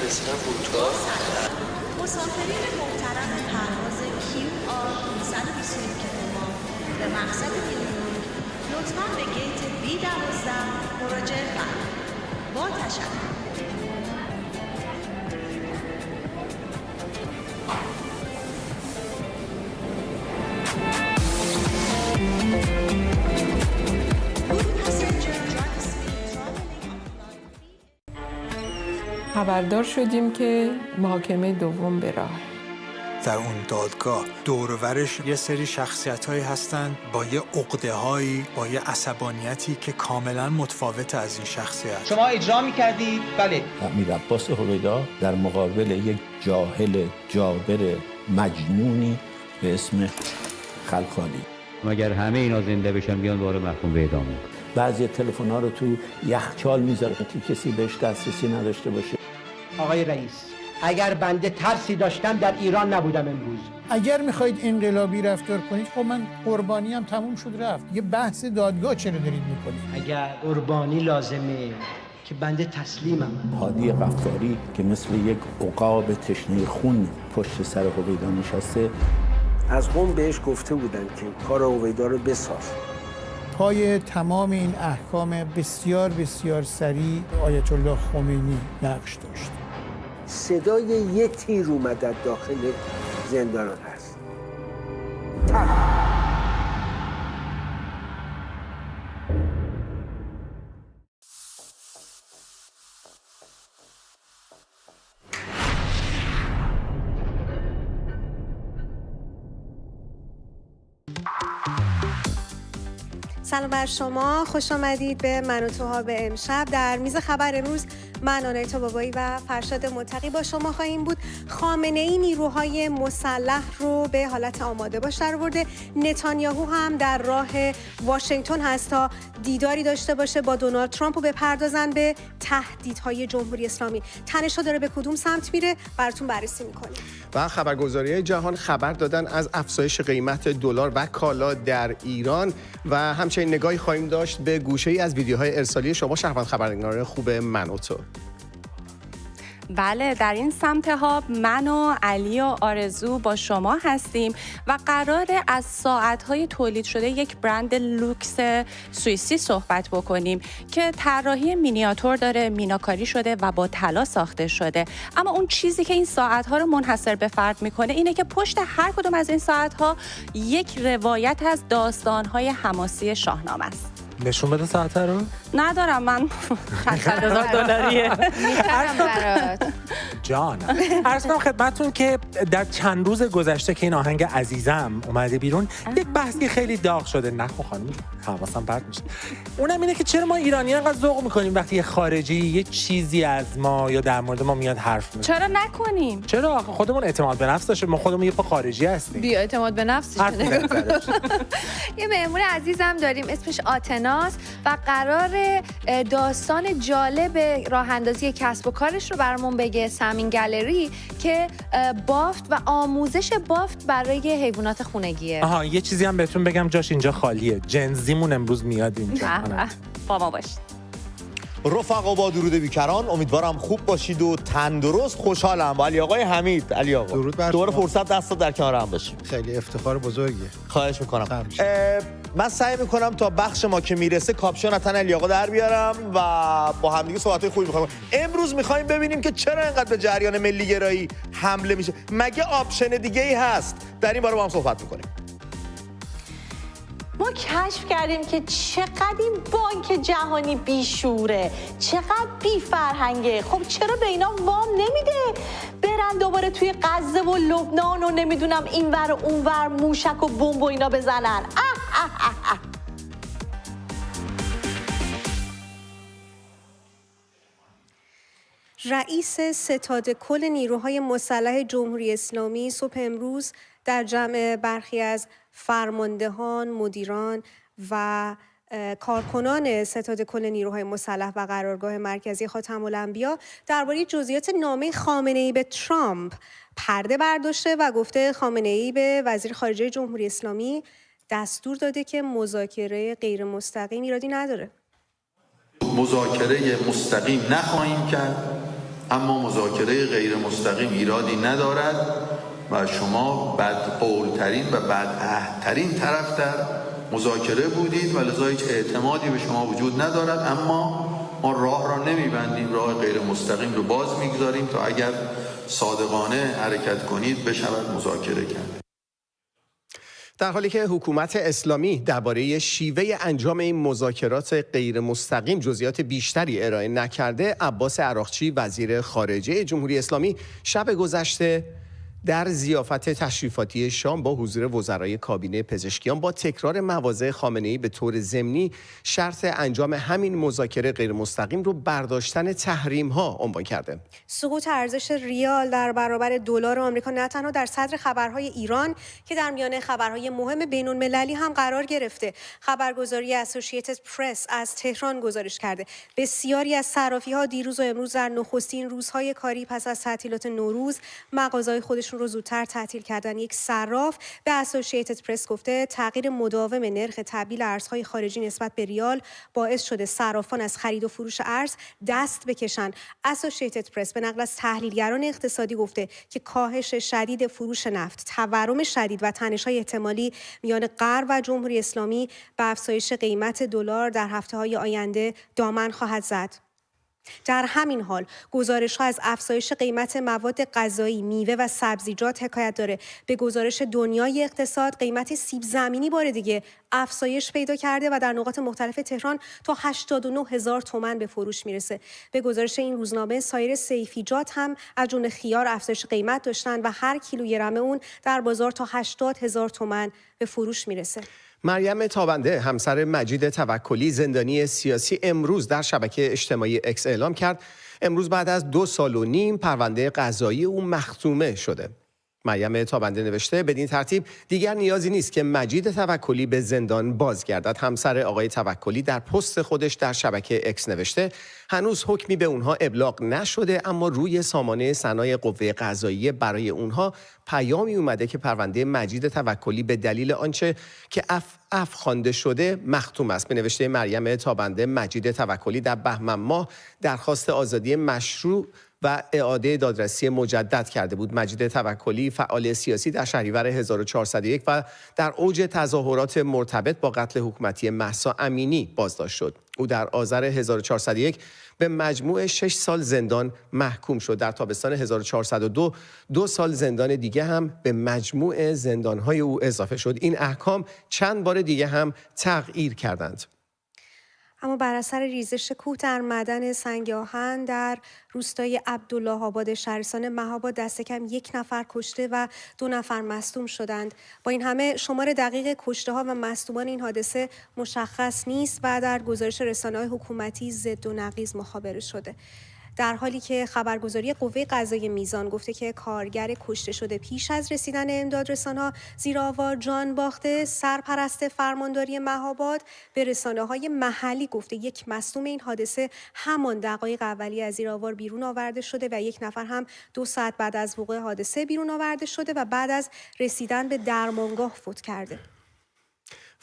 رسیدن فرودگاه. مسافرین محترم پرواز QR 521 ما به مقصد نیویورک لطفاً به گیت B12 مراجعه فرمایید. با تشکر. خبردار شدیم که محاکمه دوم به راه. در اون دادگاه دور و برش یه سری شخصیت‌هایی هستن با یه عقده‌هایی، با یه عصبانیتی که کاملا متفاوت از این شخصیت. شما اجرا می‌کردید؟ بله. امیرعباس هویدا در مقابل یک جاهل جابر مجنونی به اسم خلخالی. مگر همه اینا زنده بشن بیان دوباره محکوم به اعدام. بعضی تلفن‌ها رو تو یخچال میذاره که کسی بهش دسترسی نداشته باشه. آقای رئیس، اگر بنده ترسی داشتم در ایران نبودم امروز. اگر میخواید انقلابی رفتار کنید خب من قربانی هم تموم شد رفت. یه بحث دادگاه چرا دارید میکنید؟ اگر قربانی لازمه که بنده تسلیمم. هادی غفاری که مثل یک عقاب تشنه خون پشت سر هویدا نشسته. از قم بهش گفته بودن که کار هویدا رو بساز. پای تمام این احکام بسیار بسیار سریع آیت الله خمینی نقش داشت. صدای یه تیر اومد از داخل زندان هست. سلام بر شما، خوش آمدید به من و توها به امشب. در میز خبر امروز من آنایتا بابایی و فرشاد متقی با شما خواهیم بود. خامنه‌ای نیروهای مسلح رو به حالت آماده باش درآورده. نتانیاهو هم در راه واشنگتن هست تا دیداری داشته باشه با دونالد ترامپ و بپردازن به تهدیدهای جمهوری اسلامی. تنش‌ها داره به کدوم سمت میره براتون بررسی می‌کنیم. و خبرگزاری‌های جهان خبر دادن از افزایش قیمت دلار و کالا در ایران و همچنین نگاهی خواهیم داشت به گوشه‌ای از ویدیوهای ارسالی شما شهروند خبرنگاران خوب من و تو. بله، در این سمت ها من و علی و آرزو با شما هستیم و قراره از ساعت‌های تولید شده یک برند لوکس سوئیسی صحبت بکنیم که طراحی مینیاتور داره، میناکاری شده و با طلا ساخته شده. اما اون چیزی که این ساعت‌ها رو منحصر به فرد میکنه اینه که پشت هر کدوم از این ساعت‌ها یک روایت از داستان‌های حماسی شاهنامه است. نشون بده ساعت رو؟ ندارم، من $100,000 جان عرض کنم خدمتتون که در چند روز گذشته که این آهنگ عزیزم اومده بیرون یک بحثی خیلی داغ شده. نخو خانم حواسم پرت میشه. اونم اینه که چرا ما ایرانی‌ها انقدر ذوق میکنیم وقتی یه خارجی یه چیزی از ما یا در مورد ما میاد حرف میزنه. چرا نکنیم؟ چرا خودمون اعتماد به نفس داشته، ما خودمون یه پا خارجی هستیم. بی اعتماد به نفس یه مهمون عزیزم داریم اسمش آتناس و قرار داستان جالب راه اندازی کسب و کارش رو برامون بگه. سمین گالری که بافت و آموزش بافت برای حیوانات خونگیه. آها، یه چیزی هم بهتون بگم، جاش اینجا خالیه. جنزیمون امروز میاد اینجا. با ما باشید. رفقا با درود بیکران، امیدوارم خوب باشید و تندرست. خوشحالم با علی آقای حمید. علی آقا درود بر دوباره فرصت دست در کنار هم باشیم. خیلی افتخار بزرگیه. خواهش میکنم. من سعی میکنم تا بخش ما که میرسه کاپشن اتن علی آقا در بیارم و با همدیگه صحبت‌های خوبی می‌کنیم. امروز می‌خوایم ببینیم که چرا اینقدر به جریان ملی گرایی حمله میشه. مگه آپشن دیگه‌ای هست؟ در این باره با هم صحبت می‌کنیم. ما کشف کردیم که چقدر این بانک جهانی بیشوره، چقدر بی فرهنگه. خب چرا به اینا وام نمیده برن دوباره توی غزه و لبنان و نمیدونم اینور و اونور موشک و بمب و اینا بزنن؟ رئیس ستاد کل نیروهای مسلح جمهوری اسلامی صبح امروز در جمع برخی از فرماندهان، مدیران و کارکنان ستاد کل نیروهای مسلح و قرارگاه مرکزی خاتم الانبیا درباره جزئیات نامه خامنه‌ای به ترامپ پرده برداشته و گفته خامنه‌ای به وزیر خارجه جمهوری اسلامی دستور داده که مذاکره غیر مستقیم ایرادی نداره. مذاکره مستقیم نخواهیم کرد اما مذاکره غیر مستقیم ایرادی ندارد و شما بدقولترین و بدعهدترین طرف در مذاکره بودید و لذا هیچ اعتمادی به شما وجود ندارد، اما ما راه را نمیبندیم، راه غیر مستقیم رو باز میگذاریم تا اگر صادقانه حرکت کنید بشود مذاکره کرد. در حالی که حکومت اسلامی درباره شیوه انجام این مذاکرات غیر مستقیم جزئیات بیشتری ارائه نکرده، عباس عراقچی وزیر خارجه جمهوری اسلامی شب گذشته در ضیافت تشریفاتی شام با حضور وزرای کابینه پزشکیان با تکرار مواضع خامنه‌ای به طور ضمنی شرط انجام همین مذاکره غیر مستقیم رو برداشتن تحریم‌ها عنوان کرده. سقوط ارزش ریال در برابر دلار آمریکا نه تنها در صدر خبرهای ایران که در میان خبرهای مهم بین‌المللی هم قرار گرفته. خبرگزاری اسوسییتد پرس از تهران گزارش کرده بسیاری از صرافی‌ها دیروز و امروز در نخستین روزهای کاری پس از تعطیلات نوروز مغازه‌های خودشون رو زودتر تعطیل کردن. یک صراف به اسوسییتد پرس گفته تغییر مداوم نرخ تبدیل ارزهای خارجی نسبت به ریال باعث شده صرافان از خرید و فروش ارز دست بکشن. اسوسییتد پرس به نقل از تحلیلگران اقتصادی گفته که کاهش شدید فروش نفت، تورم شدید و تنش‌های احتمالی میان غرب و جمهوری اسلامی به افزایش قیمت دلار در هفته‌های آینده دامن خواهد زد. در همین حال گزارش‌ها از افزایش قیمت مواد غذایی، میوه و سبزیجات حکایت داره. به گزارش دنیای اقتصاد قیمت سیب زمینی بار دیگه افزایش پیدا کرده و در نقاط مختلف تهران تا 89,000 تومان به فروش میرسه. به گزارش این روزنامه سایر صیفیجات هم از جمله خیار افزایش قیمت داشتن و هر کیلوگرم اون در بازار تا 80,000 تومان به فروش میرسه. مریم تابنده همسر مجید توکلی زندانی سیاسی امروز در شبکه اجتماعی اکس اعلام کرد امروز بعد از 2 سال و نیم پرونده قضایی او مختومه شده. مریم تابنده نوشته بدین ترتیب دیگر نیازی نیست که مجید توکلی به زندان بازگردد. همسر آقای توکلی در پست خودش در شبکه اکس نوشته هنوز حکمی به اونها ابلاغ نشده، اما روی سامانه ثنای قوه قضاییه برای اونها پیامی اومده که پرونده مجید توکلی به دلیل آنچه که اف خوانده شده مختوم است. به نوشته مریم تابنده مجید توکلی در بهمن ماه درخواست آزادی مشروع و اعاده دادرسی مجدد کرده بود. مجید توکلی فعال سیاسی در شهریور 1401 و در اوج تظاهرات مرتبط با قتل حکومتی مهسا امینی بازداشت شد. او در آذر 1401 به مجموع 6 سال زندان محکوم شد. در تابستان 1402 2 سال زندان دیگه هم به مجموع زندانهای او اضافه شد. این احکام چند بار دیگه هم تغییر کردند. اما بر اثر ریزش کوه در معدن سنگ آهن در روستای عبدالله آباد شهرستان مهاباد دست کم 1 نفر کشته و 2 نفر مصدوم شدند. با این همه شمار دقیق کشته ها و مصدومان این حادثه مشخص نیست و در گزارش رسانه‌های حکومتی ضد و نقیض مخابره شده. در حالی که خبرگزاری قوه قضاییه میزان گفته که کارگر کشته شده پیش از رسیدن امداد رسانه‌ها زیر آوار جان باخته، سرپرست فرمانداری مهاباد به رسانه‌های محلی گفته 1 مصدوم این حادثه همان دقایق اولیه از زیر آوار بیرون آورده شده و 1 نفر هم 2 ساعت بعد از وقوع حادثه بیرون آورده شده و بعد از رسیدن به درمانگاه فوت کرده.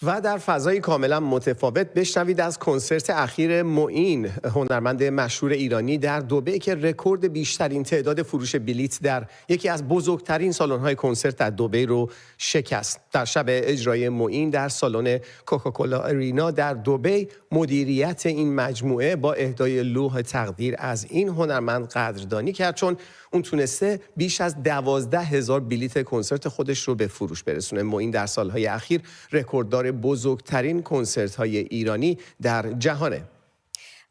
و در فضای کاملا متفاوت بشنوید از کنسرت اخیر معین، هنرمند مشهور ایرانی در دبی که رکورد بیشترین تعداد فروش بلیت در یکی از بزرگترین سالن‌های کنسرت در دبی رو شکست. در شب اجرای معین در سالن کوکاکولا ارینا در دبی مدیریت این مجموعه با اهدای لوح تقدیر از این هنرمند قدردانی کرد، چون اون تونسته بیش از 12,000 بلیت کنسرت خودش رو به فروش برسونه. معین در سالهای اخیر رکورددار بزرگترین کنسرت‌های ایرانی در جهانه.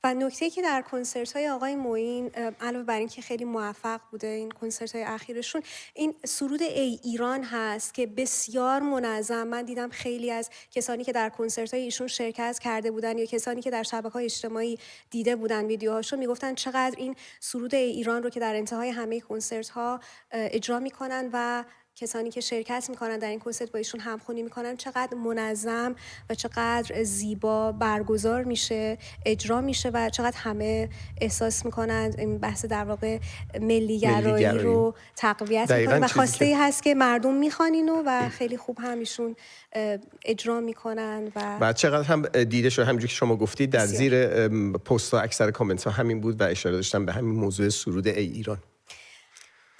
و نکته‌ای که در کنسرت‌های آقای معین علاوه بر این که خیلی موفق بوده این کنسرت‌های اخیرشون، این سرود ای ایران هست که بسیار منظم. من دیدم خیلی از کسانی که در کنسرت‌های ایشون شرکت کرده بودن یا کسانی که در شبکه‌های اجتماعی دیده بودن ویدیوهاشو میگفتن چقدر این سرود ای ایران رو که در انتهای همه کنسرت‌ها اجرا می‌کنن و کسانی که شرکت میکنن در این کنسرت با ایشون همخوانی میکنن چقدر منظم و چقدر زیبا برگزار میشه، اجرا میشه و چقدر همه احساس میکنن این بحث در واقع ملیگرایی رو تقویت میکنه و خواسته ای هست که مردم میخوان اینو و خیلی خوب همیشون اجرا میکنن و چقدر هم دیده شد. همونجوری که شما گفتید در زیر پست ها اکثر کامنت ها همین بود و اشاره داشتن به همین موضوع سرود ای ایران.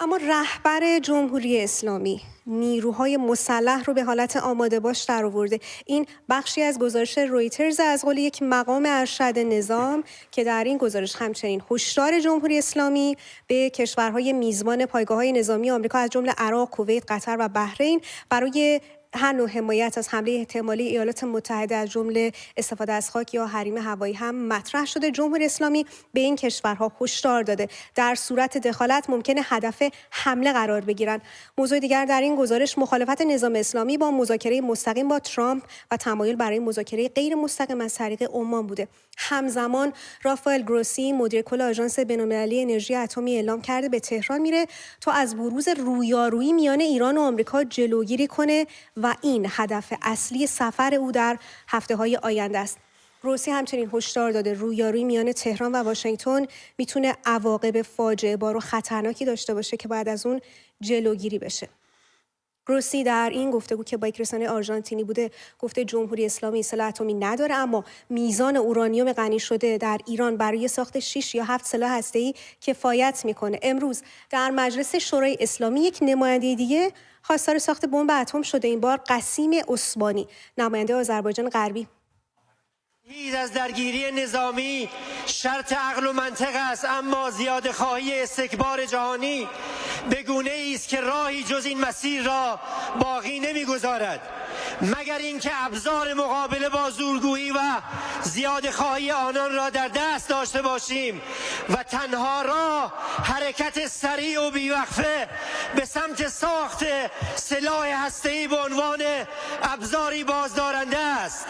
اما رهبر جمهوری اسلامی نیروهای مسلح رو به حالت آماده باش در آورده. این بخشی از گزارش رویترز از قول یک مقام ارشد نظام که در این گزارش همچنین هشدار جمهوری اسلامی به کشورهای میزبان پایگاه‌های نظامی آمریکا از جمله عراق، کویت، قطر و بحرین برای هر نوع حمایت از حمله احتمالی ایالات متحده از جمله استفاده از خاک یا حریم هوایی هم مطرح شده. جمهوری اسلامی به این کشورها هشدار داده در صورت دخالت ممکنه هدف حمله قرار بگیرن. موضوع دیگر در این گزارش مخالفت نظام اسلامی با مذاکره مستقیم با ترامپ و تمایل برای مذاکره غیر مستقیم از طریق عمان بوده. همزمان رافائل گروسی مدیر کل آژانس بین‌المللی انرژی اتمی اعلام کرده به تهران میره تا از بروز رویارویی میان ایران و آمریکا جلوگیری کنه و این هدف اصلی سفر او در هفته‌های آینده است. گروسی همچنین هشدار داده رویارویی میان تهران و واشنگتن میتونه عواقب فاجعه بار و خطرناکی داشته باشه که باید از اون جلوگیری بشه. گروسی در این گفتگو که با یک رسانه آرژانتینی بوده گفته جمهوری اسلامی سلاح اتمی نداره اما میزان اورانیوم غنی شده در ایران برای ساخت 6 یا 7 سلاح هسته‌ای کفایت میکنه. امروز در مجلس شورای اسلامی یک نماینده دیگه خواستار ساخت بمب اتم شده، این بار قسیم عثمانی، نماینده آذربایجان غربی. هیچ از درگیری نظامی شرط عقل و منطق است، اما زیاده خواهی استکبار جهانی به گونه‌ای است که راهی جز این مسیر را باقی نمی‌گذارد مگر اینکه ابزار مقابله با زورگویی و زیاده خواهی آنان را در دست داشته باشیم و تنها راه حرکت سریع و بیوقفه به سمت ساخت سلاح هسته‌ای به عنوان ابزاری بازدارنده است.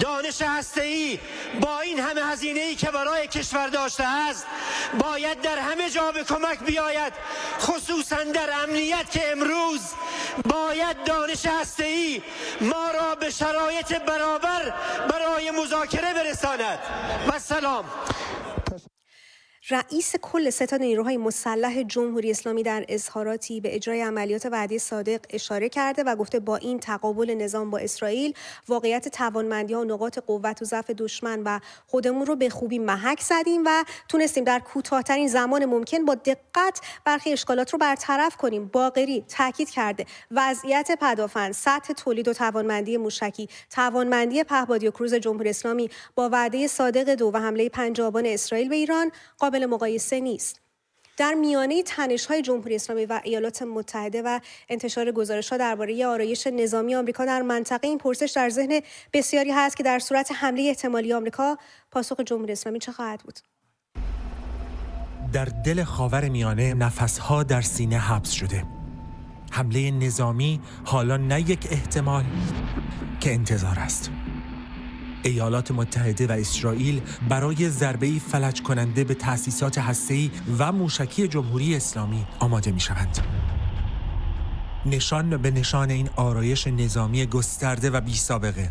دانش هسته‌ای با این همه هزینه‌ای که برای کشور داشته است باید در همه جا به کمک بیاید، خصوصا در امنیت که امروز باید دانش هسته‌ای ما را به شرایط برابر برای مذاکره برساند. و سلام. رئیس کل ستاد نیروهای مسلح جمهوری اسلامی در اظهاراتی به اجرای عملیات وعده صادق اشاره کرده و گفته با این تقابل نظام با اسرائیل واقعیت توانمندی‌ها و نقاط قوت و ضعف دشمن و خودمون رو به خوبی محک زدیم و تونستیم در کوتاه‌ترین زمان ممکن با دقت برخی اشکالات رو برطرف کنیم. باقری تاکید کرده وضعیت پدافند، سطح تولید و توانمندی موشکی، توانمندی پهپادی و کروز جمهوری اسلامی با وعده صادق 2 و حمله 5 آبان اسرائیل به ایران قابل مقایسه نیست. در میانه تنش‌های جمهوری اسلامی و ایالات متحده و انتشار گزارش‌ها درباره آرایش نظامی آمریکا در منطقه این پرسش در ذهن بسیاری هست که در صورت حمله احتمالی آمریکا پاسخ جمهوری اسلامی چه خواهد بود؟ در دل خاورمیانه نفس‌ها در سینه حبس شده. حمله نظامی حالا نه یک احتمال که انتظار است. ایالات متحده و اسرائیل برای ضربه‌ای فلج کننده به تأسیسات هسته‌ای و موشکی جمهوری اسلامی آماده می‌شوند. نشان به نشان این آرایش نظامی گسترده و بی‌سابقه،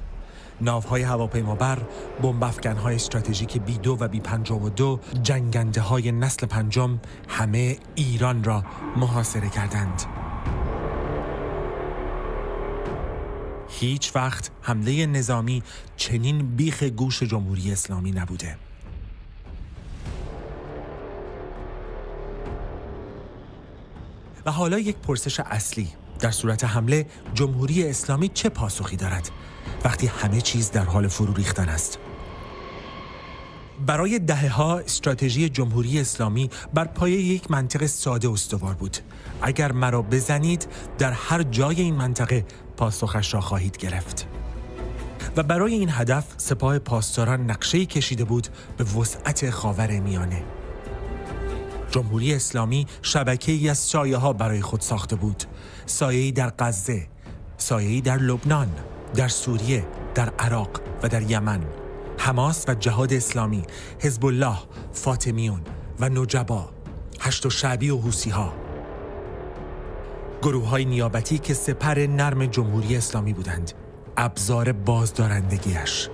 ناوهای هواپیمابر، بمب‌افکن‌های استراتژیک B2 و B52، جنگنده‌های نسل پنجم، همه ایران را محاصره کردند. هیچ وقت حمله نظامی چنین بیخ گوش جمهوری اسلامی نبوده. و حالا یک پرسش اصلی: در صورت حمله جمهوری اسلامی چه پاسخی دارد وقتی همه چیز در حال فرو ریختن است؟ برای دهه‌ها استراتژی جمهوری اسلامی بر پایه یک منطق ساده استوار بود: اگر مرا بزنید در هر جای این منطقه پاسخش را خواهید گرفت. و برای این هدف سپاه پاسداران نقشه‌ای کشیده بود به وسعت خاورمیانه. جمهوری اسلامی شبکه‌ای از سایه‌ها برای خود ساخته بود: سایه‌ای در غزه، سایه‌ای در لبنان، در سوریه، در عراق و در یمن. حماس و جهاد اسلامی، حزب الله، فاطمیون و نجبا، هشت شعبی و حوثی‌ها. گروه‌های نیابتی که سپر نرم جمهوری اسلامی بودند، ابزار بازدارندگیش.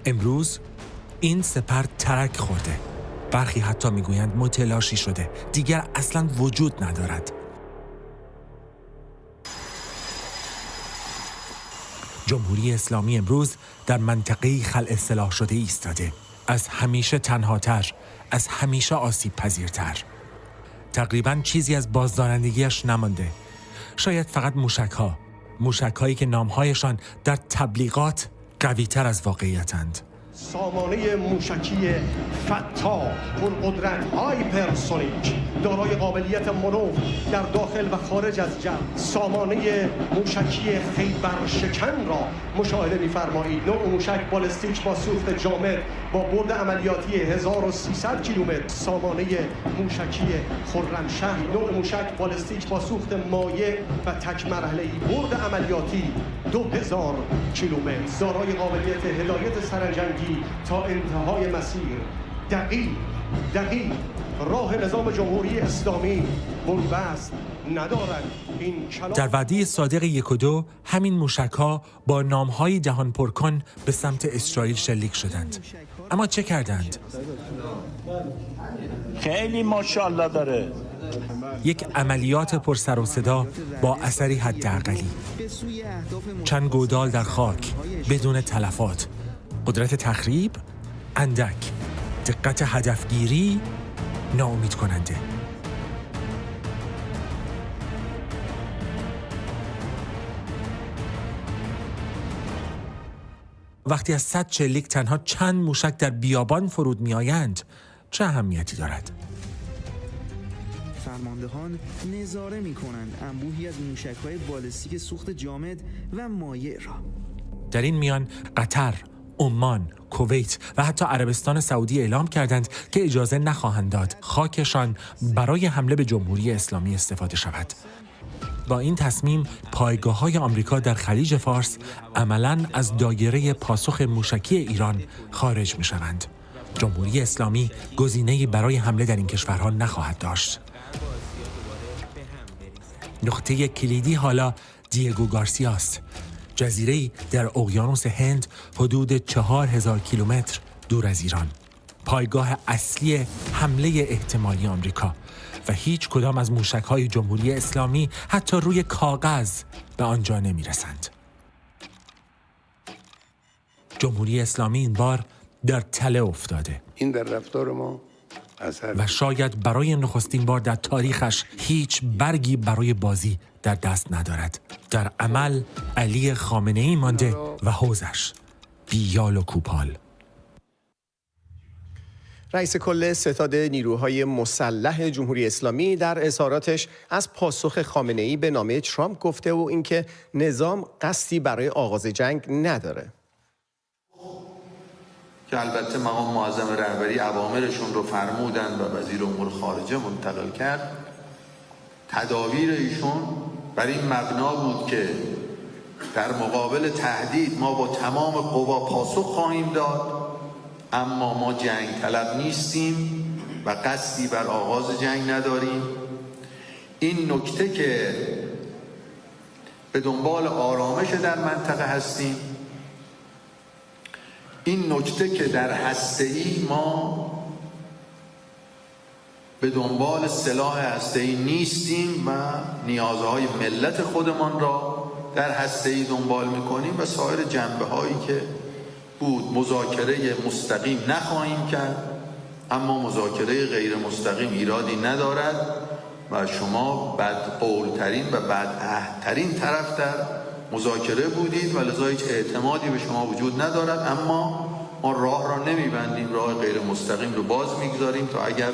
امروز این سپر ترک خورده. برخی حتی میگویند متلاشی شده، دیگر اصلاً وجود ندارد. جمهوری اسلامی امروز در منطقه‌ای خلع سلاح شده ایستاده، از همیشه تنهاتر، از همیشه آسیب پذیرتر. تقریباً چیزی از بازدارندگیش نمانده. شاید فقط موشک‌هایی که نام‌هایشان در تبلیغات قوی‌تر از واقعیتند. سامانه موشکی فتاح پرقدرت هایپرسونیک دارای قابلیت منو در داخل و خارج از جو، سامانه موشکی خیبرشکن را مشاهده می‌فرمایید. نوع موشک بالستیک با سوخت جامد با برد عملیاتی 1300 کیلومتر. سامانه موشکی خرمشهر، نوع موشک بالستیک با سوخت مایع و تک مرحله‌ای، برد عملیاتی 2000 کیلومتر، دارای قابلیت هدایت سرانجنگی تا انتهای مسیر. دقیق راه نظام جمهوری اسلامی بنبست ندارد. این در وعده صادق 1 و 2 همین موشک‌ها با نام‌های جهان پرکن به سمت اسرائیل شلیک شدند. اما چه کردند؟ خیلی ماشاءالله داره. یک عملیات پر سر و صدا با اثری حداقلی. چند گودال در خاک بدون تلفات. قدرت تخریب اندک، دقت هدفگیری ناامید کننده. وقتی از 100 شلیک تنها چند موشک در بیابان فرود می آیند، چه اهمیتی دارد؟ فرماندهان نظاره می کنند انبوهی از موشک‌های بالستیک سوخت جامد و مایع را. در این میان قطر، عمان، کویت و حتی عربستان سعودی اعلام کردند که اجازه نخواهند داد خاکشان برای حمله به جمهوری اسلامی استفاده شود. با این تصمیم پایگاه‌های آمریکا در خلیج فارس عملاً از دایره پاسخ موشکی ایران خارج می‌شوند. جمهوری اسلامی گزینه‌ای برای حمله در این کشورها نخواهد داشت. نقطه کلیدی حالا دیگو گارسیا است، جزیره‌ای در اقیانوس هند حدود 4000 کیلومتر دور از ایران. پایگاه اصلی حمله احتمالی آمریکا و هیچ کدام از موشک‌های جمهوری اسلامی حتی روی کاغذ به آنجا نمی‌رسند. جمهوری اسلامی این بار در تله افتاده. این در رفتار ما و شاید برای نخستین بار در تاریخش هیچ برگی برای بازی در دست ندارد. در عمل علی خامنه‌ای مانده و حوزش بیال و کوپال. رئیس کل ستاد نیروهای مسلح جمهوری اسلامی در اظهاراتش از پاسخ خامنه‌ای به نامه ترامپ گفته و اینکه نظام قصدی برای آغاز جنگ نداره. که البته مقام معظم رهبری اوامرشون رو فرمودند و وزیر امور خارجه منتقل کرد. تدابیر ایشون بر این مبنا بود که در مقابل تهدید ما با تمام قوا پاسخ خواهیم داد، اما ما جنگ طلب نیستیم و قصدی بر آغاز جنگ نداریم. این نکته که به دنبال آرامش در منطقه هستیم، این نکته که در هسته‌ای ما به دنبال سلاح هسته‌ای نیستیم و نیازهای ملت خودمان را در هسته‌ای دنبال می‌کنیم و سایر جنبه‌هایی که بود. مذاکره مستقیم نخواهیم کرد، اما مذاکره غیر مستقیم ایرادی ندارد و شما بدقولترین و بدعهدترین طرف در مذاکره بودید و لذا هیچ اعتمادی به شما وجود ندارد، اما ما راه را نمیبندیم، راه غیر مستقیم رو باز میگذاریم تا اگر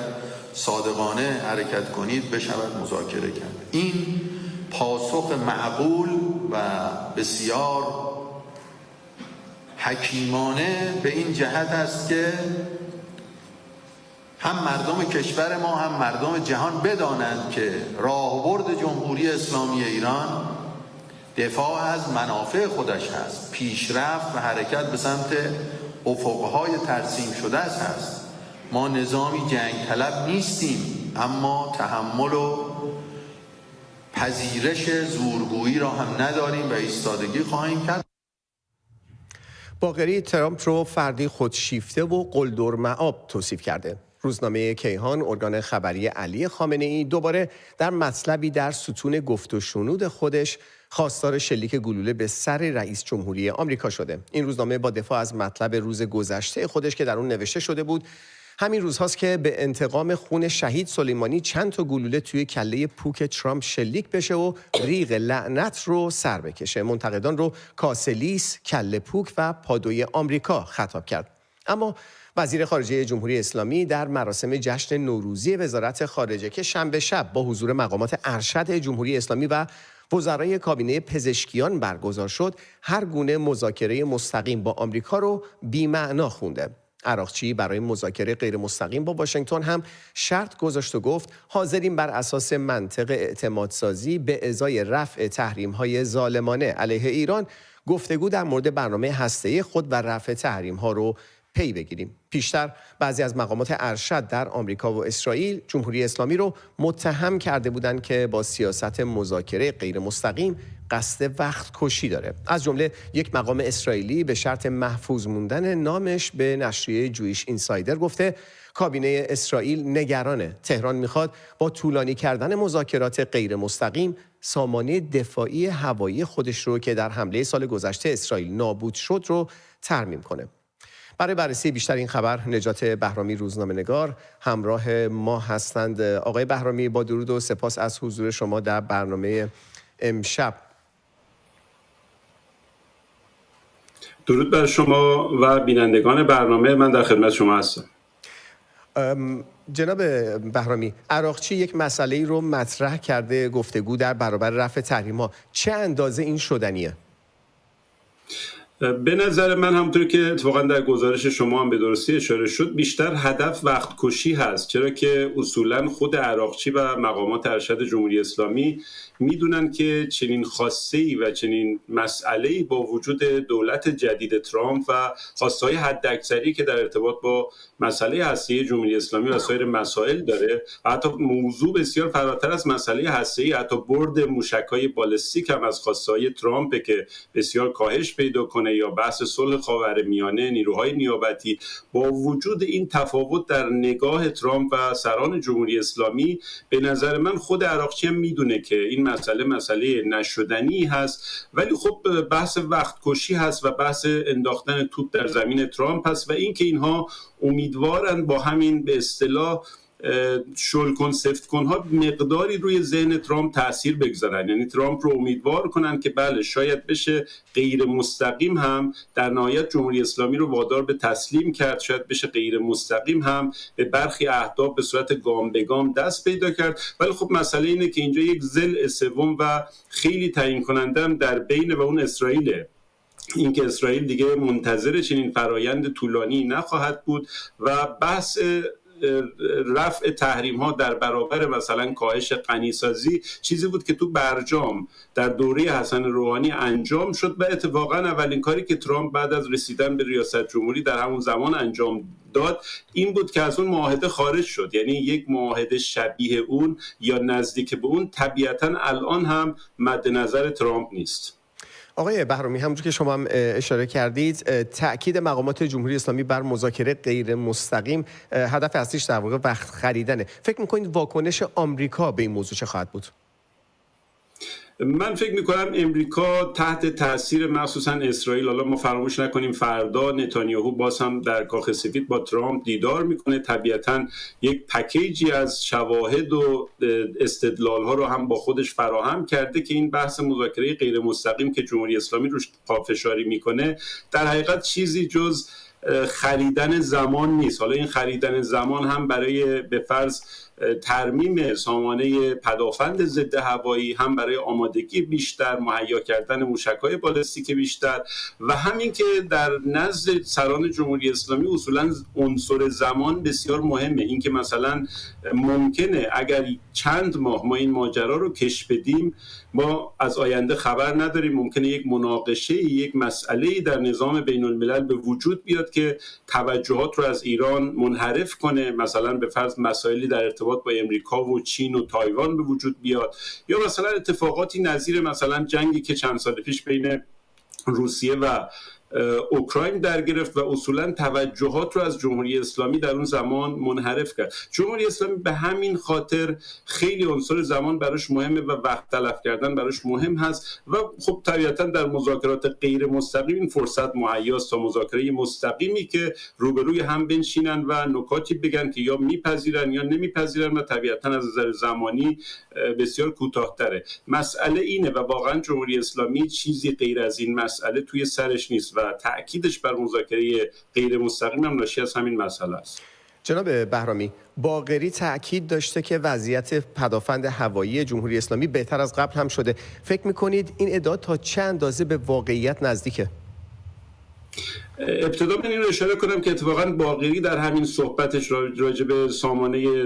صادقانه حرکت کنید بشود مذاکره کرد. این پاسخ معقول و بسیار حکیمانه به این جهت است که هم مردم کشور ما هم مردم جهان بدانند که راهبرد جمهوری اسلامی ایران دفاع از منافع خودش هست، پیشرفت و حرکت به سمت افقهای ترسیم شده است. ما نظامی جنگ طلب نیستیم، اما تحمل و پذیرش زورگویی را هم نداریم و ایستادگی خواهیم کرد. باقری ترامپ رو فردی خودشیفته و قلدرمآب توصیف کرده. روزنامه کیهان، ارگان خبری علی خامنه‌ای، دوباره در مطلبی در ستون گفت و شنود خودش خواستار شلیک گلوله به سر رئیس جمهوری آمریکا شده. این روزنامه با دفاع از مطلب روز گذشته خودش که در اون نوشته شده بود همین روزهاست که به انتقام خون شهید سلیمانی چند تا گلوله توی کله پوک ترامپ شلیک بشه و ریغ لعنت رو سر بکشه. منتقدان رو کاسلیس، کله پوک و پادوی آمریکا خطاب کرد. اما وزیر خارجه جمهوری اسلامی در مراسم جشن نوروزی وزارت خارجه که شنبه شب با حضور مقامات ارشد جمهوری اسلامی و وزرای کابینه پزشکیان برگزار شد، هر گونه مذاکره مستقیم با آمریکا رو بی‌معنا خونده. عراقچی برای مذاکره غیر مستقیم با واشنگتن هم شرط گذاشت و گفت حاضرین بر اساس منطق اعتمادسازی به ازای رفع تحریم‌های ظالمانه علیه ایران گفتگو در مورد برنامه هسته‌ای خود و رفع تحریم‌ها رو پی بگیریم. پیشتر بعضی از مقامات ارشد در آمریکا و اسرائیل جمهوری اسلامی رو متهم کرده بودند که با سیاست مذاکره غیر مستقیم قصد وقت کشی داره. از جمله یک مقام اسرائیلی به شرط محفوظ موندن نامش به نشریه جویش اینسایدر گفته کابینه اسرائیل نگرانه. تهران میخواد با طولانی کردن مذاکرات غیر مستقیم سامانه دفاعی هوایی خودش رو که در حمله سال گذشته اسرائیل نابود شد رو ترمیم کنه. برای بررسی بیشتر این خبر نجات بهرامی روزنامه‌نگار همراه ما هستند. آقای بهرامی، با درود و سپاس از حضور شما در برنامه امشب. درود بر شما و بینندگان برنامه، من در خدمت شما هستم. جناب بهرامی، عراقچی یک مسئله‌ای رو مطرح کرده، گفتگو در برابر رفع تحریم‌ها. چه اندازه این شدنیه؟ به نظر من همونطور که اتفاقا در گزارش شما هم به درستی اشاره شد بیشتر هدف وقت کشی هست، چرا که اصولا خود عراقچی و مقامات ارشد جمهوری اسلامی میدونن که چنین خواسته‌ای و چنین مسئله‌ای با وجود دولت جدید ترامپ و خواسته‌های حداکثری که در ارتباط با مسئله هسته‌ای جمهوری اسلامی و سایر مسائل داره و حتی موضوع بسیار فراتر از مسئله هسته‌ای، حتی برد موشک‌های بالستیک هم از خواسته‌های ترامپ که بسیار کاهش پیدا کنه یا بحث صلح خاورمیانه، نیروهای نیابتی. با وجود این تفاوت در نگاه ترامپ و سران جمهوری اسلامی، به نظر من خود عراقچی هم میدونه که این مسئله نشدنی هست، ولی خب بحث وقت کشی هست و بحث انداختن توپ در زمین ترامپ هست و اینکه اینها امیدوارن با همین به اصطلاح شل کن سفت کن ها مقداری روی ذهن ترامپ تاثیر بگذارن، یعنی ترامپ رو امیدوار کنن که بله شاید بشه غیر مستقیم هم در نهایت جمهوری اسلامی رو وادار به تسلیم کرد، شاید بشه غیر مستقیم هم به برخی اهداف به صورت گام به گام دست پیدا کرد. ولی خب مسئله اینه که اینجا یک ضلع سوم و خیلی تعیین کننده هم در بین و اون اسرائیله. اینکه اسرائیل دیگه منتظر چنین فرایند طولانی نخواهد بود و بحث رفع تحریم ها در برابر مثلا کاهش غنیسازی چیزی بود که تو برجام در دوره حسن روحانی انجام شد و اتفاقا اولین کاری که ترامپ بعد از رسیدن به ریاست جمهوری در همون زمان انجام داد این بود که از اون معاهده خارج شد. یعنی یک معاهده شبیه اون یا نزدیک به اون طبیعتا الان هم مد نظر ترامپ نیست. آقای بهرامی، همونجور که شما هم اشاره کردید، تأکید مقامات جمهوری اسلامی بر مذاکره غیر مستقیم هدف اصلیش در واقع وقت خریدنه. فکر می‌کنید واکنش آمریکا به این موضوع چه خواهد بود؟ من فکر میکنم امریکا تحت تاثیر مخصوصا اسرائیل، حالا ما فراموش نکنیم فردا نتانیاهو باز هم در کاخ سفید با ترامپ دیدار میکنه، طبیعتا یک پکیجی از شواهد و استدلال ها رو هم با خودش فراهم کرده که این بحث مذاکره غیر مستقیم که جمهوری اسلامی روش پافشاری میکنه در حقیقت چیزی جز خریدن زمان نیست. حالا این خریدن زمان هم برای به فرض ترمیم سامانه پدافند ضد هوایی، هم برای آمادگی بیشتر، مهیا کردن موشک‌های بالستیک بیشتر و همین که در نزد سران جمهوری اسلامی اصولاً عنصر زمان بسیار مهمه. این که مثلا ممکنه اگر چند ماه ما این ماجرا رو کش بدیم، ما از آینده خبر نداریم، ممکنه یک مناقشه، یک مسئله در نظام بین الملل به وجود بیاد که توجهات رو از ایران منحرف کنه، مثلا به فرض مسائلی در ارتباط ارتباط با امریکا و چین و تایوان به وجود بیاد، یا مثلا اتفاقاتی نظیر مثلا جنگی که چند سال پیش بین روسیه و اوکراین در گرفت و اصولا توجهات رو از جمهوری اسلامی در اون زمان منحرف کرد. جمهوری اسلامی به همین خاطر خیلی عنصر زمان براش مهمه و وقت تلف کردن براش مهم هست و خب طبیعتا در مذاکرات غیر مستقیم این فرصت مهیاست تا مذاکره مستقیمی که روبروی هم بنشینن و نکاتی بگن که یا میپذیرن یا نمیپذیرن و طبیعتا از نظر زمانی بسیار کوتاه‌تره. مسئله اینه و واقعا جمهوری اسلامی چیزی غیر از این مسئله توی سرش نیست و تأکیدش بر مذاکره غیر مستقیم هم ناشی از همین مسئله است. جناب بهرامی، باقری تأکید داشته که وضعیت پدافند هوایی جمهوری اسلامی بهتر از قبل هم شده. فکر می‌کنید این ادعا تا چه اندازه به واقعیت نزدیکه؟ ابتدا من این رو اشاره کنم که اتفاقا باقری در همین صحبتش راجع به سامانه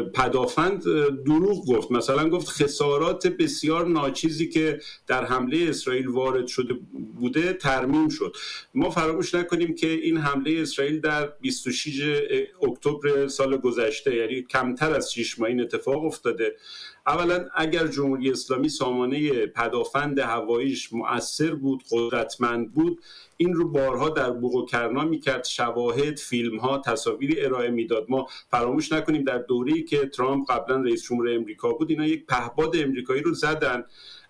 پدافند دروغ گفت. مثلا گفت خسارات بسیار ناچیزی که در حمله اسرائیل وارد شده بوده ترمیم شد. ما فراموش نکنیم که این حمله اسرائیل در 26 اکتبر سال گذشته، یعنی کمتر از 6 ماه این اتفاق افتاده. اولا اگر جمهوری اسلامی سامانه پدافند هواییش مؤثر بود، قدرتمند بود، این رو بارها در بوق و کرنا میکرد، شواهد، فیلم ها، تصاویری ارائه میداد. ما فراموش نکنیم در دوره‌ای که ترامپ قبلا رئیس جمهور امریکا بود، اینا یک پهپاد امریکایی رو زدن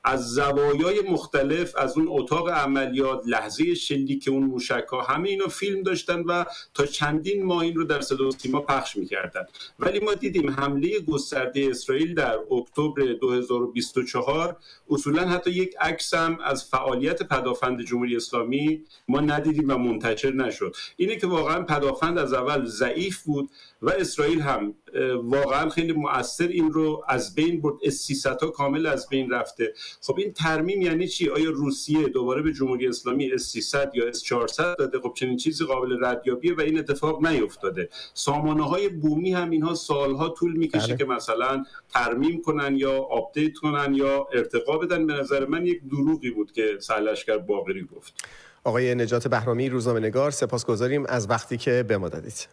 از زوایای مختلف، از اون اتاق عملیات، لحظه شلیک اون موشک‌ها، همه اینا فیلم داشتن و تا چندین ماه این رو در صدا و سیما پخش می‌کردن. ولی ما دیدیم حمله گسترده اسرائیل در اکتبر 2024 اصولاً حتی یک عکس هم از فعالیت پدافند جمهوری اسلامی ما ندیدیم و منتشر نشد. اینه که واقعاً پدافند از اول ضعیف بود و اسرائیل هم واقعاً خیلی مؤثر این رو از بین برد. اس-300 ها کامل از بین رفته. خب این ترمیم یعنی چی؟ آیا روسیه دوباره به جمهوری اسلامی اس-300 یا اس-400 داده؟ خب چنین چیزی قابل ردیابیه و این اتفاق نیفتاده. سامانه‌های بومی هم اینها سالها طول میکشه که مثلا ترمیم کنن یا آپدیت کنن یا ارتقا بدن. به نظر من یک دروغی بود که سرلشکر باقری گفت. آقای نجات بهرامی، روزنامه‌نگار، سپاسگزاریم از وقتی که به ما دادید.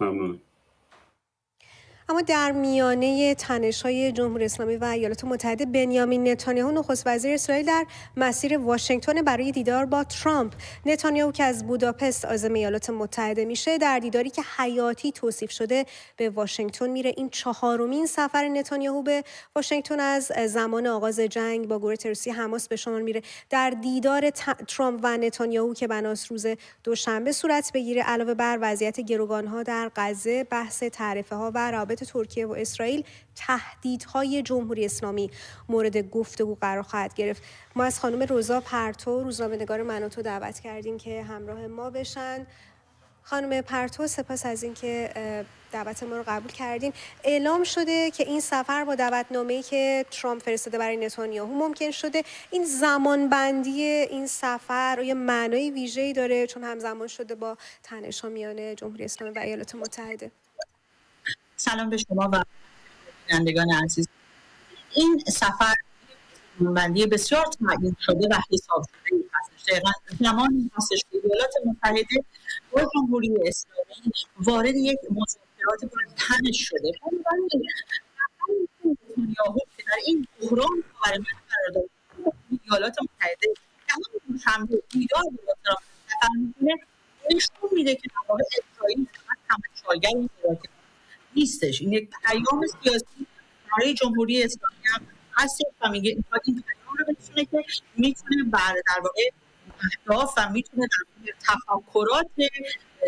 ممنون. اما در میانه تنش‌های جمهوری اسلامی و ایالات متحده، بنیامین نتانیاهو نخست وزیر اسرائیل در مسیر واشنگتن برای دیدار با ترامپ. نتانیاهو که از بوداپست عازم ایالات متحده میشه، در دیداری که حیاتی توصیف شده به واشنگتن میره. این 4مین سفر نتانیاهو به واشنگتن از زمان آغاز جنگ با گروه تروریستی حماس به شمار میره. در دیدار ترامپ و نتانیاهو که بناست روز دوشنبه صورت بگیره، علاوه بر وضعیت گروگان‌ها در غزه، بحث تعرفه‌ها و روابط ترکیه و اسرائیل، تهدیدهای جمهوری اسلامی مورد گفتگو قرار خواهد گرفت. ما از خانم روزا پرتو، روزنامه‌نگار منوتو، دعوت کردیم که همراه ما بشن. خانم پرتو، سپاس از اینکه دعوت ما رو قبول کردین. اعلام شده که این سفر با دعوتنامه‌ای که ترامپ فرستاده برای نتانیاهو ممکن شده. این زمانبندی این سفر یه معنای ویژه‌ای داره چون همزمان شده با تنش‌ها میان جمهوری اسلامی و ایالات متحده. سلام به شما و بینندگان عزیز. این سفر بندی بسیار تعیین شده و حساب شده هستش. دقیقاً زمانی هستش که ایالات متحده با جمهوری اسلامی وارد یک مذاکرات تنش شده. بنابراین نتانیاهو که در این بحران برای قرار داره، ایالات متحده تمام شنبه دیدار با ترامپ سفر می‌کنه، نشون میده که در واقع اسرائیل فقط تماشاگر این مذاکرات نیستش. این یک پیام سیاسی برای جمهوری اسلامی هم هست و میگه این پیام رو بتونه که میتونه در واقع اهداف و میتونه در تفکرات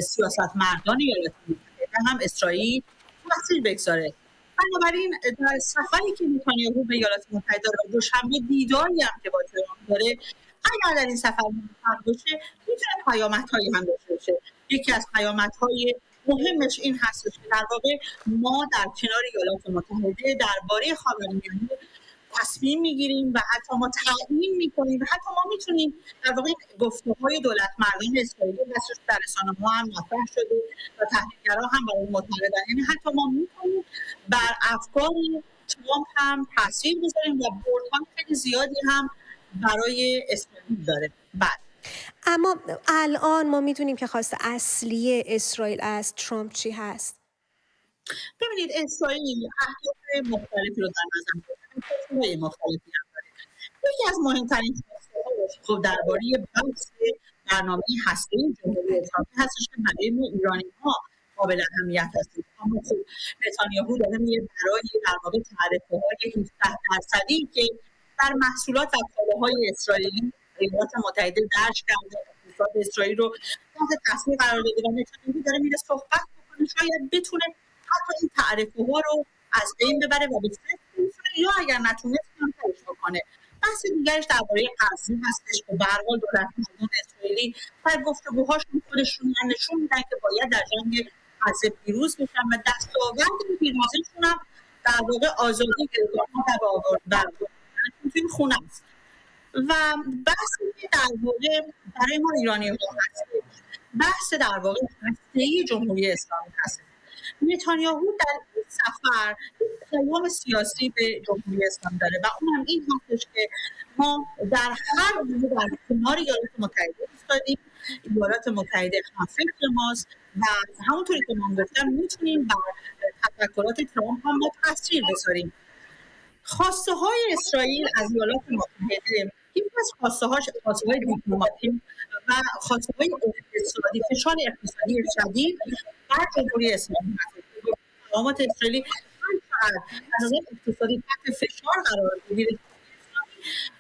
سیاستمداران ایالات متحده هم اسرائیل تاثیر بگذاره. بنابراین در سفری که نتانیاهو به ایالات متحده داره، دوشنبه دیداری هم که با ترامپ داره، اگر در این سفر موفق بشه میتونه پیامدهایی هم داشته باشه. یکی از پیامدهای مهمش این هستش که در واقع ما در کنار ایالات متحده درباره خاورمیانه تصمیم میگیریم و حتی ما تعیین میکنیم و حتی ما میتونیم در واقع گفتگوهای دولت مردان اسرائیلی بسش در رسانه‌ها هم مطرح شده و تحلیلگرا هم برای معتقدن، یعنی حتی ما میتونیم بر افکار ترامپ هم تاثیر بذاریم و بردهای خیلی زیادی هم برای اسرائیل داره. اما الان ما میدونیم که خواست اصلی اسرائیل از ترامپ چی هست؟ ببینید اسرائیل اهداف مختلفی رو در نظر گرفته، خواستهای مختلفی هم داره. یکی از مهمترین خواسته‌هاش خب درباره بحث برنامه هسته‌ای جمهوری اسلامی هستش که برای ما ایرانی‌ها قابل اهمیت هستش. اما خب نتانیاهو داره میره برای در واقع تعرفه‌های 17% که در محصولات و کالاهای اسرائیلی ایالات متحده درج کرده، اقتصاد اسرائیل رو تحت تاثیر قرار داده و نتانیاهو داره میره صحبت بکنه شاید بتونه حتی این تعرفه‌ها رو از بین ببره و به صفر برسونه یا اگر نتونست کمترش بکنه. بحث دیگرش درباره قضیه هستش که به هر حال دولت‌مردان اسرائیلی در گفتگوهاشون خودشون نشون میدن که باید در جنگ غزه پیروز بشن و دستاورد پیروزیشون هم در واقع آزادی گروگان‌ها در توی خونه است. و بحثی که در واقع برای ما ایرانی‌ها هستش بحث در واقع هسته‌ای جمهوری اسلامی هست. نتانیاهو در این سفر پیام سیاسی به جمهوری اسلامی داره و اون هم این هستش که ما در هر گونه در کنار ایالات متحده ایستادیم. ایالات متحده همفکر ماست و همونطوری که من گفتم میتونیم بر تفکرات ترامپ هم ما تاثیر بذاریم. خواسته های اسرائیل از ایالات متحده یکی از خواسته های دیپلماتیک و خواسته های اقتصادی، فشار اقتصادی شدید بر جمهوری اسلامی هست. مقامات اسرائیلی هر از نظر اقتصادی تحت فشار قرار بگیره،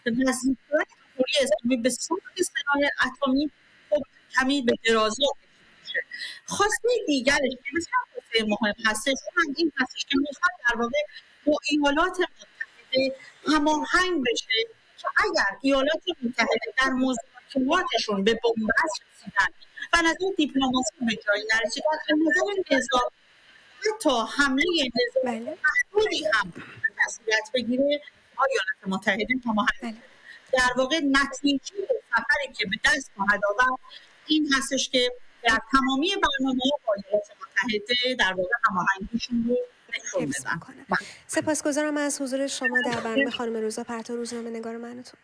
نزدیکی جمهوری اسلامی به ساخت سلاح اتمی کمی به درازا میشه. خواسته دیگرش که بسیار خواسته مهم هستش اون این هستش که میخواد در واقع با ایالات متحده هماهنگ بشه که اگر ایالات متحده در مذاکراتشون به بنبست رسیدن و نظر دیپلماسی به جایی نرسیدن، از نظر نظام حتی حمله نظام محدودی هم مسئولیت بگیره ایالات متحده هماهنگ. در واقع نتیجه سفری که به دست خواهد آورد این هستش که در تمامی برنامه‌ها با ایالات متحده در واقع هماهنگیشون رو نشون بدن. سپاسگزارم از حضور شما در برنامه خانم روزا پرتو، روزنامه‌نگار منوتو.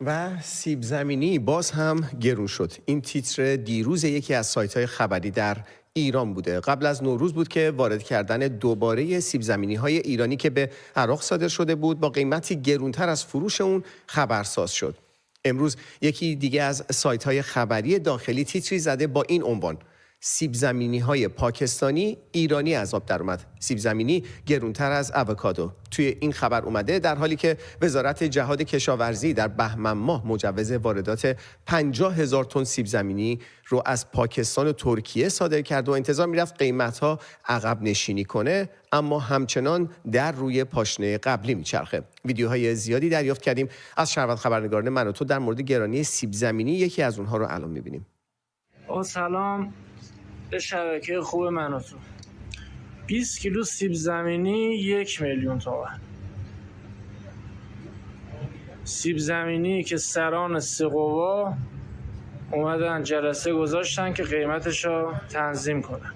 و سیب زمینی باز هم گرون شد. این تیتر دیروز یکی از سایت‌های خبری در ایران بوده. قبل از نوروز بود که وارد کردن دوباره سیب زمینی‌های ایرانی که به عراق صادر شده بود با قیمتی گرونتر از فروش اون خبرساز شد. امروز یکی دیگه از سایت‌های خبری داخلی تیتری زده با این عنوان: سیب زمینی‌های پاکستانی ایرانی از آب در اومد. سیب زمینی گرونتر از آووکادو. توی این خبر اومده در حالی که وزارت جهاد کشاورزی در بهمن ماه مجوز واردات 50,000 تن سیب زمینی رو از پاکستان و ترکیه صادر کرد و انتظار میرفت قیمت‌ها عقب نشینی کنه، اما همچنان در روی پاشنه قبلی میچرخه. ویدیوهای زیادی دریافت کردیم از شهروند خبرنگاران منوتو در مورد گرانی سیب زمینی. یکی از اونها رو الان می‌بینیم. سلام به شبکه خوب منوتو. 20 کیلو سیب زمینی 1,000,000 تومان. سیب زمینی که سران سقوا اومدن جلسه گذاشتن که قیمتش رو تنظیم کنن.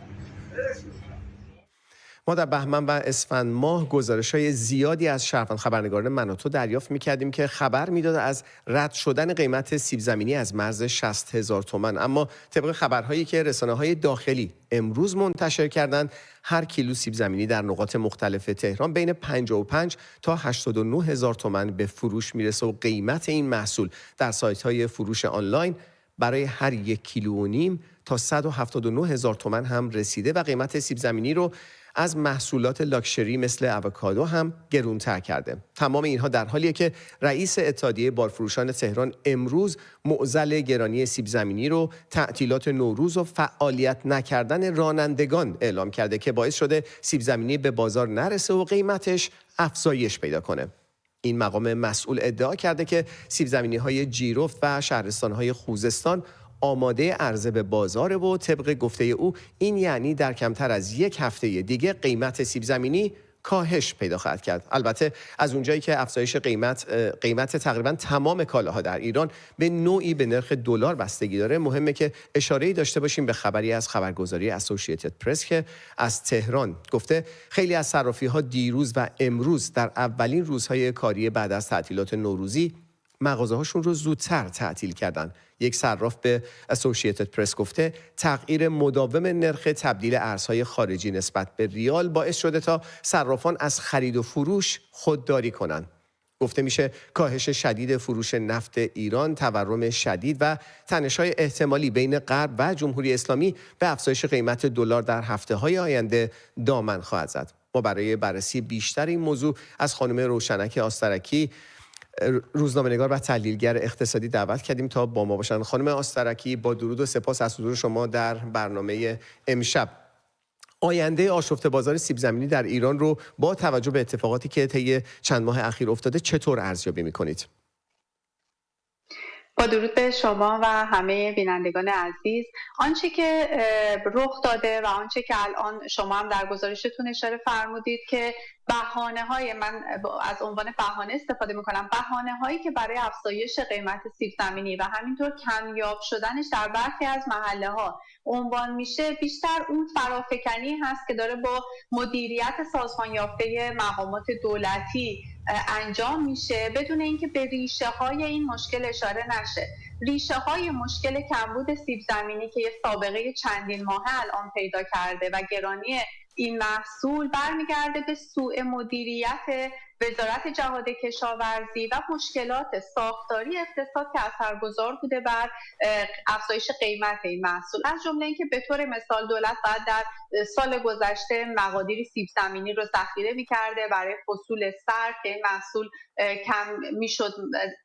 ما در بهمن و اسفند ماه گزارش‌های زیادی از شهروند خبرنگاران منوتو دریافت می‌کردیم که خبر می‌داد از رد شدن قیمت سیب زمینی از مرز 60,000 تومان، اما طبق خبرهایی که رسانه‌های داخلی امروز منتشر کردند، هر کیلو سیب زمینی در نقاط مختلف تهران بین 55 تا 89,000 تومان به فروش میرسه و قیمت این محصول در سایت‌های فروش آنلاین برای هر 1.5 کیلو تا 179,000 تومان هم رسیده و قیمت سیب زمینی رو از محصولات لاکچری مثل آووکادو هم گرونتر کرده. تمام اینها در حالیه که رئیس اتحادیه بارفروشان تهران امروز معضل گرانی سیب زمینی رو تعطیلات نوروز و فعالیت نکردن رانندگان اعلام کرده که باعث شده سیب زمینی به بازار نرسه و قیمتش افزایش پیدا کنه. این مقام مسئول ادعا کرده که سیب زمینی‌های جیرفت و شهرستان‌های خوزستان آماده عرضه به بازار و طبق گفته او این یعنی در کمتر از 1 هفته دیگه قیمت سیب زمینی کاهش پیدا خواهد کرد. البته از اونجایی که افزایش قیمت تقریبا تمام کالاها در ایران به نوعی به نرخ دلار بستگی داره، مهمه که اشاره‌ای داشته باشیم به خبری از خبرگزاری اسوسییتد پرس که از تهران گفته خیلی از صرافی‌ها دیروز و امروز در اولین روزهای کاری بعد از تعطیلات نوروزی مغازه‌هاشون رو زودتر تعطیل کردن. یک صراف به اسوسییتد پرس گفته تغییر مداوم نرخ تبدیل ارزهای خارجی نسبت به ریال باعث شده تا صرافان از خرید و فروش خودداری کنند. گفته میشه کاهش شدید فروش نفت ایران، تورم شدید و تنش‌های احتمالی بین غرب و جمهوری اسلامی به افزایش قیمت دلار در هفته‌های آینده دامن خواهد زد. ما برای بررسی بیشتر این موضوع از خانم روشنک آسترکی، روزنامه‌نگار و تحلیلگر اقتصادی دعوت کردیم تا با ما باشن. خانم آسترکی، با درود و سپاس از حضور شما در برنامه امشب. آینده آشفته بازار سیب زمینی در ایران رو با توجه به اتفاقاتی که طی چند ماه اخیر افتاده چطور ارزیابی می‌کنید؟ با درود به شما و همه بینندگان عزیز، آنچه که رخ داده و آنچه که الان شما هم در گزارشتون اشاره فرمودید که بهانه‌های، من از عنوان بهانه استفاده می‌کنم، بهانه‌هایی که برای افزایش قیمت سیب زمینی و همینطور کمیاب شدنش در برخی از محله‌ها عنوان میشه، بیشتر اون فرافکنی هست که داره با مدیریت سازمان یافته مقامات دولتی انجام میشه بدون اینکه به ریشه های این مشکل اشاره نشه. ریشه های مشکل کمبود سیب زمینی که یه سابقه چندین ماهه الان پیدا کرده و گرانی این محصول برمیگرده به سوء مدیریت وزارت جهاد کشاورزی و مشکلات ساختاری اقتصاد که اثرگذار بوده بر افزایش قیمت این محصول. از جمله اینکه به طور مثال دولت بعد در سال گذشته مقادیر سیب زمینی رو ذخیره می‌کرده برای فصول سرد که این محصول کم میشد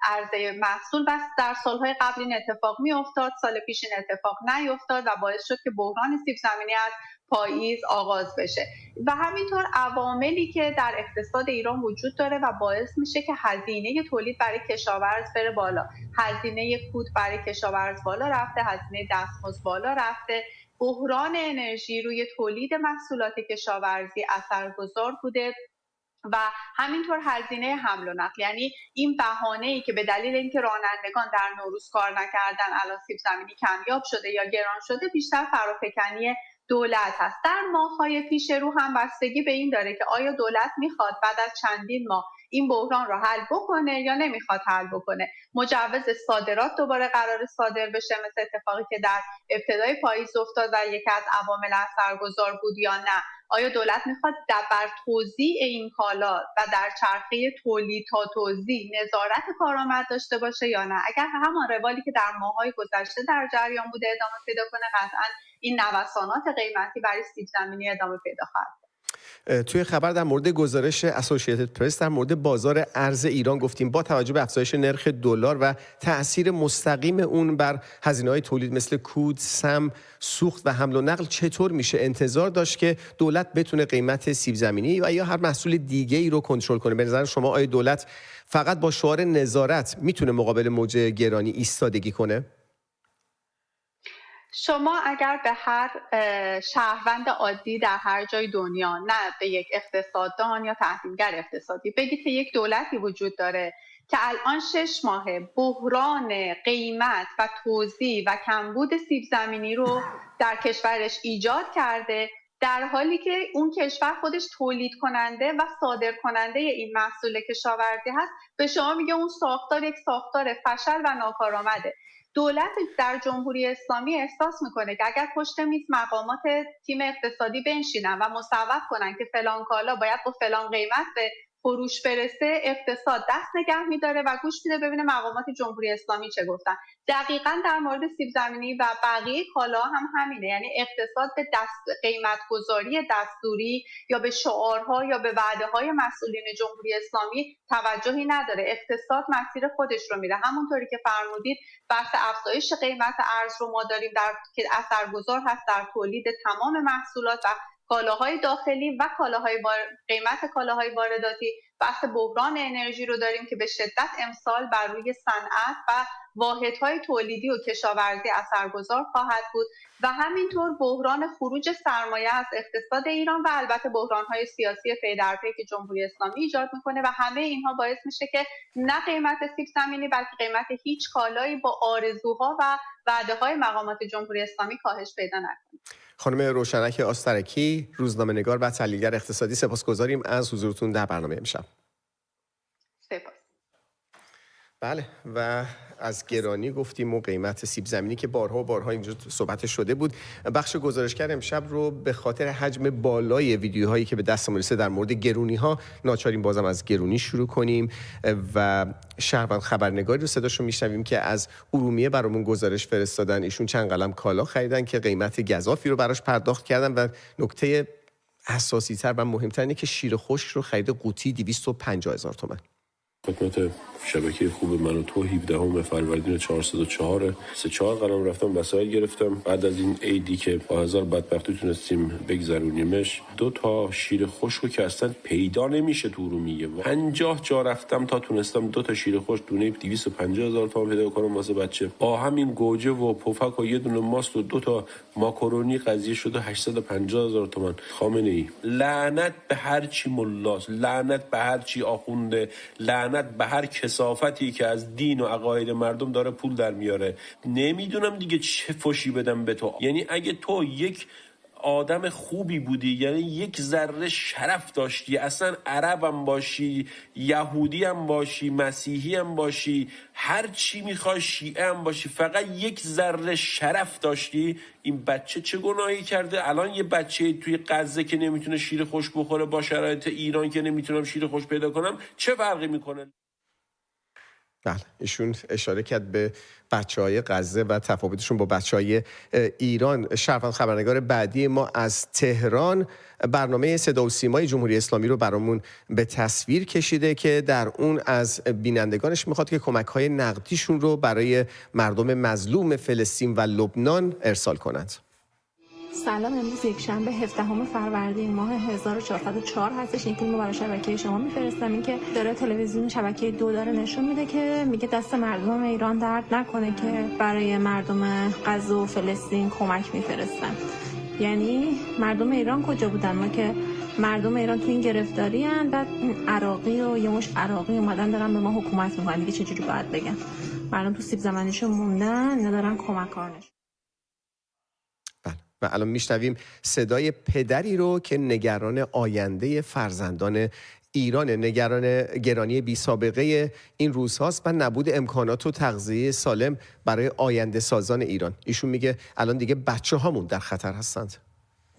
عرضه محصول، بس در سالهای قبل این اتفاق میافتاد، سال پیش این اتفاق نیفتاد و باعث شد که بحران سیب زمینی از پاییز آغاز بشه. و همینطور عواملی که در اقتصاد ایران وجود داره و باعث میشه که هزینه تولید برای کشاورز بره بالا. هزینه کود برای کشاورز بالا رفته، هزینه دستمزد بالا رفته، بحران انرژی روی تولید محصولات کشاورزی اثرگذار بوده و همینطور هزینه حمل و نقل. یعنی این بهانه‌ای که به دلیل اینکه رانندگان در نوروز کار نکردن الان سیب زمینی کمیاب شده یا گران شده، بیشتر فرافکنی دولت هست. در ماه‌های پیش رو هم بستگی به این داره که آیا دولت میخواد بعد از چندین ماه این بحران رو حل بکنه یا نمیخواد حل بکنه. مجوز صادرات دوباره قرار صادر بشه مثل اتفاقی که در ابتدای پاییز افتاد و یکی از عوامل اثرگذار بود یا نه. آیا دولت میخواد بر توزیع این کالا و در چرخه تولید تا توزیع نظارت کارآمد داشته باشه یا نه؟ اگر همان روالی که در ماه‌های گذشته در جریان بوده ادامه پیدا کنه، قطعاً این نوسانات قیمتی برای سیب زمینی ادامه پیدا خواهد. توی خبر در مورد گزارش اسوسییتد پرس در مورد بازار ارز ایران گفتیم با توجه به افزایش نرخ دلار و تأثیر مستقیم اون بر هزینه‌های تولید مثل کود، سم، سوخت و حمل و نقل چطور میشه انتظار داشت که دولت بتونه قیمت سیب زمینی و یا هر محصول دیگه ای رو کنترل کنه؟ به نظر شما آیا دولت فقط با شعار نظارت میتونه مقابل موج گرانی ایستادگی کنه؟ شما اگر به هر شهروند عادی در هر جای دنیا، نه به یک اقتصاددان یا تحلیلگر اقتصادی، بگید که یک دولتی وجود داره که الان 6 ماه بحران قیمت و توزیع و کمبود سیب زمینی رو در کشورش ایجاد کرده، در حالی که اون کشور خودش تولید کننده و صادر کننده این محصول کشاورزی هست، به شما میگه اون ساختار یک ساختار فشل و ناکارآمده. دولت در جمهوری اسلامی احساس میکنه که اگر پشت میز مقامات تیم اقتصادی بنشینن و مصوب کنن که فلان کالا باید با فلان قیمت به فروش برسه، اقتصاد دست نگه میداره و گوش میده ببینه مقامات جمهوری اسلامی چه گفتن. دقیقاً در مورد سیب زمینی و بقیه کالا هم همینه. یعنی اقتصاد به قیمت گذاری دستوری یا به شعارها یا به وعده‌های مسئولین جمهوری اسلامی توجهی نداره. اقتصاد مسیر خودش رو میره. همونطوری که فرمودید بحث افزایش قیمت ارز رو ما داریم که اثرگذار هست در تولید تمام محصولات و کالاهای داخلی و قیمت کالاهای وارداتی. بحث بحران انرژی رو داریم که به شدت امسال بر روی صنعت و واحدهای تولیدی و کشاورزی اثرگذار خواهد بود و همینطور بحران خروج سرمایه از اقتصاد ایران و البته بحرانهای سیاسی پی در پی که جمهوری اسلامی ایجاد میکنه و همه اینها باعث میشه که نه قیمت سیب زمینی بلکه قیمت هیچ کالایی با آرزوها و وعده‌های مقامات جمهوری اسلامی کاهش پیدا نکنه. خانم روشنک آسترکی، روزنامه‌نگار و تحلیلگر اقتصادی، سپاسگزاریم از حضورتون در برنامه امشب. سپاس. بله و از گرانی گفتیم و قیمت سیب زمینی که بارها و بارها اینجا صحبت شده بود. بخش گزارشگر امشب رو به خاطر حجم بالای ویدیوهایی که به دستمون رسیده در مورد گرونی ها ناچاریم بازم از گرونی شروع کنیم و شهروند خبرنگاری رو صداشو میشنویم که از ارومیه برامون گزارش فرستادن. ایشون چند قلم کالا خریدن که قیمت گزافی رو براش پرداخت کردن و نکته اساسی تر و مهمتر اینه که شیر خشک رو خرید قوطی 250,000 تومان. خدمت شبکه خوب من و تو 17 فروردین 404 3-4 قلم رفتم وسایل گرفتم. بعد از این عیدی که با هزار بدبختی تونستیم بگذرونیمش 2 تا شیر خشک که اصلا پیدا نمیشه تو ارومیه. 50 جا رفتم تا تونستم 2 تا شیر خشک دونه 250,000 تومان پیدا کنم واسه بچه. با همین گوجه و پفک و یه دونه ماست و 2 تا ماکارونی قضیه شده 850,000 تومان. خامنه ای لعنت به هر چی ملاست، لعنت به هر چی آخونده، لعنت به هر کثافتی که از دین و عقاید مردم داره پول در میاره. نمیدونم دیگه چه فشی بدم به تو. یعنی اگه تو یک آدم خوبی بودی، یعنی یک ذره شرف داشتی، اصلا عربم باشی، یهودی هم باشی، مسیحی هم باشی، هر چی میخوای، شیعه هم باشی، فقط یک ذره شرف داشتی، این بچه چه گناهی کرده؟ الان یه بچه توی غزه که نمیتونه شیر خشک بخوره با شرایط ایران که نمیتونم شیر خشک پیدا کنم چه فرقی میکنه؟ بله ایشون اشاره کرد به بچه‌های غزه و تفاوتشون با بچه‌های ایران. شهروند خبرنگار بعدی ما از تهران برنامه صدا و سیمای جمهوری اسلامی رو برامون به تصویر کشیده که در اون از بینندگانش میخواد که کمک‌های نقدیشون رو برای مردم مظلوم فلسطین و لبنان ارسال کنند. سلام، امروز یکشنبه 17 فروردین ماه 1404 هستش. این فیلم رو برای شبکه شما میفرستم. این که داره تلویزیون شبکه 2 داره نشون میده که میگه دست مردم ایران درد نکنه که برای مردم غزه و فلسطین کمک میفرستن. یعنی مردم ایران کجا بودن؟ ما که مردم ایران تو این گرفتاری ان، بعد عراقی و یه مش عراقی اومدن دارن به ما حکومت میکنن. دیگه چجوری باید بگم؟ مردم تو سیب زمینیشون موندن، ندارن کمکارنش. و الان میشنویم صدای پدری رو که نگران آینده فرزندان ایران، نگران گرانی بی سابقه این روزهاست و نبود امکانات و تغذیه سالم برای آینده سازان ایران. ایشون میگه الان دیگه بچه هامون در خطر هستند.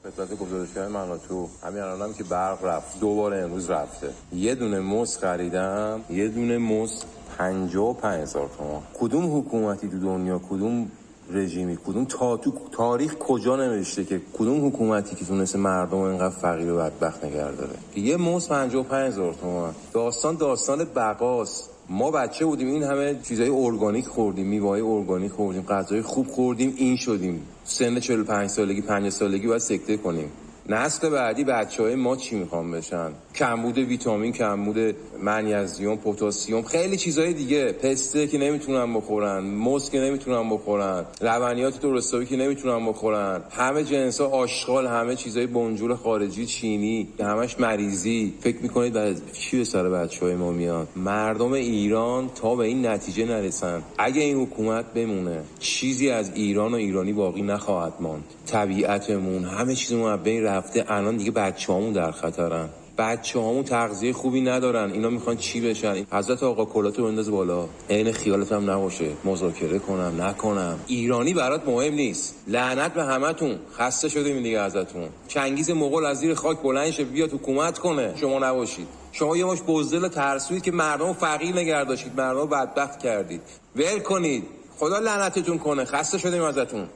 خدمت گزارشگر من تو همین الانم که برق رفت، دوباره امروز رفته. یه دونه موز خریدم، یه دونه موز 55,000 تومان. کدوم حکومتی تو دنیا، کدوم رژیمی، کدوم تو تاریخ کجا نوشته که کدوم حکومتی که تونسته مردم اینقدر فقیر و بدبخت نگه داره؟ یه موز 55,000 تومان. داستان بقاست. ما بچه بودیم این همه چیزای ارگانیک خوردیم، میوه‌های ارگانیک خوردیم، غذای خوب خوردیم، این شدیم. سن 45 سالگی 50 سالگی باید سکته کنیم. نسل بعدی بچه‌های ما چی میخوان بشن؟ کمبود ویتامین، کمبود منیزیم، پتاسیم، خیلی چیزهای دیگه، پسته که نمیتونن بخورن، موز که نمیتونن بخورن، لبنیات درستابی که نمیتونن بخورن، همه جنسا آشغال، همه چیزای بنجور خارجی، چینی، همش مریضی. فکر میکنید بعد چی به سر بچه‌های ما میاد؟ مردم ایران تا به این نتیجه نرسن، اگه این حکومت بمونه چیزی از ایران و ایرانی باقی نخواهد ماند. طبیعتمون، همه چیزمون از بین رفته. الان دیگه بچه‌هامون در خطرن. بچه‌هامون تغذیه خوبی ندارن. اینا میخوان چی بشن؟ حضرت آقا کلاتو بنداز بالا. عین خیالت هم نباشه مذاکره کنم نکنم. ایرانی برات مهم نیست. لعنت به همتون. خسته شدیم دیگه ازتون. چنگیز مغول از زیر خاک بلند شه بیاد حکومت کنه. شما نباشید. شما یه مش بزدل ترسویید که مردم فقیر نگه داشتید، مردم بدبخت کردید. ول کنید. خدا لعنتتون کنه. خسته شدیم ازتون.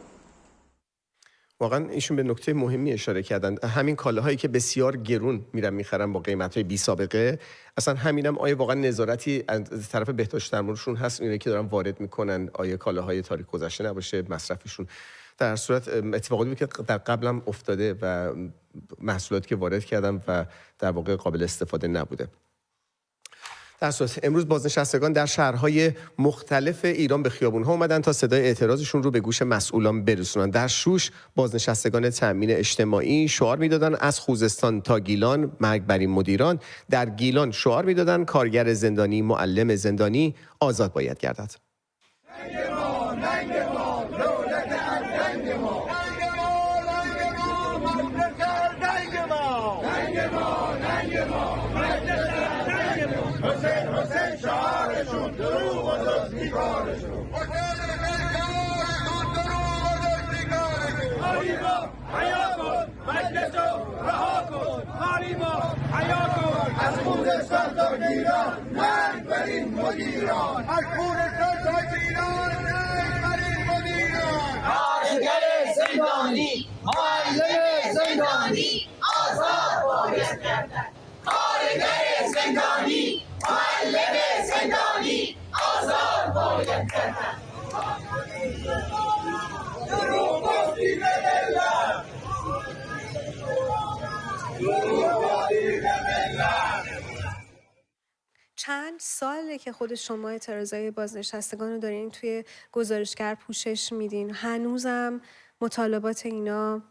واقعا ایشون به نکته مهمی اشاره کردن. همین کالاهایی که بسیار گرون میرن میخرن با قیمت‌های بی سابقه، اصلا همینم آیا واقعا نظارتی از طرف بهداشت درمانشون هست اینه که دارن وارد میکنن؟ آیا کالاهای تاریخ گذشته نباشه مصرفشون؟ در صورت اتفاقی بود که در قبلم افتاده و محصولاتی که وارد کردن و در واقع قابل استفاده نبوده. در صورت امروز بازنشستگان در شهرهای مختلف ایران به خیابون‌ها اومدن تا صدای اعتراضشون رو به گوش مسئولان برسونن. در شوش بازنشستگان تامین اجتماعی شعار میدادن از خوزستان تا گیلان مرگ بر این مدیران. در گیلان شعار میدادن کارگر زندانی، معلم زندانی آزاد باید گردد. خوزستان تا گیلان ننگ بر این مدیران، از خوزستان تا گیلان ننگ بر این مدیران. کارگر زندانی معلم زندانی آزاد باید کردن، کارگر زندانی معلم زندانی آزاد باید کردن. دروغ گفتی به ملت، دروغ گفتی به ملت. چند ساله که خود شما اعتراضای بازنشستگان رو دارین توی گزارشگر پوشش میدین، هنوزم مطالبات اینا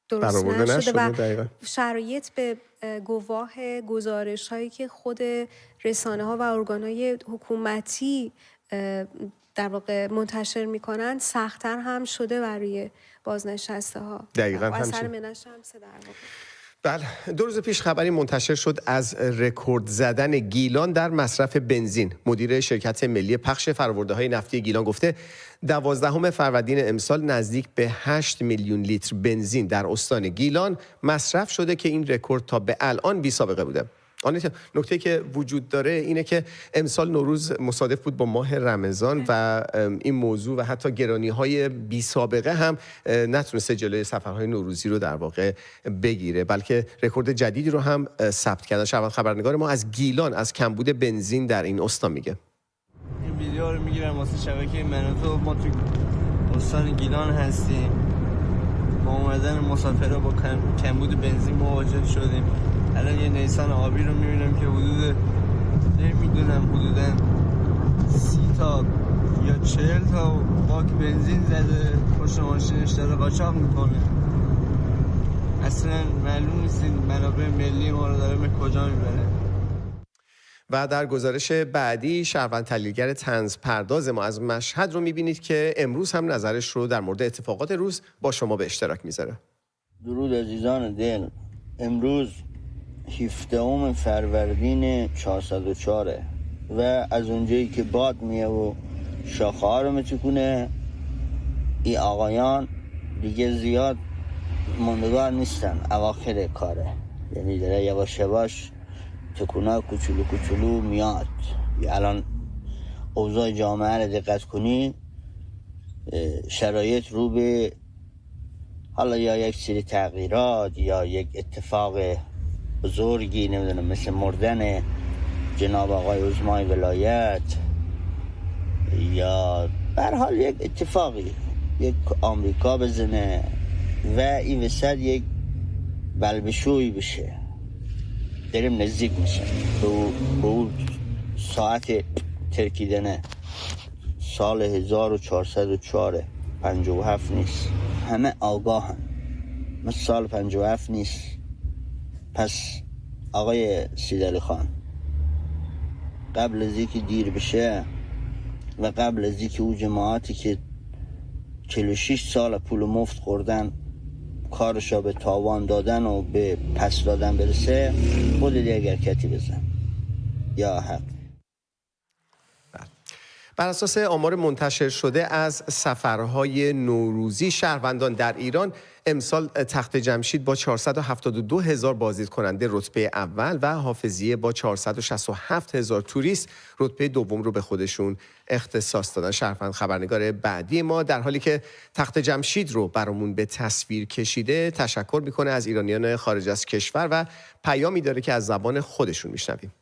درست نشده و شرایط به گواه گزارش هایی که خود رسانه ها و ارگان های حکومتی در واقع منتشر میکنن سخت‌تر هم شده برای بازنشسته ها. دقیقاً اثر منش هم در واقع. بله، 2 روز پیش خبری منتشر شد از رکورد زدن گیلان در مصرف بنزین. مدیر شرکت ملی پخش فرآورده‌های نفتی گیلان گفته 12 فروردین امسال نزدیک به 8 میلیون لیتر بنزین در استان گیلان مصرف شده که این رکورد تا به الان بی سابقه بوده. نکته که وجود داره اینه که امسال نوروز مصادف بود با ماه رمضان و این موضوع و حتی گرانی‌های بی سابقه هم نتونسته جلوی سفرهای نوروزی رو در واقع بگیره، بلکه رکورد جدیدی رو هم ثبت کردن. شبان خبرنگار ما از گیلان از کمبود بنزین در این استان میگه. این ویدیو رو میگیرم واسه شبکه منوتو. ما تو استان گیلان هستیم. با اومدن مسافرها با کمبود بنزین مواجه شدیم. الان یه نیسان آبی رو میبینم که حدود نمیدونم حدوداً 30 تا یا 40 تا باک بنزین زده پشت ماشینش داره قاچاق میکنه. اصلا معلوم نیست این منابع ملی ما رو داره به کجا میبره. و در گزارش بعدی شهروند تحلیلگر طنز پرداز ما از مشهد رو میبینید که امروز هم نظرش رو در مورد اتفاقات روز با شما به اشتراک میذاره. درود عزیزان دل. امروز 17 فروردین 404 و از اونجایی که باد میه و شاخه ها رو میتکونه، این آقایان دیگه زیاد ماندگار نیستن، اواخر کاره، یعنی داره یواش یواش تکونه کوچولو کوچولو میاد. الان اوضاع جامعه رو دقت کنی، شرایط رو به حالا یا یک سری تغییرات یا یک اتفاق بزرگی، نمیدونم مثل مردن جناب آقای عظمای ولایت یا به هر حال یک اتفاقی، یک آمریکا بزنه و این وسط یک بلبشوی بشه. داریم نزدیک میشه به اون ساعت ترکیدنه. سال 1404 57 نیست، همه آگاهن، مثل سال 57 نیست. پس آقای سیدعلی خان قبل از اینکه دیر بشه و قبل از اینکه اون جماعتی که 46 سال پول مفت خوردن کارشو به تاوان دادن و به پس دادن برسه، خودت یک حرکتی بزن یا حق. بر اساس آمار منتشر شده از سفرهای نوروزی شهروندان در ایران، امسال تخت جمشید با 472,000 بازدید کننده رتبه اول و حافظیه با 467,000 توریست رتبه دوم رو به خودشون اختصاص دادن. شهروند خبرنگار بعدی ما در حالی که تخت جمشید رو برامون به تصویر کشیده تشکر میکنه از ایرانیان خارج از کشور و پیامی داره که از زبان خودشون میشنویم.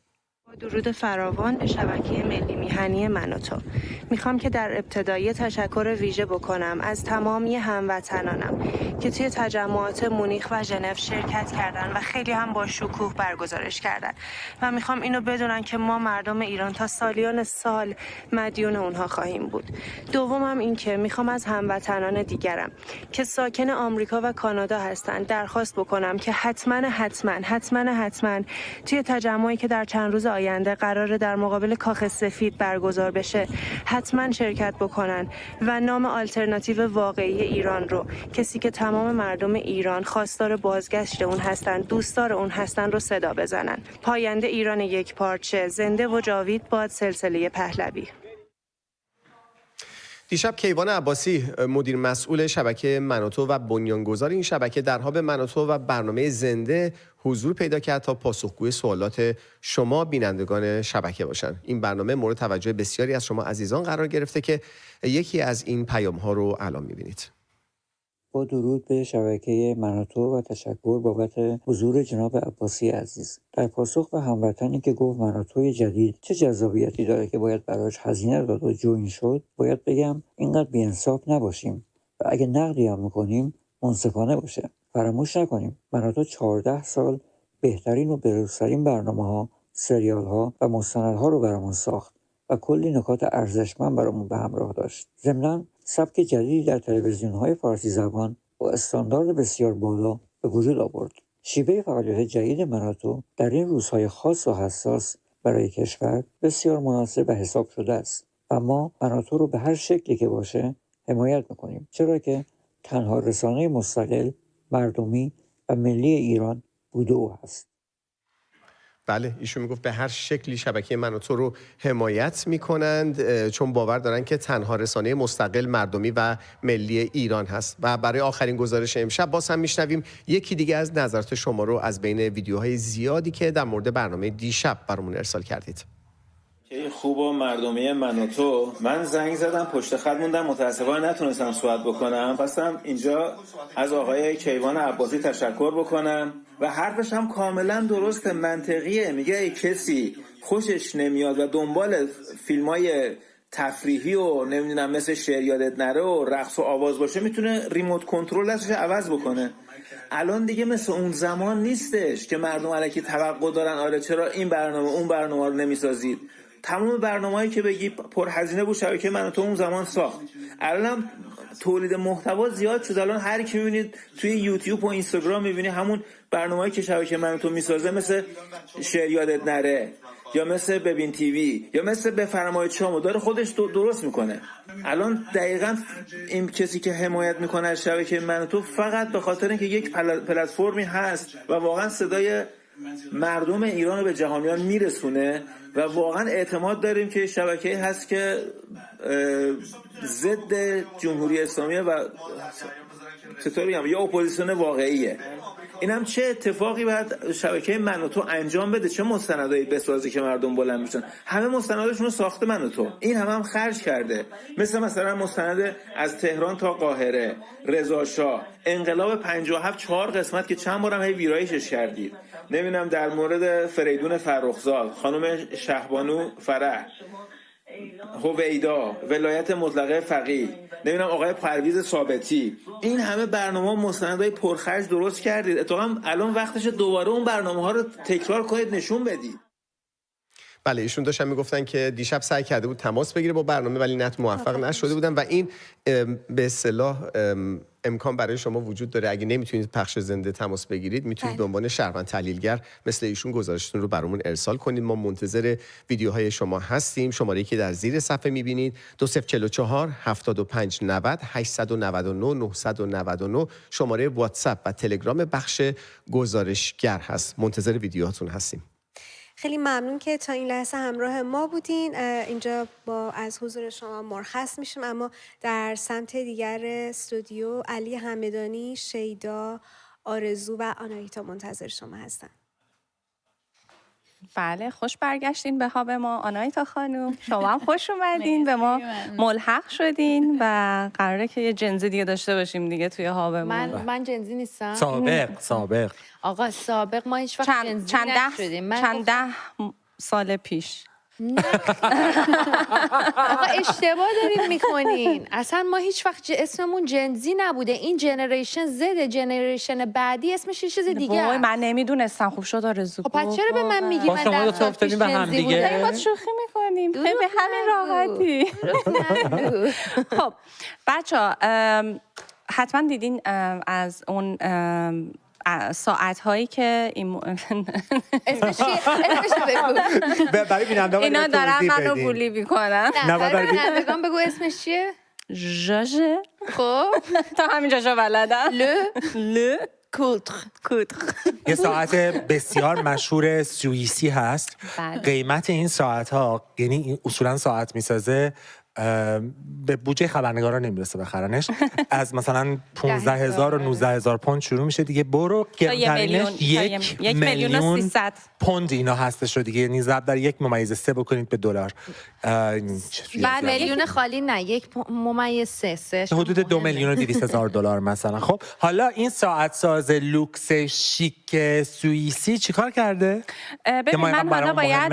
درود فراوان به شبکه ملی میهنی من و تو. میخوام که در ابتدای تشکر ویژه بکنم از تمامی هموطنانم که توی تجمعات مونیخ و ژنو شرکت کردن و خیلی هم با شکوه برگزارش کردن و میخوام اینو بدونن که ما مردم ایران تا سالیان سال مدیون اونها خواهیم بود. دومم این که میخوام از هموطنان دیگرم که ساکن آمریکا و کانادا هستن درخواست بکنم که حتما توی تجمعی که در چند روز آینده قراره در مقابل کاخ سفید برگزار بشه حتما شرکت بکنن و نام آلترناتیو واقعی ایران رو، کسی که تمام مردم ایران خواستار بازگشت اون هستن، دوستدار اون هستن، رو صدا بزنن. پاینده ایران یک پارچه، زنده و جاوید باد سلسله پهلوی. دیشب کیوان عباسی مدیر مسئول شبکه منوتو و بنیانگذار این شبکه در هاب منوتو و برنامه زنده حضور پیدا کرد تا پاسخگوی سوالات شما بینندگان شبکه باشن. این برنامه مورد توجه بسیاری از شما عزیزان قرار گرفته که یکی از این پیام ها رو الان می‌بینید. با درود به شبکه منوتو و تشکر بابت حضور جناب عباسی عزیز. در پاسخ به هموطنی که گفت منوتوی جدید چه جذابیتی داره که باید براش هزینه داد و جوین شد، باید بگم اینقدر بی‌انصاف نباشیم و اگه نقدی هم می‌کنیم منصفانه باشه. فراموش نکنیم منوتو 14 سال بهترین و بروزترین برنامه‌ها، سریال‌ها و مستندها رو برامون ساخت و کلی نکات ارزشمند برامون به همراه داشت. ضمناً سبک جدیدی در تلویزیون‌های فارسی زبان با استاندارد بسیار بالا به وجود آورد. شیوه فعالیت جدید منوتو در این روزهای خاص و حساس برای کشور بسیار مناسب و حساب شده است و ما منوتو رو به هر شکلی که باشه حمایت می‌کنیم، چرا که تنها رسانه مستقل، مردمی و ملی ایران بوده و هست. بله، ایشون میگفت به هر شکلی شبکه منوتو رو حمایت میکنند چون باور دارن که تنها رسانه مستقل، مردمی و ملی ایران هست. و برای آخرین گزارش امشب باز هم میشنویم یکی دیگه از نظرات شما رو از بین ویدیوهای زیادی که در مورد برنامه دیشب برامون ارسال کردید. خوب و مردمی منوتو، من زنگ زدم پشت خط موندم، متاسفانه نتونستم صحبت بکنم. خواستم اینجا از آقای کیوان عباسی تشکر بکنم و حرفش هم کاملا درسته، منطقیه. میگه ای کسی خوشش نمیاد و دنبال فیلمای تفریحی و نمیدونم مثل شعر یادت نره و رقص و آواز باشه، میتونه ریموت کنترل دستش عوض بکنه. الان دیگه مثل اون زمان نیستش که مردم الکی توقع دارن آره چرا این برنامه اون برنامه رو نمیسازید. تمام برنامه‌ای که بگی پرهزینه بود شبکه منوتو اون زمان ساخت. الان تولید محتوا زیاد شد. الان هر کی می‌بینید توی یوتیوب و اینستاگرام می‌بینی همون برنامه‌ای که شبکه منوتو میسازه، مثل شعر یادت نره یا مثل ببین تیوی یا مثل بفرمایید شامو داره خودش درست میکنه. الان دقیقاً این کسی که حمایت میکنه از شبکه منوتو فقط به خاطر اینکه یک پلتفرمی هست و واقعا صدای مردم ایران رو به جهانیان میرسونه و واقعا اعتماد داریم که شبکه هست که ضد جمهوری اسلامی و چطوری بگم یه اپوزیسیون واقعیه. اینم چه اتفاقی باید شبکه منوتو انجام بده، چه مستندایی بسازه که مردم بلند میشن. همه مستنداشون رو ساخته منوتو، این هم خرج کرده. مثلا مستند از تهران تا قاهره، رضا شاه، انقلاب 57 4 قسمت که چند بارم هی ویرایشش کردید. نمیدونم در مورد فریدون فرخزاد، خانم شهبانو فرح، هویدا، ولایت مطلقه فقیه، نمیدونم آقای پرویز ثابتی، این همه برنامه مستندای پرخرج درست کردید. اتفاقا الان وقتشه دوباره اون برنامه‌ها رو تکرار کنید، نشون بدید. بله، ایشون داشتن میگفتن که دیشب سعی کرده بود تماس بگیره با برنامه ولی موفق نشده بودن و این به اصطلاح امکان برای شما وجود داره. اگه نمیتونید پخش زنده تماس بگیرید، میتونید به عنوان شهروند تحلیلگر مثل ایشون گزارشتون رو برامون ارسال کنید. ما منتظر ویدیوهای شما هستیم. شماره‌ای که در زیر صفحه میبینید 2044 75 90 899 999 شماره واتساپ و تلگرام بخش گزارشگر هست. منتظر ویدیوهاتون هستیم. خیلی ممنون که تا این لحظه همراه ما بودین. اینجا با از حضور شما مرخص میشیم، اما در سمت دیگر استودیو علی همدانی، شیدا، آرزو و آناهیتا منتظر شما هستن. بله، خوش برگشتین به هاب ما آناهیتا خانم. شما هم خوش اومدین، به ما ملحق شدین و قراره که یه جنزی دیگه داشته باشیم دیگه توی هاب ما. من جنزی نیستم. سابق آقا سابق ما هیچ وقت جنزی نشدیم. چند ده سال پیش. آقا اشتباه دارین میکنین. اصلا ما هیچ وقت اسممون جنزی نبوده. این جنریشن زد، جنریشن بعدی اسمش یه چیز دیگه. وای من نمیدونستم. خوب شد آرزو. خب پس چرا به من میگی من شما دو افتادین به هم دیگه؟ ما شوخی میکنیم. به همین راحتی. خب بچه‌ها حتما دیدین از اون ساعت هایی که اسمش بگو. برای بینندگان اینا دارن منو بولی میکنن. نه برای بینندگان بگو اسمش چیه؟ ژاژه. خب تا همین جاشو بلدم. ل کودر. یه ساعت بسیار مشهور سوئیسی هست. قیمت این ساعت ها، یعنی اصولا ساعت میسازه به بودجه خبرنگارا نمیرسه بخرنش. از مثلا 15,000 و 19,000 پوند شروع میشه دیگه. برو گرونترینش 1,300,000 پوند اینا هستش رو دیگه، یعنی ضرب در 1.3 بکنید به دلار. بعد میلیون خالی نه 1.3 حدود 2,200,000 دلار مثلا. خب حالا این ساعت ساز لوکس شیک سوئیسی چیکار کرده؟ ببین من حالا باید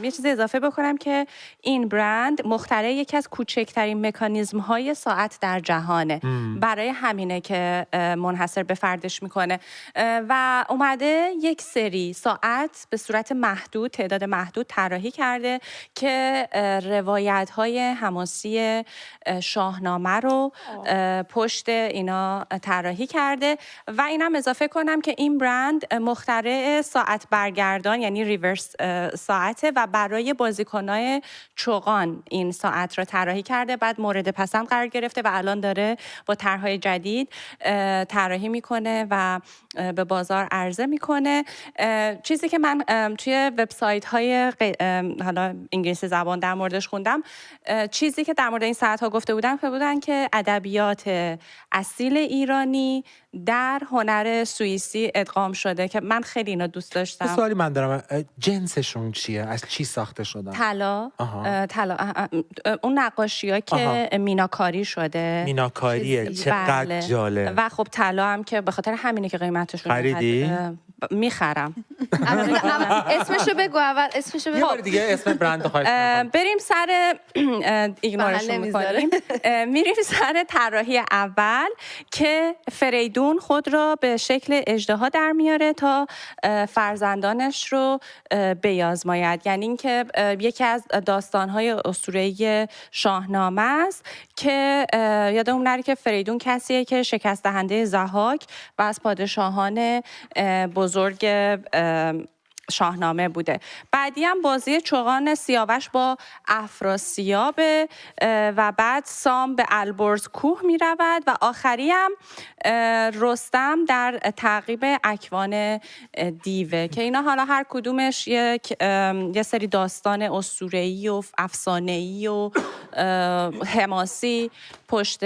یه چیزی اضافه بکنم که این برند مخترع یکی از کوچکترین مکانیزم های ساعت در جهانه. برای همینه که منحصر به فردش میکنه و اومده یک سری ساعت به صورت محدود، تعداد محدود طراحی کرده که روایت های حماسی شاهنامه رو پشت اینا طراحی کرده. و اینم اضافه کنم که این برند مخترع ساعت برگردان یعنی ریورس ساعته و برای بازیکنای چوغان این ساعت رو طراحی کرده، بعد مورد پسند قرار گرفته و الان داره با طرح‌های جدید طراحی میکنه و به بازار عرضه میکنه. چیزی که من توی وبسایت‌های حالا انگلیسی زبان در موردش خوندم، چیزی که در مورد این ساعت‌ها گفته بودن که ادبیات اصیل ایرانی در هنر سوئیسی ادغام شده که من خیلی اینو دوست داشتم. سوالی من دارم، جنسشون چیه؟ از چی ساخته شدن؟ طلا. اون نقاشی‌ها که میناکاری شده. میناکاریه، چقدر جالب. و خب طلا هم که به خاطر همینه که قیمتشون خریدی؟ میخرم. اسمشو بگو اول، اسمشو بگو. یه بار دیگه اسم برند خواهش می‌کنم. بریم سر ایگنورشون می‌کنیم. میریم سر طراحی اول که فریدون خود را به شکل اژدها در میاره تا فرزندانش رو بیازماید. یعنی اینکه یکی از داستان‌های اسطوره‌ای شاهنامه است که یادمون نره که فریدون کسیه که شکست دهنده ضحاک و از پادشاهان بزرگ شاهنامه بوده. بعدی هم بازی چوغان سیاوش با افراسیابه و بعد سام به البرز کوه می رود و آخری هم رستم در تعقیب اکوان دیوه که اینا حالا هر کدومش یه سری داستان اسطوره‌ای و افسانه‌ای و حماسی پشت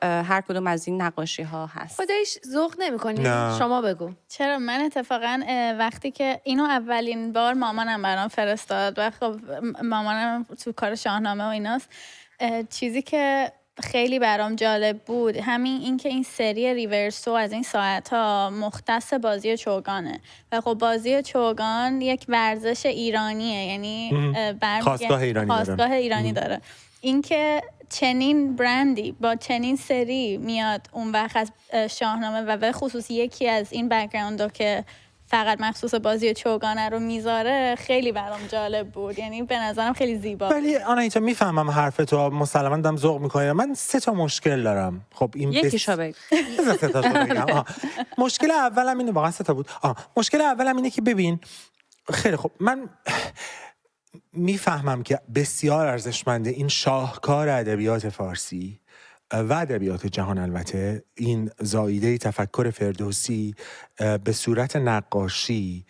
هر کدوم از این نقاشی ها هست. خودش ذوق نمی‌کنی؟ شما بگو. چرا؟ من اتفاقا وقتی که اینو اولین بار مامانم برام فرستاد و خب مامانم تو کار شاهنامه و ایناست، چیزی که خیلی برام جالب بود همین این که این سری ریورسو از این ساعت‌ها مختص بازی چوگانه و خب بازی چوگان یک ورزش ایرانیه، یعنی خاستگاه ایرانی داره. اینکه چنین برندی با چنین سری میاد اون وقت از شاهنامه و به خصوص یکی از این بک‌گراندو که فقط مخصوص بازی چوگانه رو میذاره خیلی برام جالب بود، یعنی به نظرم خیلی زیبا. ولی آنایتا میفهمم حرفتو، مسلماً دارم ذوق میکنم. من 3 مشکل دارم. خب این یکیشو بگو. مشکل اولم اینه، واقعا 3 بود. مشکل اولم اینه که ببین خیلی خب من میفهمم که بسیار ارزشمنده این شاهکار ادبیات فارسی و ادبیات جهان، البته این زاییده تفکر فردوسی به صورت نقاشی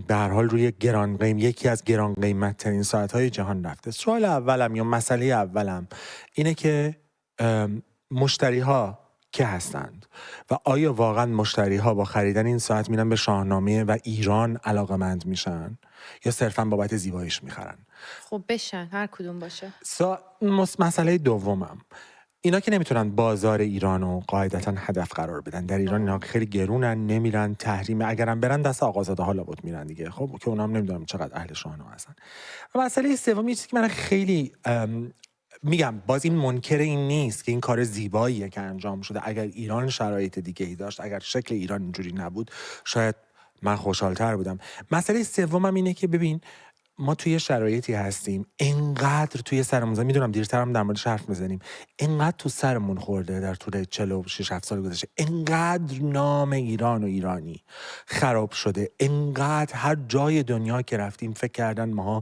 به هر حال روی یکی از گران قیمت ترین ساعت‌های جهان رفته. سوال اولم یا مسئله اولم اینه که مشتری‌ها که هستند و آیا واقعا مشتری‌ها با خریدن این ساعت میرن به شاهنامه و ایران علاقه‌مند میشن یا صرفاً بابت زیباییش میخرن؟ خب بشن هر کدوم باشه. مسئله دومم اینا که نمیتونن بازار ایرانو قاعدتاً هدف قرار بدن. در ایران اینا خیلی گرونن، نمیرن، تحریم، اگرم برن دست آقازاده ها لابد میرن دیگه. خب که اونام نمیدونم چقدر اهل شاهنامه هستن. و مسئله سوم چیزی که من خیلی میگم باز این منکر این نیست که این کار زیباییه که انجام شده. اگر ایران شرایط دیگه‌ای داشت، اگر شکل ایران اینجوری نبود، شاید من خوشحال‌تر بودم. مسئله سومم اینه که ببین ما توی شرایطی هستیم اینقدر توی سرمون، میدونم دیرتر هم در موردش حرف میزنیم، اینقدر تو سرمون خورده در طول 46-7 سال گذشته، اینقدر نام ایران و ایرانی خراب شده، اینقدر هر جای دنیا که رفتیم فکر کردن ماها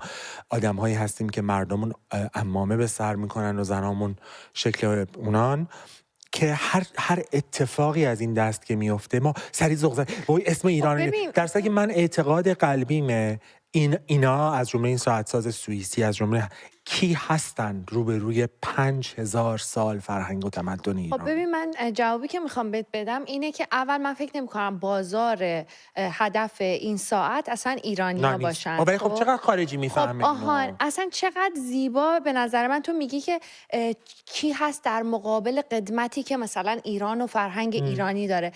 آدم‌هایی هستیم که مردمون عمامه به سر میکنن و زنامون شکل اونان، که هر اتفاقی از این دست که میفته ما سری ذوق زدن وای اسم ایران. در صورتی که من اعتقاد قلبیمه اینا از جمله این ساعت ساز سوئیسی، از جمله کی هستن روبروی 5000 سال فرهنگ و تمدن ایران؟ خب ببین، من جوابی که میخوام بهت بدم اینه که اول من فکر نمی‌کنم بازار هدف این ساعت اصلا ایرانی‌ها باشن. ولی خب چقدر خارجی میفهمه؟ خب اصلا چقدر زیبا به نظر من تو میگی که کی هست در مقابل قدمتی که مثلا ایران و فرهنگ ایرانی داره.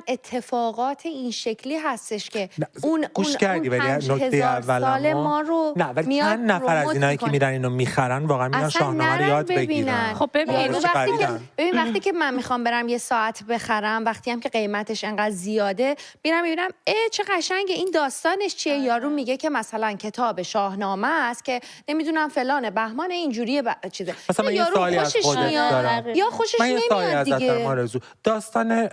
اتفاقات این شکلی هستش که اون گوش کردی، ولی نکته اول سال ما رو نه، ولی چند نفر از اینایی که میرن اینو میخرن واقعا میرن شاهنامه رو یاد بگیرن. خب ببین وقتی که من میخوام برم یه ساعت بخرم، وقتی هم که قیمتش انقدر زیاده میرم میبینم چه قشنگه، این داستانش چیه؟ یارو میگه که مثلا کتاب شاهنامه است که نمیدونم فلان بهمان اینجوریه چیزه. مثلا یه سوالی از خودت دارم. یا خوشش نمیاد دیگه. داستان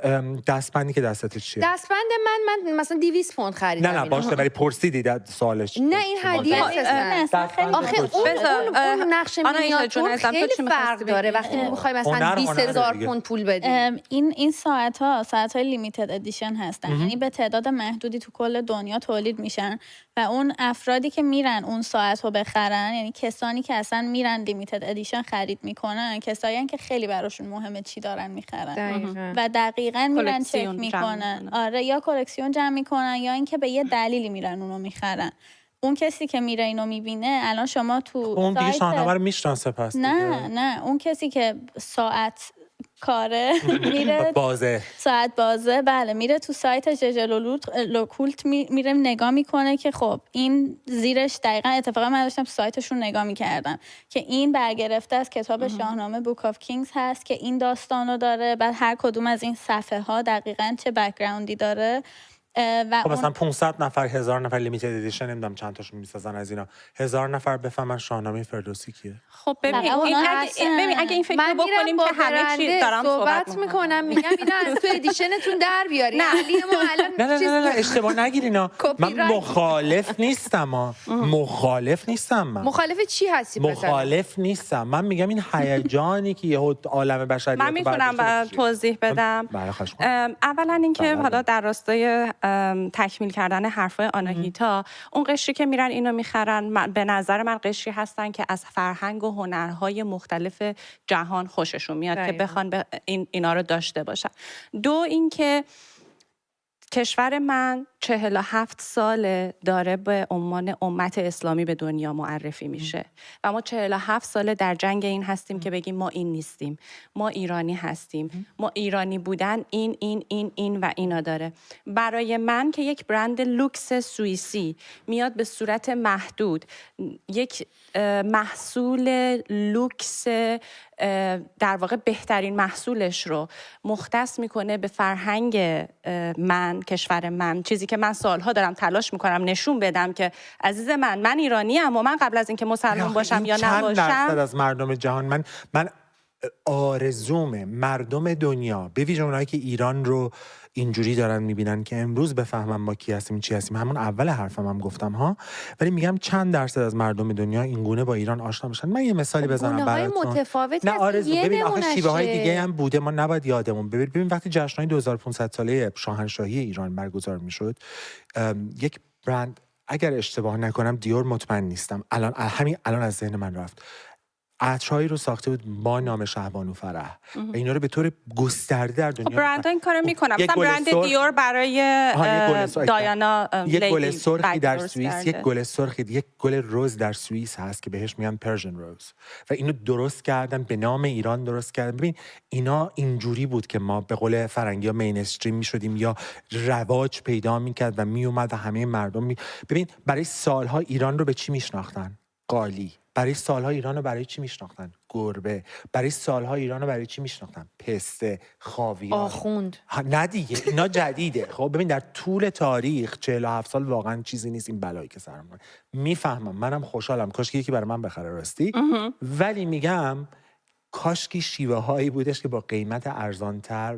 دستبندی که دستت چیه؟ دستبند من مثلا 200 پوند خریدم. نه باشه، ولی پرسیدی سوالش. نه این هدیه است. آخه اون نقش مینیاتور خیلی فرق داره وقتی میخوای مثلا 20000 پوند پول بدی. این ساعت‌های لیمیتد ادیشن هستن، یعنی به تعداد محدودی تو کل دنیا تولید میشن و اون افرادی که میرن اون ساعت رو بخرن، یعنی کسانی که اصلا میرن لیمیتد ادیشن خرید میکنن، کسایی که خیلی براشون مهمه چی دارن میخرن و دقیقاً میرن چک میکنن. آره، یا کلکسیون جمع میکنن یا اینکه به یه دلیلی میرن اونو میخرن. اون کسی که میره اینو میبینه، الان شما تو اون دیگه شاهنامه رو میشناسه پس دیگه. نه اون کسی که ساعت کاره میره ساعت بازه، بله، میره تو سایت ججل لوکولت میره نگاه میکنه که خب این زیرش دقیقا اتفاقا من داشتم تو سایتشون نگاه میکردم که این برگرفته از کتاب شاهنامه بوک آف کینگز هست که این داستانو داره، بعد هر کدوم از این صفحه ها دقیقا چه بک‌گراندی داره. و خب مثلا 500 نفر 1000 نفر لیمیتد ادیشن نمیدونم چند تاشون میسازن از اینا، 1000 نفر بفهمن شاهنامه فردوسی کیه. خب ببین اگه این فکر بکنیم که همه چی دارم صحبت میکنم میگم اینا از تو ادیشنتون در بیاری. نه اشتباه نگیرینا، من مخالف نیستم. مخالف چی هستی؟ مخالف نیستم، من میگم این هیجانی که یه عالم بشریت من میتونم توضیح بدم. اولا اینکه حالا در راستای تکمیل کردن حرفای آناهیتا، اون قشری که میرن اینو میخرن به نظر من قشری هستن که از فرهنگ و هنرهای مختلف جهان خوششون میاد که بخوان اینا رو داشته باشن. دو اینکه کشور من 47 ساله داره به عنوان امت اسلامی به دنیا معرفی میشه و ما 47 ساله در جنگ این هستیم که بگیم ما این نیستیم، ما ایرانی هستیم، ما ایرانی بودن این و اینا داره. برای من که یک برند لوکس سوئیسی میاد به صورت محدود یک محصول لوکس در واقع بهترین محصولش رو مختص میکنه به فرهنگ من، کشور من، چیزی که من سالها دارم تلاش میکنم نشون بدم که عزیز من ایرانی ام و من قبل از اینکه مسلمان باشم یا نباشم. چند درصد از مردم جهان من آرزوم مردم دنیا، به ویژه اونایی که ایران رو اینجوری دارن میبینن که امروز بفهمم ما کی هستیم چی هستیم، همون اول حرفم هم گفتم ها، ولی میگم چند درصد از مردم دنیا این گونه با ایران آشنا بشن. من یه مثالی بزنم براتون. متفاوت نه آرزو، ببین آخه شیوه های دیگه هم بوده، ما نباید یادمون ببین وقتی جشن‌های 2500 ساله شاهنشاهی ایران برگزار میشد، یک برند، اگر اشتباه نکنم دیور، مطمئن نیستم، الان از ذهن من رفت، عطرهایی رو ساخته بود با نام شهبانو فرح و اینا رو به طور گسترده در دنیا برندها این کارو میکنن. مثلا برند دیور برای دایانا یک گل سرخی در سوئیس، یک گل سرخی، یک گل رز در سوئیس هست که بهش میگن پرژن روز و اینو درست کردن به نام ایران درست کردن. ببین اینا اینجوری بود که ما به قول فرنگی‌ها مینستریم میشدیم یا رواج پیدا میکرد و میومد و همه مردم ببین برای سالها ایران رو به چی میشناختن؟ قالی. برای سالها ایران رو برای چی میشناختن؟ گربه. برای سالها ایران رو برای چی میشناختن؟ پسته، خاویار، آخوند. نه دیگه اینا جدیده. خب ببین در طول تاریخ 47 سال واقعا چیزی نیست این بلایی که سرم کنه. میفهمم، منم خوشحالم، کاش که یکی برای من بخره راستی، ولی میگم کاشکی شیوه هایی بودش که با قیمت ارزانتر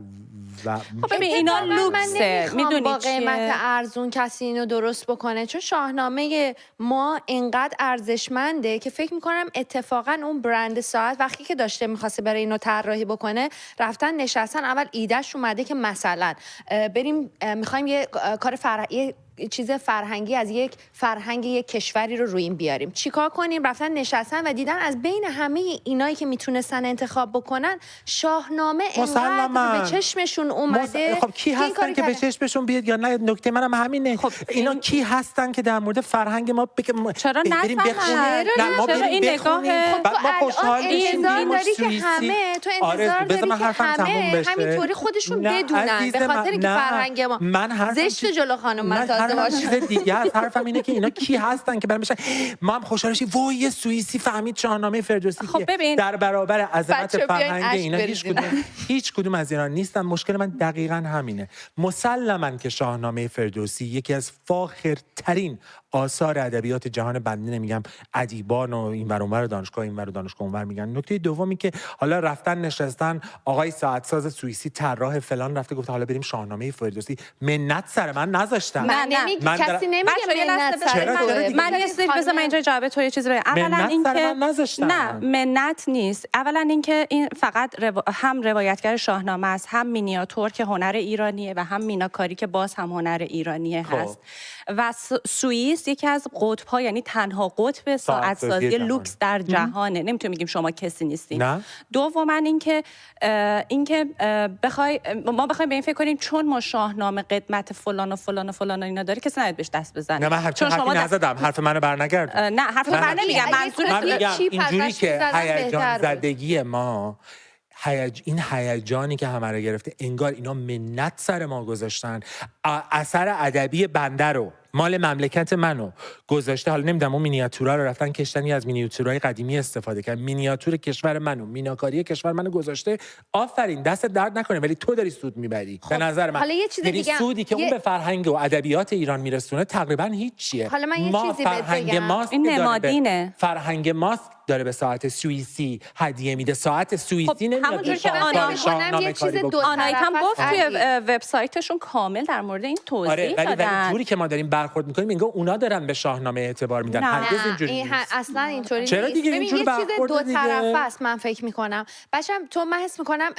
و ببین اینا لوکسه، میدونی با قیمت ارزون کسی اینو درست بکنه، چون شاهنامه ما اینقدر ارزشمنده که فکر میکنم اتفاقا اون برند ساعت وقتی که داشته میخواسته برای اینو طراحی بکنه، رفتن نشستن، اول ایدهش اومده که مثلا بریم میخوایم یه کار فرهنگی چیز فرهنگی از یک فرهنگ یک کشوری رو روی این بیاریم. چیکار کنیم؟ رفتن نشستن و دیدن از بین همه اینایی که میتونستن انتخاب بکنن شاهنامه اینقدر به چشمشون اومده. خب کی هستن که به چشمشون بیاد یا نه؟ نکته منم همینه. خب اینا کی هستن که در مورد فرهنگ ما چرا بریم بخونیم؟ چرا این نگاه خب تو الان انتظار داری که همه همینطوری خودشون بدونن به خاطر که فرهنگ ما زشت جلو خانم من تازه باشه. چیز دیگه از حرفم اینه که اینا کی هستن که برام بشن ما هم خوشحال شیم وای یه سوئیسی فهمید شاهنامه فردوسی خب ببین در برابر عظمت فرهنگ اینا هیچ کدوم از اینا نیستن. مشکل من دقیقاً همینه. مسلماً که شاهنامه فردوسی یکی از فاخرترین آثار ادبیات جهان، بنده نمیگم ادیبان و اینور اونور دانشگاه اینور و دانشگاه اونور میگن. نکته دومی که حالا رفتن نشستن آقای ساعتساز سوئیسی طراح فلان رفته گفت حالا بریم شاهنامه فردوسی. منت سر من نذاشتن. کسی نمیگه منت سر من یه سری بذار من اینجا جواب تو یه چیزی بگم. اولا اینکه نه منت نیست. اولا اینکه این فقط هم روایتگر شاهنامه است، هم مینیاتور که هنر ایرانیه و هم میناکاری که باز هم هنر ایرانیه هست. و سوئیس یکی از قطب‌ها، یعنی تنها قطب ساعت‌سازی لوکس در جهانه. نمیتونیم بگیم شما کسی نیستین. دوما اینکه ما بخوایم به این فکر کنیم چون ما شاهنامه قدمت فلان و فلان و فلان اینا داره کسی نباید بهش دست بزنه. نه من حرفی نزدم، حرف منو برنگرد. نه حرف من نمیگم، من میگم اینجوری که هیجان زدگی ما این هیجانی که همه رو گرفته انگار اینا منت سر ما گذاشتن. اثر ادبی بنده رو مال مملکت منو گذاشته. حالا نمیدونم اون مینیاتورا رو رفتن کشتنی از مینیاتورای قدیمی استفاده کرد. مینیاتور کشور منو، میناکاری کشور منو گذاشته. آفرین، دست درد نکنه، ولی تو داری سود میبری. به نظر من یعنی سودی که اون به فرهنگ و ادبیات ایران میرسونه تقریبا هیچیه. حالا من یه چیزی بگم. این نمادینه. فرهنگ ماست داره به ساعت سوئیسی هدیه میده. ساعت سوئیسی نمیاد. همونجوری که آنایت هم گفت توی وبسایتشون کامل در مورد این توضیح دادن. ولی جوری که ما داریم برخورد میکنیم انگار اونا دارن به شاهنامه اعتبار میدن. هرگز اینجوری نیست. اصلا اینطوری نیست. چرا دیگه اینجوری برخورد دو طرفه است من فکر میکنم. بچه‌م تو من حس میکنم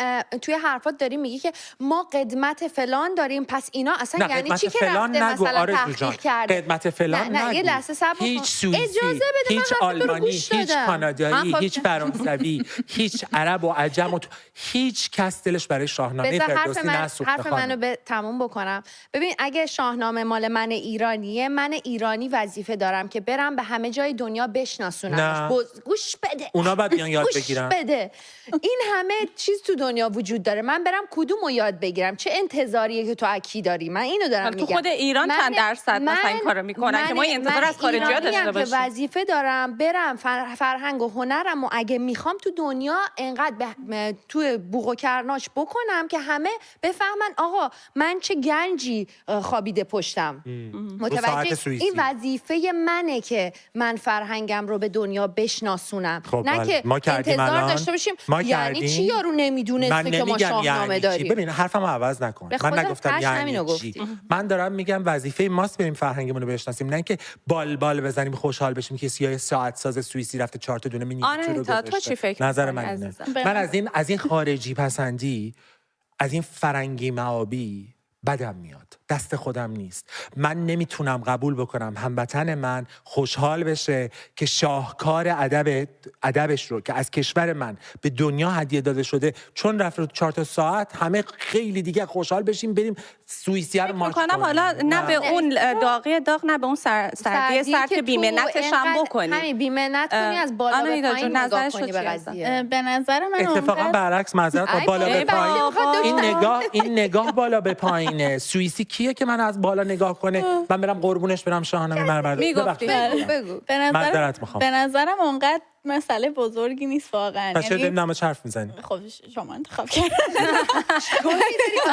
توی حرفات داری میگی که ما قدمت فلان داریم، پس اینا اصلا یعنی چی که رفته مثلا تحقیق کرده؟ قدمت فلان نه یه لحظه صبر کن. هیچ سوئیسی، هیچ آلمانی، هیچ کانادایی، هیچ فرانسوی، هیچ عرب و عجم و هیچ کس دلش برای شاهنامه فردوسی نسوخته. حرف منو به تموم بکنم. ببین اگه شاهنامه مال من ایرانیه، من ایرانی وظیفه دارم که برم به همه جای دنیا بشناسونمش. گوش بده. اونا باید بیان یاد بگیرن. گوش بده. این همه چیز تو دنیا وجود داره. من برم کدومو یاد بگیرم؟ چه انتظاریه که تو اکی داری؟ من اینو دارم میگم. تو خود ایران چند درصد مثلا این کارو میکنن که ما انتظار از خارجی‌ها داشته باشیم؟ که وظیفه دارم برم فرهنگ و هنرم و اگه میخوام تو دنیا انقدر تو بوق و کرناش بکنم که همه بفهمن آقا من چه گنجی خوابیده پشتم. متوجه؟ این وظیفه منه که من فرهنگم رو به دنیا بشناسونم. نه که انتظار داشته باشیم یعنی چی یارو نمیدونسته که ما شاهنامه داریم. ببین حرفمو عوض نکن. من نگفتم یعنی چی. من دارم میگم وظیفه ماست بریم فرهنگمون رو بشناسیم، نه که بال بزنیم خوشحال بشیم که سیاه ساعت ساز سوئیسی رفته 4 تا دونه مینیاتور رو گذاشته. تو چی فکر نظر من اینه. من از این خارجی پسندی، از این فرنگی معابی بدم میاد. دست خودم نیست. من نمیتونم قبول بکنم هموطن من خوشحال بشه که شاهکار ادبش رو که از کشور من به دنیا هدیه داده شده چون رفت رو 4 تا ساعت همه خیلی دیگه خوشحال بشیم بریم سوئیسی رو مارچ کنیم. حالا نه به اون داغی داغ، نه به اون سردی سرد که بی‌منتش هم بکنی. همین بی‌منت کنی، از بالا به پایین نگاه کنی به قضیه. به نظر من اتفاقا برعکس، معذرت، بالا به پایین این نگاه بالا به پایینه. سوئیسی کیه که من از بالا نگاه کنه من برم قربونش برم شاهنامه مرمر بگو. به نظرم اونقدر مسئله بزرگی نیست واقعا. پس چرا داریم نماز حرف میزنیم؟ خب شما انتخاب کردید.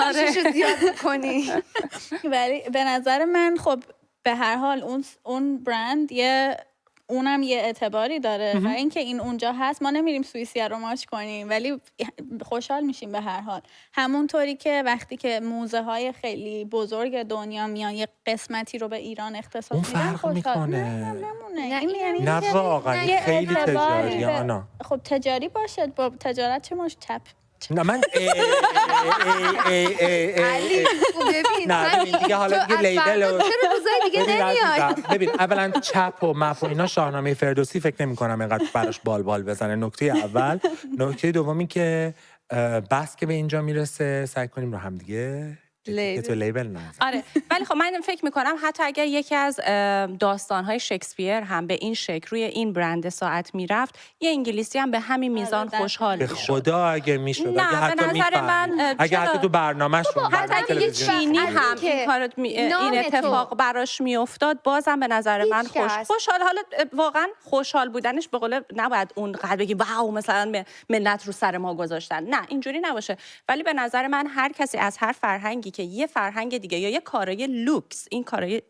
آره زیاد کنی. ولی به نظر من خب به هر حال اون برند اونم یه اعتباری داره و اینکه این اونجا هست ما نمیریم سوئیسی رو مارچ کنیم ولی خوشحال میشیم به هر حال. همونطوری که وقتی که موزه های خیلی بزرگ دنیا میان یه قسمتی رو به ایران اختصاص میدن خوشحال نه واقعا خیلی تجاریه. خب تجاری باشه، با تجارت چه چپ نه من علی ببین نه ببین دیگه حالا دیگه لیبل چرا روزای دیگه نمیای؟ ببین اولا چپ و مپ و اینا شاهنامه فردوسی فکر نمی‌کنم اینقدر براش بال بزنه. نکته اول. نکته دومی که بس که به اینجا میرسه سعی کنیم رو هم دیگه لیبل نه. آره ولی خب من فکر میکنم حتی اگر یکی از داستان‌های شکسپیر هم به این شکل روی این برند ساعت میرفت، یه انگلیسی هم به همین میزان خوشحال میشد. به خدا اگه میشد، اگه حتی به نظر من اگه حتی تو برنامه‌شون حتی اگه یه چینی هم این اتفاق براش میافتاد، بازم به نظر من خوشحال. حالا واقعا خوشحال بودنش به قول نباید اون قد بگی واو مثلا ملت رو سر ما گذاشتن، نه اینجوری نباشه. ولی به نظر من هر کسی از هر فرهنگی که یه فرهنگ دیگه یا یه کارای لوکس، این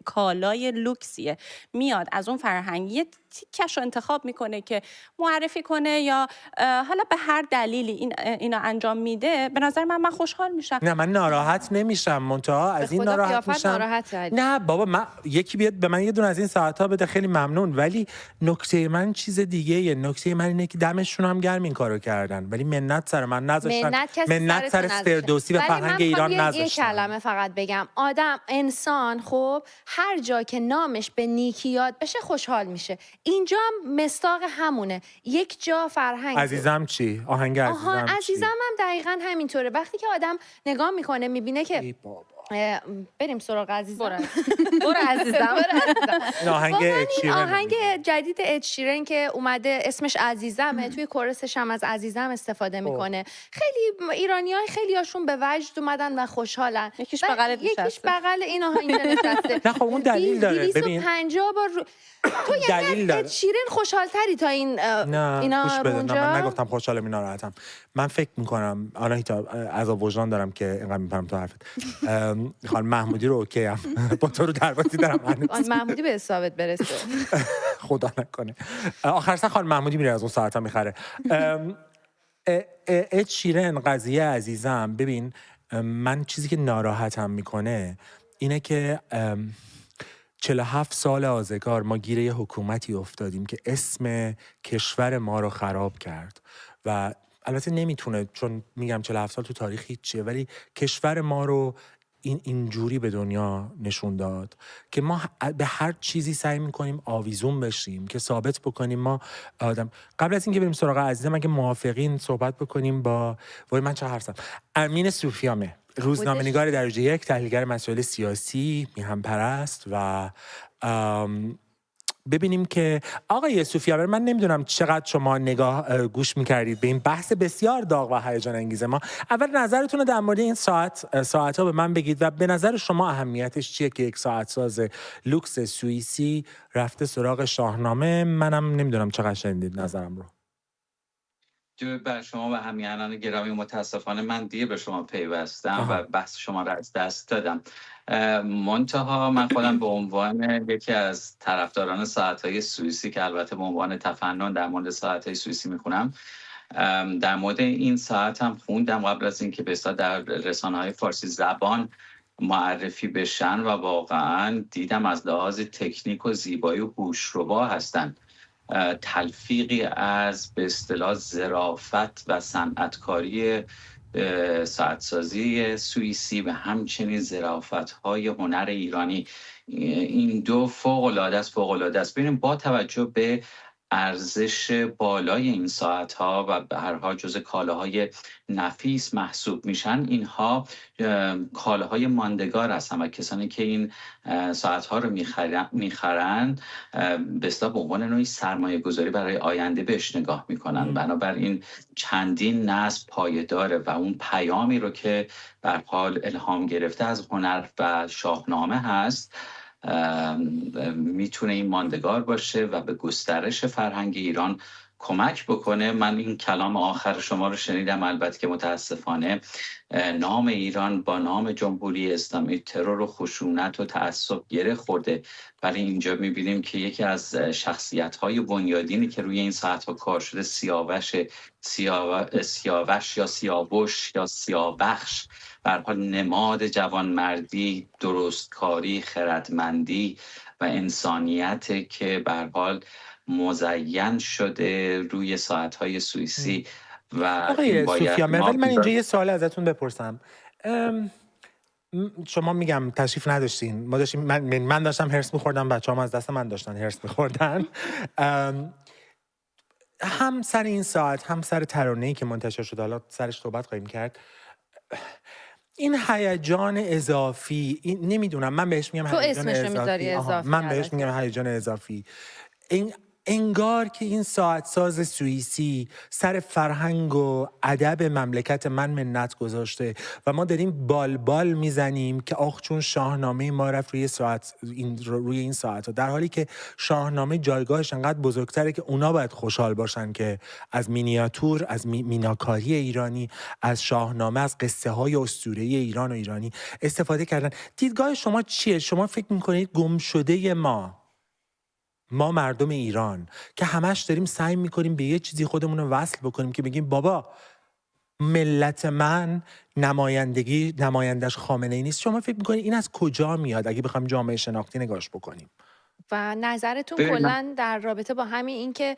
کالای لوکسیه، میاد از اون فرهنگ یه تیکش رو انتخاب میکنه که معرفی کنه یا حالا به هر دلیلی اینا انجام میده، به نظر من خوشحال میشم. نه من ناراحت نمیشم، منتها از این ناراحت میشم. نه بابا من یکی بیاد به من یه دونه از این ساعت‌ها بده خیلی ممنون، ولی نکته من چیز دیگه یه نکته من اینه که دمشون هم گرم این کارو کردن، ولی منت سر من نذاشتن، منت سر فردوسی و فرهنگ ایران نذاشتن. یه کلمه فقط بگم، آدم انسان خب هر جا که نامش به نیکی یاد بشه خوشحال میشه. اینجا هم مصداق همونه. یک جا فرهنگ عزیزم چی؟ آهنگ عزیزم هم دقیقاً همینطوره. وقتی که آدم نگاه میکنه میبینه که بریم سراغ عزیزم. برو عزیزم. آهنگ جدید اد شیرن که اومده اسمش عزیزمه، توی کورسش هم از عزیزم استفاده میکنه. خیلی ایرانی‌ها خیلی هاشون به وجد اومدن و خوشحالن. یکیش بغل این آهنگ نشسته. نه خب اون دلیل داره. ببین 250 بار تو یعنی اد شیرن خوشحال‌تری تا این اینا اونجا. من نگفتم خوشحالم، اینا راحتم. من فکر میکنم الان عذاب وجدان دارم که اینقدر میپرم تو حرفت. خانم محمودی رو اوکی ام با تو رو درواسی دارم. خانم محمودی به حسابت برسه. خدا نکنه. آخر سر خانم محمودی میره از اون ساعت‌ها میخره. اد شیرن قضیه عزیزم، ببین من چیزی که ناراحتم میکنه اینه که 47 سال آزگار ما گیر یه حکومتی افتادیم که اسم کشور ما رو خراب کرد و البته نمیتونه، چون میگم 47 سال تو تاریخ هیچیه، ولی کشور ما رو اینجوری به دنیا نشون داد که ما به هر چیزی سعی میکنیم آویزون بشیم که ثابت بکنیم ما آدم. قبل از اینکه بریم سراغ عزیزم اگه موافقین صحبت بکنیم با من چه حرفم امین صوفیامه، روزنامه‌نگار درجه 1، تحلیلگر مسائل سیاسی، میهن پرست و ببینیم که آقای صوفی‌آور، من نمیدونم چقدر شما گوش میکردید به این بحث بسیار داغ و هیجان انگیز ما. اول نظرتون رو در مورد این ساعت‌ها به من بگید و به نظر شما اهمیتش چیه که یک ساعت ساز لوکس سوئیسی رفته سراغ شاهنامه؟ منم نمیدونم چقدر شنیدید نظرم رو. درود بر شما و همیهنان گرامی. متاسفانه من دیر به شما پیوستم و بحث شما را از دست دادم. منتها من خودم به عنوان یکی از طرفداران ساعت‌های سوئیسی که البته به عنوان تفنن در مورد ساعت‌های سوئیسی میخونم، در مورد این ساعت هم خوندم قبل از اینکه به اصطلاح در رسانه‌های فارسی زبان معرفی بشن و واقعا دیدم از لحاظ تکنیک و زیبایی و هوش‌ربا هستن. تلفیقی از به اصطلاح ظرافت و صنعتکاری ساعتسازی سوئیسی و همچنین ظرافت‌های هنر ایرانی، این دو فوق‌العاده است. ببینیم با توجه به ارزش بالای این ساعت‌ها و به هر حال جزء کالاهای نفیس محسوب میشن، اینها کالاهای ماندگار هستن و کسانی که این ساعت‌ها رو میخرن به اصطلاح به عنوان نوعی سرمایه گذاری برای آینده بهش نگاه میکنن. بنابراین چندین نسل پایداره و اون پیامی رو که به هر حال الهام گرفته از هنر و شاهنامه هست میتونه این ماندگار باشه و به گسترش فرهنگ ایران کمک بکنه. من این کلام آخر شما رو شنیدم، البته که متاسفانه نام ایران با نام جمهوری اسلامی ترور و خشونت و تعصب گره خورده، ولی اینجا میبینیم که یکی از شخصیت‌های بنیادینی که روی این ساعت‌ها کار شده سیاوش یا سیاوش یا سیاوخش، به هر حال نماد جوانمردی، درستکاری، خردمندی و انسانیت که به هر حال مزین شده روی ساعت‌های سوئیسی و آقای سوفیا مرول، من اینجا یه سوال ازتون بپرسم. شما میگم تشریف نداشتین، ما داشتیم، من داشتم هرس میخوردم، بچه‌هام از دست من داشتن هرس میخوردن. هم سر این ساعت، هم سر ترانه‌ای که منتشر شد، حالا سرش صحبت خواهیم کرد. این هیجان اضافی، نمیدونم، من بهش میگم هیجان اضافی. من بهش میگم هیجان اضافی. انگار که این ساعت ساز سوئیسی سر فرهنگ و ادب مملکت من منت گذاشته و ما داریم بال میزنیم که آخ چون شاهنامه ما رفت روی این ساعت، در حالی که شاهنامه جایگاهش انقدر بزرگتره که اونا باید خوشحال باشن که از مینیاتور، از میناکاری ایرانی، از شاهنامه، از قصه های اسطوره‌ای ایران و ایرانی استفاده کردن. دیدگاه شما چیه؟ شما فکر میکنید گم شده ما مردم ایران که همش داریم سعی میکنیم به یه چیزی خودمون رو وصل بکنیم که بگیم بابا ملت من نمایندش خامنه‌ای نیست، شما فکر میکنید این از کجا میاد اگه بخوایم جامعه شناختی نگاش بکنیم؟ و نظرتون کلا در رابطه با همین این که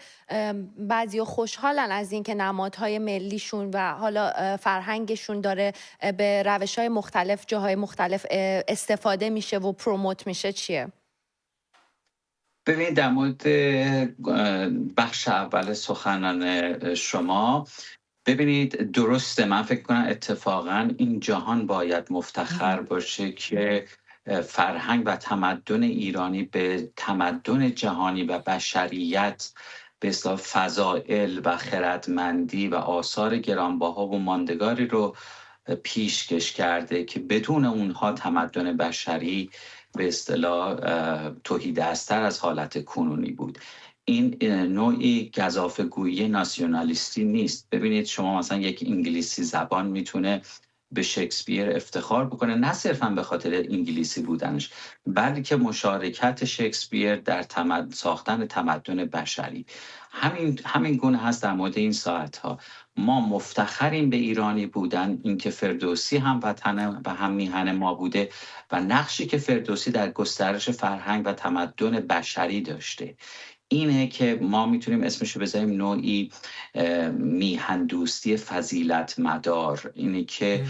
بعضیا خوشحالن از این که نمادهای ملیشون و حالا فرهنگشون داره به روش‌های مختلف جاهای مختلف استفاده میشه و پروموت میشه چیه؟ ببینید در مورد بخش اول سخنان شما، ببینید درسته، من فکر کنم اتفاقا این جهان باید مفتخر باشه که فرهنگ و تمدن ایرانی به تمدن جهانی و بشریت به اصطلاح فضائل و خردمندی و آثار گرانبها و ماندگاری رو پیشکش کرده که بدون اونها تمدن بشری به اصطلاح تهیدستر از حالت کنونی بود. این نوعی گزافه‌گویی ناسیونالیستی نیست. ببینید شما مثلا یک انگلیسی زبان میتونه به شکسپیر افتخار بکنه، نه صرفا به خاطر انگلیسی بودنش، بلکه مشارکت شکسپیر در ساختن تمدن بشری. همین گونه هست در مورد این ساعت‌ها. ما مفتخریم به ایرانی بودن، اینکه فردوسی هم وطن و هم میهن ما بوده و نقشی که فردوسی در گسترش فرهنگ و تمدن بشری داشته. اینه که ما میتونیم اسمشو بذاریم نوعی میهندوستی فضیلت مدار. اینه که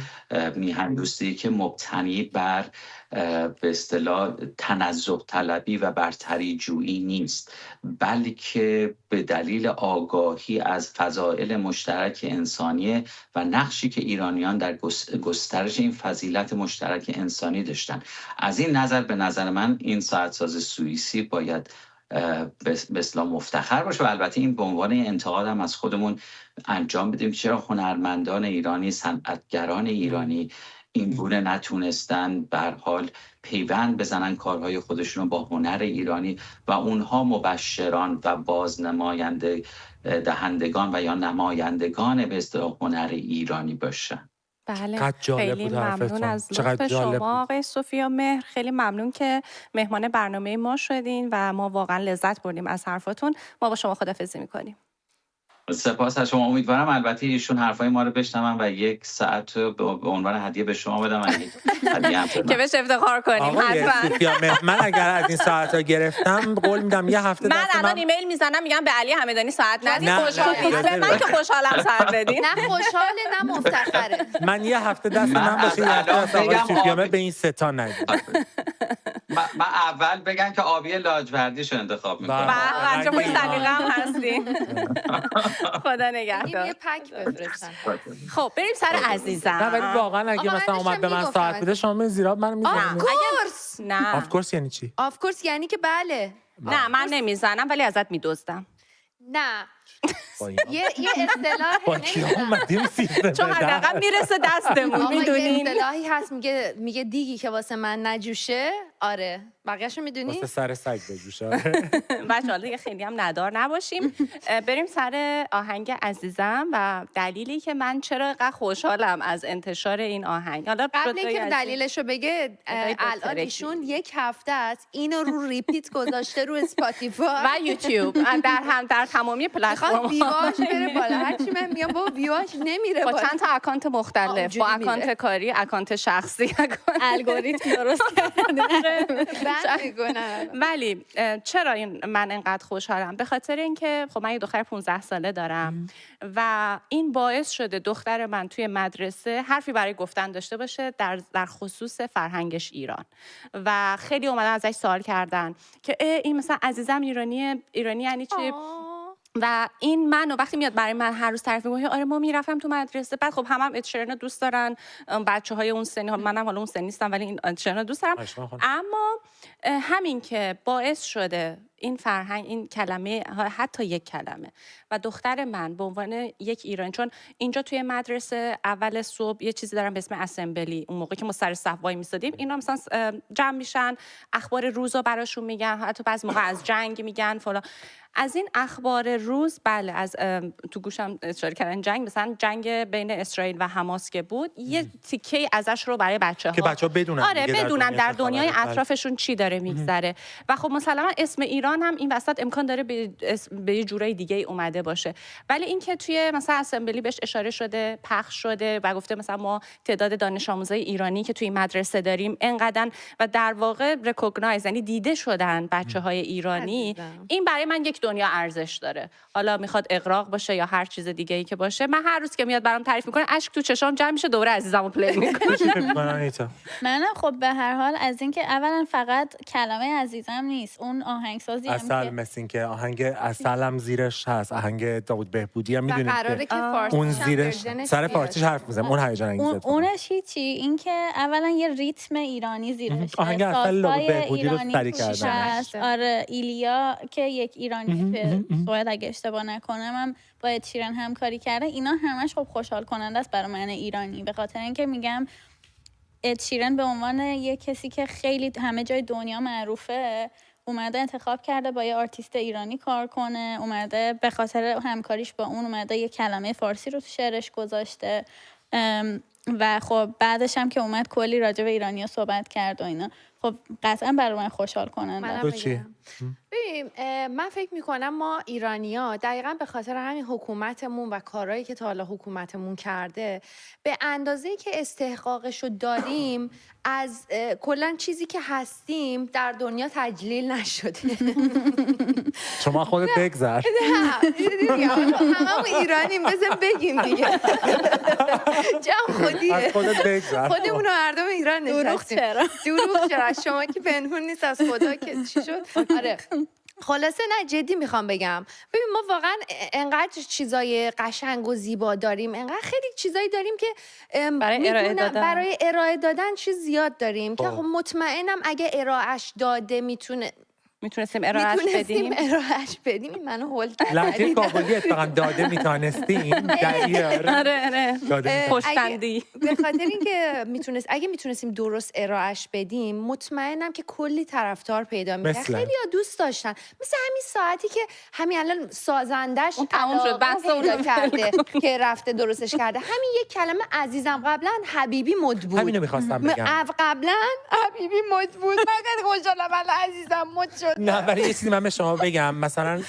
میهندوستی که مبتنی بر به اصطلاح تنزه طلبی و برتری جویی نیست، بلکه به دلیل آگاهی از فضائل مشترک انسانی و نقشی که ایرانیان در گسترش این فضیلت مشترک انسانی داشتن. از این نظر به نظر من این ساعتساز سوئیسی باید به اصطلاح مفتخر باشه و البته این به عنوان انتقاد هم از خودمون انجام بدیم که چرا هنرمندان ایرانی، صنعتگران ایرانی این گونه نتونستن به هر حال پیوند بزنن کارهای خودشون رو با هنر ایرانی و اونها مبشران و بازنماینده دهندگان و یا نمایندگان به اصطلاح هنر ایرانی باشن. بله، خیلی ممنون از لطف شما آقای سوفیا مهر. خیلی ممنون که مهمان برنامه ما شدین و ما واقعا لذت بردیم از حرفاتون. ما با شما خداحافظی میکنیم. سپاس از شما. امیدوارم البته ایشون حرفای ما رو بشنون و 1 ساعت به عنوان هدیه به شما بدم که بهش افتخار کنیم. حتما من اگر از این ساعت‌ها گرفتم قول میدم یه هفته من الان ایمیل میزنم میگم به علی همدانی ساعت ندید. خوشحال نیست. من که خوشحالم ساعت بدین. نه خوشحاله نه مفتخره. من یه هفته دست من باشه، یه هفته از آقای سوفیامه به این ستا ندید. من اول بگم که آبی لاجوردیشو انتخاب میکنم. بچه خوش سلیقه هم هستین. خدا نگهدار. یه پک بفرستن. خب بریم سر عزیزم. نه ولی واقعا اگه مثلا اومد به من ساعت بده شما من زیرا منو میزنید. آف کورس. نه. آف کورس یعنی چی؟ آف کورس یعنی که بله. نه من نمیزنم ولی ازت میدزدم. نه. یه اصطلاح با کی اومدیم سیستم چون حداقل میرسه دستمون میدونین. یه اصطلاحی هست میگه دیگی که واسه من نجوشه. آره بقیه‌شو میدونی؟ واسه سر سگ بجوشه. بچه‌ها دیگه خیلی هم ندار نباشیم. بریم سر آهنگ عزیزم و دلیلی که من چرا اینقدر خوشحالم از انتشار این آهنگ. حالا قبل اینکه دلیلشو بگه، الان ایشون 1 هفته است اینو رو ریپیت گذاشته رو اسپاتیفای و یوتیوب در تمامی پلتفرم‌ها میخوام ویواش بره بالا. هرچی من میگم بابا ویواش نمیره با بالا. چند تا اکانت مختلف، با اکانت کاری، اکانت شخصی، الگوریتم درست کرده. ولی چرا من اینقدر خوشحالم؟ به خاطر اینکه خب من یه دختر 15 ساله دارم و این باعث شده دختر من توی مدرسه حرفی برای گفتن داشته باشه در خصوص فرهنگش ایران. و خیلی اومدن ازش سوال کردن که این مثلا عزیزم ایرانی یعنی چی؟ و این منو وقتی میاد برای من هر روز تعریف می‌کنه آره ما میرفتم تو مدرسه، بعد خب هم اد شیران دوست دارن، بچه‌های اون سنی، منم حالا اون سنی نیستم ولی این اد شیران دوست دارم. اما همین که باعث شده این فرهنگ، این کلمه، حتی یک کلمه و دختر من به عنوان یک ایرانی، چون اینجا توی مدرسه اول صبح یه چیزی دارن به اسم اسمبلی، اون موقع که ما سر صف وای میسادیم اینا مثلا جمع میشن اخبار روزو براشون میگن، حتی بعضی موقع از جنگ میگن فلان. از این اخبار روز بله، از تو گوشم اشاره کردن جنگ، مثلا جنگ بین اسرائیل و حماس که بود، یه تیکه ازش رو برای بچه‌ها که بچه‌ها بدونن، آره بدونن در دنیای اطرافشون چی داره میگذره. و خب مسلما اسم ایران هم این وسط امکان داره به یه جورای دیگه اومده باشه، ولی اینکه توی مثلا اسمبلی بهش اشاره شده، پخش شده و گفته مثلا ما تعداد دانش آموزای ایرانی که توی مدرسه داریم انقدر و در واقع ریکگنایز، یعنی دیده شدن بچه‌های ایرانی، این برای من یک دنیا ارزش داره. حالا میخواد اغراق باشه یا هر چیز دیگه ای که باشه، من هر روز که میاد برام تعریف میکنه اشک تو چشام جمع میشه، دوره عزیزمو پلی میکنه. منم خب به هر حال از اینکه اولا فقط کلمه عزیزم نیست، اون آهنگسازی اصل مثل این که آهنگ اصلم زیرش هست، آهنگ داوود بهبودی هم میدونید که اون زیرش سر فارسیش حرف میزنه، اون هیجان انگیزه. اونش هیچی، این که اولا یه ریتم ایرانی زیرش، آهنگ اصل داوود بهبودی رو سری کردن. آره ایلیا که یک ایرانی به سوئد اگه اشتباه نکنم هم با اد شیران همکاری کرده، اینا همش خب خوشحال کننده است برای من ایرانی، به خاطر اینکه میگم اد شیران به عنوان یک کسی که خیلی همه جای دنیا معروفه اومده انتخاب کرده با یه آرتیست ایرانی کار کنه، اومده به خاطر همکاریش با اون اومده یه کلمه فارسی رو تو شعرش گذاشته و خب بعدش هم که اومد کلی راجع به ایرانی‌ها صحبت کرد و اینا، خب قطعا برای من خوشحال کننده. تو چی؟ ببین من فکر میکنم ما ایرانی‌ها دقیقاً به خاطر همین حکومتمون و کارهایی که تا حالا حکومتمون کرده به اندازه‌ای که استحقاقشو داریم از کلاً چیزی که هستیم در دنیا تجلیل نشده. شما خودت بگذر. هممون ایرانیم، بزن بگیم دیگه. جمع خودیه. خودت بگذر. خودمون مردم ایران نشستیم. دروغ چرا؟ شما که پنهون نیست از خدا که چی شد؟ آره. خلاصه نه جدی میخوام بگم، ببین ما واقعا انقدر چیزای قشنگ و زیبا داریم، انقدر خیلی چیزایی داریم که برای ارائه دادن چیز زیاد داریم که خب مطمئنم اگه ارائهش داده میتونستیم ارائهش بدیم. منو هول لکه کابلی اتفاقا داده میتونستیم در آره خوشبندی به خاطر اینکه اگه میتونستیم درست ارائهش بدیم مطمئنم که کلی طرفدار پیدا می‌کرد. خیلی دوست داشتن، مثل همین ساعتی که همین الان سازندش تموم شد بحث پیدا کرده که رفته درستش کرده. همین یک کلمه عزیزم قبلا حبیبی مد بود، همینو می‌خواستم بگم، قبلا حبیبی مد بود، من خیلی خوشحالم الان عزیزم مد شد. نه ولی یه چیزی من به شما بگم، مثلا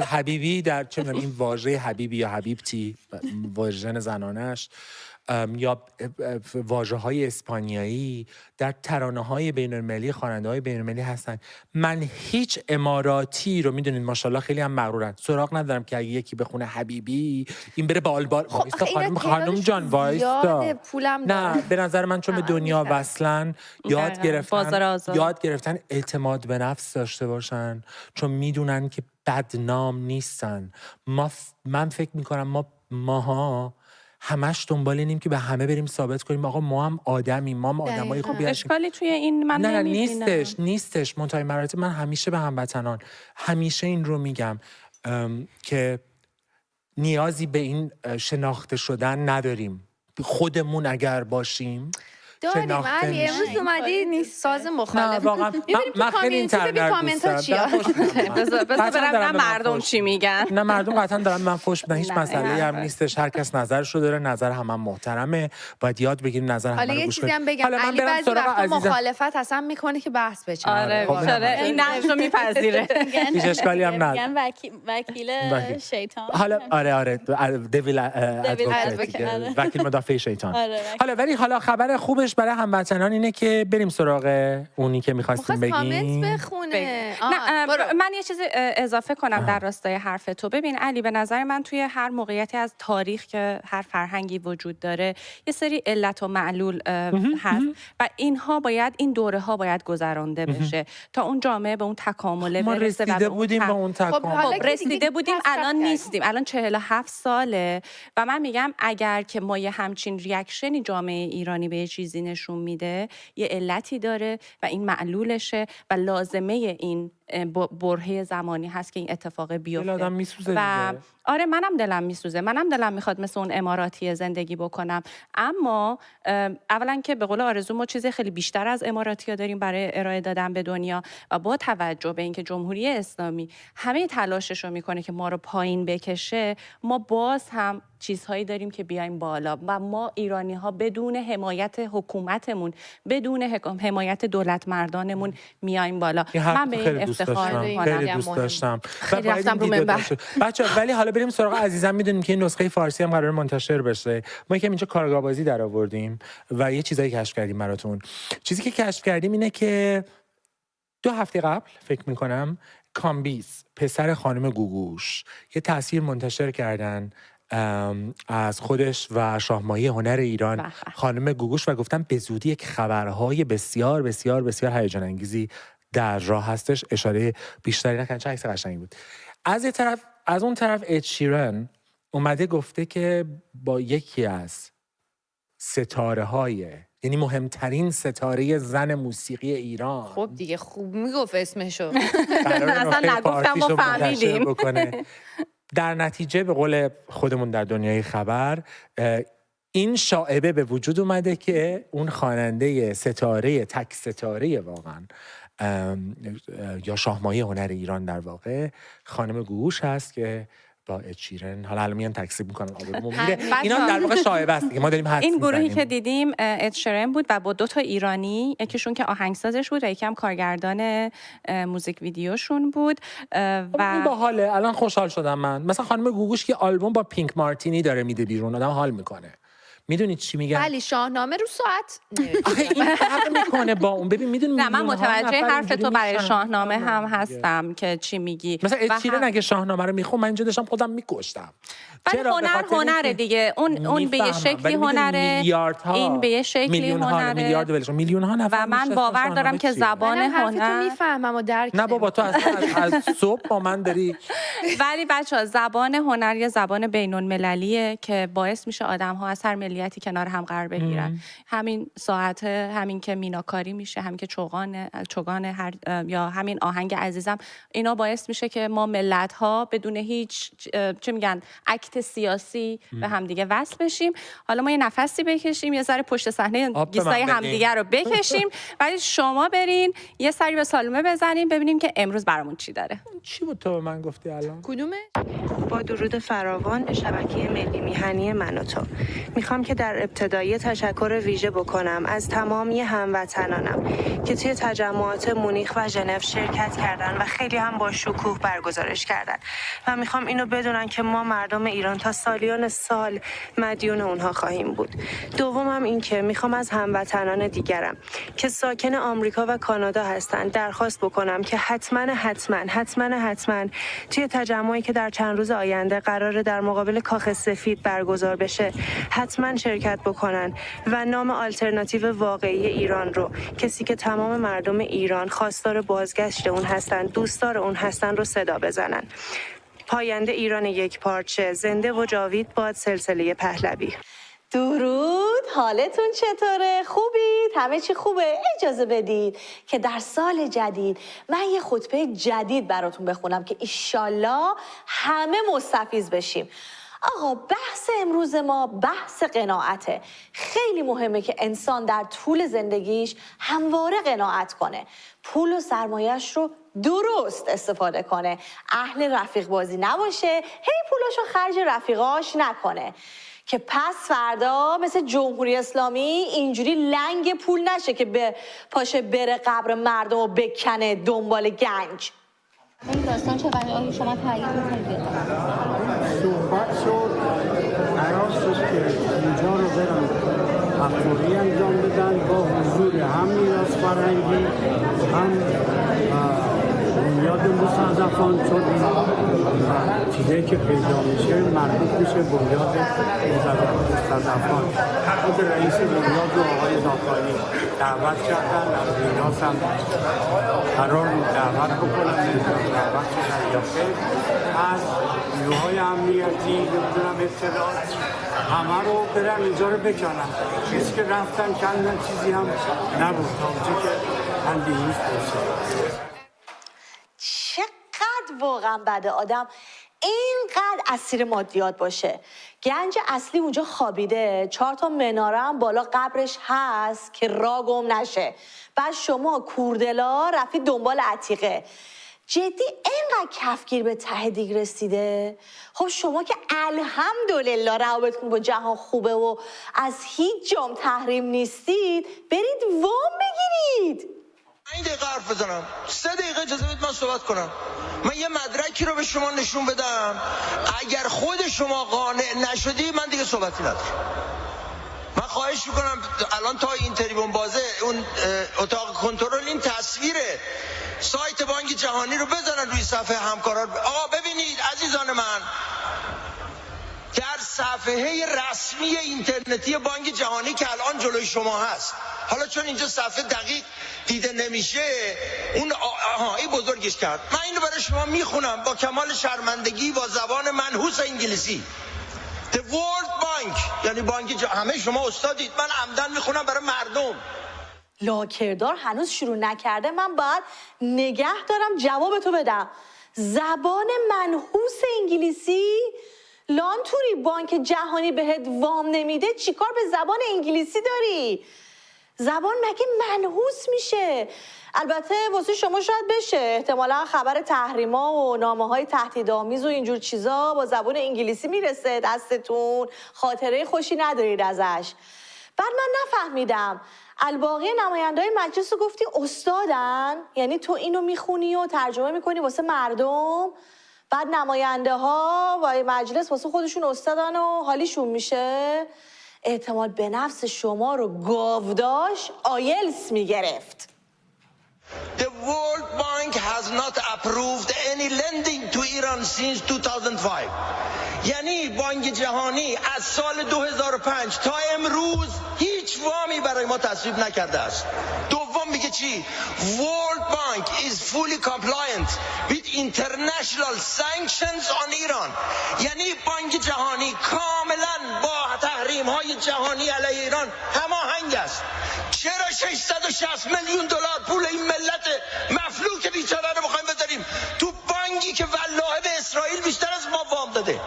حبیبی در چه می‌دونم این واژه حبیبی یا حبیبتی ورژن زنانش یا واژه‌های اسپانیایی در ترانه‌های بین‌المللی خواننده‌های بین‌المللی هستن. من هیچ اماراتی رو میدونید ماشاءالله خیلی هم مغرورن، سراغ ندارم که اگه یکی بخونه حبیبی این بره بالبال وایستا خانم جان وایستا. نه به نظر من چون به دنیا وصلن یاد گرفتن اعتماد به نفس داشته باشن، چون میدونن که بدنام نیستن. من فکر میکنم ماها همش دنبال اینیم که به همه بریم ثابت کنیم آقا ما هم آدمیم، ما هم آدمای خوبی هستیم. اشکالی توی این من نه نیستش. منتهای مراتب من همیشه به هموطنان همیشه این رو میگم که نیازی به این شناخته شدن نداریم. خودمون اگر باشیم داریم شناخته علی، میشیم. امروز اومدی ساز نه مخالف. واقعا من خیلی این ببین کامنت ها چیه. بذار برم مردم چی میگن. نه مردم قطعا دارن من فوش میدن، هیچ نه، مسئله هم نه. نیستش، هر کس نظرشو داره، نظر هم محترمه، باید یاد بگیریم نظر هم حالا رو یه گوش چیزی کنیم. هم بگم، حالا من علی برم بعضی سراغ وقتا عزیزم. مخالفت اصلا میکنه که بحث بشه. آره خب این نقش رو میپذیره. هیچ اشکالی هم نداره. میگن وکیل شیطان. حالا آره دیویل ادوکیت. وکیل مدافع شیطان. آره، حالا ولی حالا خبر خوبش برای هموطنان اینه که بریم سراغ اونی که می‌خواستیم بگیم. کامنت بخونه. نه من یه چیز اضافه کنم در راستای حرف تو. ببین علی، به نظر من توی هر موقعیتی از تاریخ که هر فرهنگی وجود داره یه سری علت و معلول هست و این دوره ها باید گذرانده بشه تا اون جامعه به اون تکامل ما برسه. رسیده بودیم به اون تکامل. رسیده بودیم، الان نیستیم. الان 47 ساله و من میگم اگر که ما یه همچین ریاکشنی جامعه ایرانی به یه چیزی نشون میده، یه علتی داره و این معلولشه و لازمه این برهه زمانی هست که این اتفاق بیفته. آدم میسوزه و دیگه. آره منم دلم میسوزه، منم دلم میخواد مثل اون اماراتی زندگی بکنم، اما اولا که به قول آرزو ما چیز خیلی بیشتر از اماراتی‌ها داریم برای ارائه دادن به دنیا و با توجه به اینکه جمهوری اسلامی همه تلاشش رو میکنه که ما رو پایین بکشه، ما باز هم چیزهایی داریم که بیایم بالا و ما ایرانی ها بدون حمایت حکومتمون، بدون حمایت دولت مردانمون میایم بالا. من به این افتخار میکنم. خیلی دوست داشتم. خیلی رفتم رو منبر. بچه‌ها ولی حالا بریم سراغ عزیزم. میدونیم که این نسخه فارسی هم قرار منتشر بشه. ما یکم اینجا کارگاه‌بازی در آوردیم و یه چیزایی کشف کردیم براتون. چیزی که کشف کردیم اینه که 2 هفته قبل فکر میکنم کامبیز پسر خانم گوگوش یه تاثیر منتشر کردن از خودش و شاهماهی هنر ایران خانم گوگوش و گفتن به زودی یک خبرهای بسیار بسیار بسیار هیجان انگیزی در راه هستش. اشاره بیشتری نکردن، چه عکس قشنگی بود. از اون طرف اد شیران اومده گفته که با یکی از ستاره‌های، یعنی مهمترین ستاره زن موسیقی ایران، خب دیگه خوب میگفت اسمشو. اصلا نگفتم ما فهمیدیم. در نتیجه به قول خودمون در دنیای خبر این شائبه به وجود اومده که اون خواننده ستاره، تک ستاره واقعا یا شاهماهی هنر ایران در واقع خانم گوگوش هست که با اد شیران، حالا میان تکذیب میکنن آبرومون میره. اینا در واقع شایعه است دیگه، ما داریم حدس این گروهی میزنیم. که دیدیم اد شیران بود و با 2 ایرانی، یکیشون که آهنگسازش بود و یکی هم کارگردان موزیک ویدیوشون بود و باحاله. الان خوشحال شدم من. مثلا خانم گوگوش که آلبوم با پینک مارتینی داره میده بیرون، آدم حال میکنه. میدونید چی میگم؟ ولی شاهنامه رو ساعت آخه این فرق میکنه با اون. ببین میدونی نه، من متوجه حرف تو برای شاهنامه هم هستم که چی میگی. مثلا اد شیران اگه شاهنامه رو میخون من اینجا داشتم خودم میکشتم. ولی هنره دیگه، اون به یه شکلی هنره، این به یه شکلی هنره، میلیون ها نفر و من باور دارم که زبان هنر میفهمم و درک نه بابا تو از صبح با من داری. ولی بچه‌ها زبان هنر یه زبان بین‌المللیه که باعث میشه آدم‌ها از هر ملیتی کنار هم قرار بگیرن. همین ساعت، همین که میناکاری میشه، همین که چوگان یا همین آهنگ عزیزم، اینا باعث میشه که ما ملت‌ها بدون هیچ چه میگن اکت سیاسی به همدیگه وصل بشیم. حالا ما یه نفسی بکشیم، یه ذره پشت صحنه گیسای همدیگه رو بکشیم، ولی شما برین یه سری به سالومه بزنیم ببینیم که امروز برامون چی داره. چی بود تو به من گفتی الان؟ کدومه؟ با درود فراوان به شبکه ملی میهنی من و تو. میخوام که در ابتدایی تشکر ویژه بکنم از تمامی هموطنانم که توی تجمعات مونیخ و ژنو شرکت کردن و خیلی هم با شکوه برگزارش کردن و میخوام اینو بدونن که ما مردم ایران تا سالیان سال مدیون اونها خواهیم بود. دومم این که میخوام از هموطنان دیگرم که ساکن آمریکا و کانادا هستن درخواست بکنم که حتما توی تجمعی که در چند روز آینده قراره در مقابل کاخ سفید برگزار بشه حتما شرکت بکنن و نام آلترناتیو واقعی ایران رو، کسی که تمام مردم ایران خواستار بازگشت اون هستن، دوستدار اون هستن، رو صدا بزنن. پاینده ایران یک پارچه، زنده و جاوید باد سلسله پهلوی. درود، حالتون چطوره؟ خوبید؟ همه چی خوبه؟ اجازه بدید که در سال جدید من یه خطبه جدید براتون بخونم که ایشالله همه مستفیض بشیم. آقا بحث امروز ما بحث قناعته. خیلی مهمه که انسان در طول زندگیش همواره قناعت کنه، پول و سرمایه‌اش رو درست استفاده کنه، اهل رفیق بازی نباشه، هی پولاشو خرج رفیقاش نکنه که پس فردا مثل جمهوری اسلامی اینجوری لنگ پول نشه که به پاشه بره قبر مردم و بکنه دنبال گنج. این داستان چقدر شما تایید می‌کنید؟ صحبت شد قرار شد که اینجا رو برن افزوری انجام بدن با حضور هم میراث فرهنگی هم بنیاد مستضعفان، چون چیزایی که پیدا میشه مربوط میشه بنیاد مستضعفان. خود رئیس بنیاد رو آقای زاکانی دعوت کردن، از میراث هم قرار دعوت بکنن، دعوت کردن یا خیر از نیروهای امنیتی نمیدونم اطلاعات همه رو برن اینجا رو بکنن. کسی که رفتن کندن چیزی هم نبود تا اونجا که من دیروز پرسیدم. چقدر واقعا بده آدم اینقدر اسیر مادیات باشه. گنج اصلی اونجا خوابیده، 4 تا مناره هم بالا قبرش هست که راه گم نشه. بعد شما کوردلا رفتی دنبال عتیقه. جدی اینقدر کفگیر به ته دیگ رسیده؟ خب شما که الحمدلله روابطتون با جهان خوبه و از هیچ جام تحریم نیستید، برید وام بگیرید. این دقیقه حرف بزنم، 3 دقیقه اجازه بدید من صحبت کنم. من یه مدرکی رو به شما نشون بدم، اگر خود شما قانع نشدی من دیگه صحبتی ندارم. من خواهش میکنم الان تا این تریبون بازه اون اتاق کنترل این تصویره سایت بانک جهانی رو بزنن روی صفحه همکاران. آقا ببینید عزیزان من، در صفحه رسمی اینترنتی بانک جهانی که الان جلوی شما هست، حالا چون اینجا صفحه دقیق دیده نمیشه اون این بزرگش کرد، من اینو برای شما میخونم با کمال شرمندگی با زبان منحوس انگلیسی. The World Bank یعنی بانک همه شما استادید، من عمدن میخونم برای مردم. لاکردار هنوز شروع نکرده، من باید نگه دارم جوابتو بدم. زبان منحوس انگلیسی؟ لانتوری بانک جهانی بهت وام نمیده، چیکار به زبان انگلیسی داری؟ زبان مگه منحوس میشه؟ البته واسه شما شاید بشه، احتمالا خبر تحریما و نامه‌های تهدیدآمیز و اینجور چیزا با زبان انگلیسی میرسه دستتون، خاطره خوشی ندارید ازش. بعد من نفهمیدم، الباقی نماینده‌های مجلس رو گفتی استادن؟ یعنی تو اینو میخونی و ترجمه میکنی واسه مردم، بعد نماینده ها و مجلس واسه خودشون استادن و حالیشون میشه؟ اعتماد به نفس شما رو گاوداش آیلس میگرفت. The World Bank has not approved any lending to Iran since 2005. یعنی بانک جهانی از سال 2005 تا امروز هیچ وامی برای ما تصویب نکرده است. دوم میگه چی؟ World Bank is fully compliant with international sanctions on Iran. یعنی بانک جهانی کاملا با تحریم های جهانی علیه ایران هماهنگ است. چرا 660 میلیون دلار پول این ملت مفلوک بیچاره رو بخوایم بذاریم تو بانکی که والله به اسرائیل بیشتر از ما وام داده؟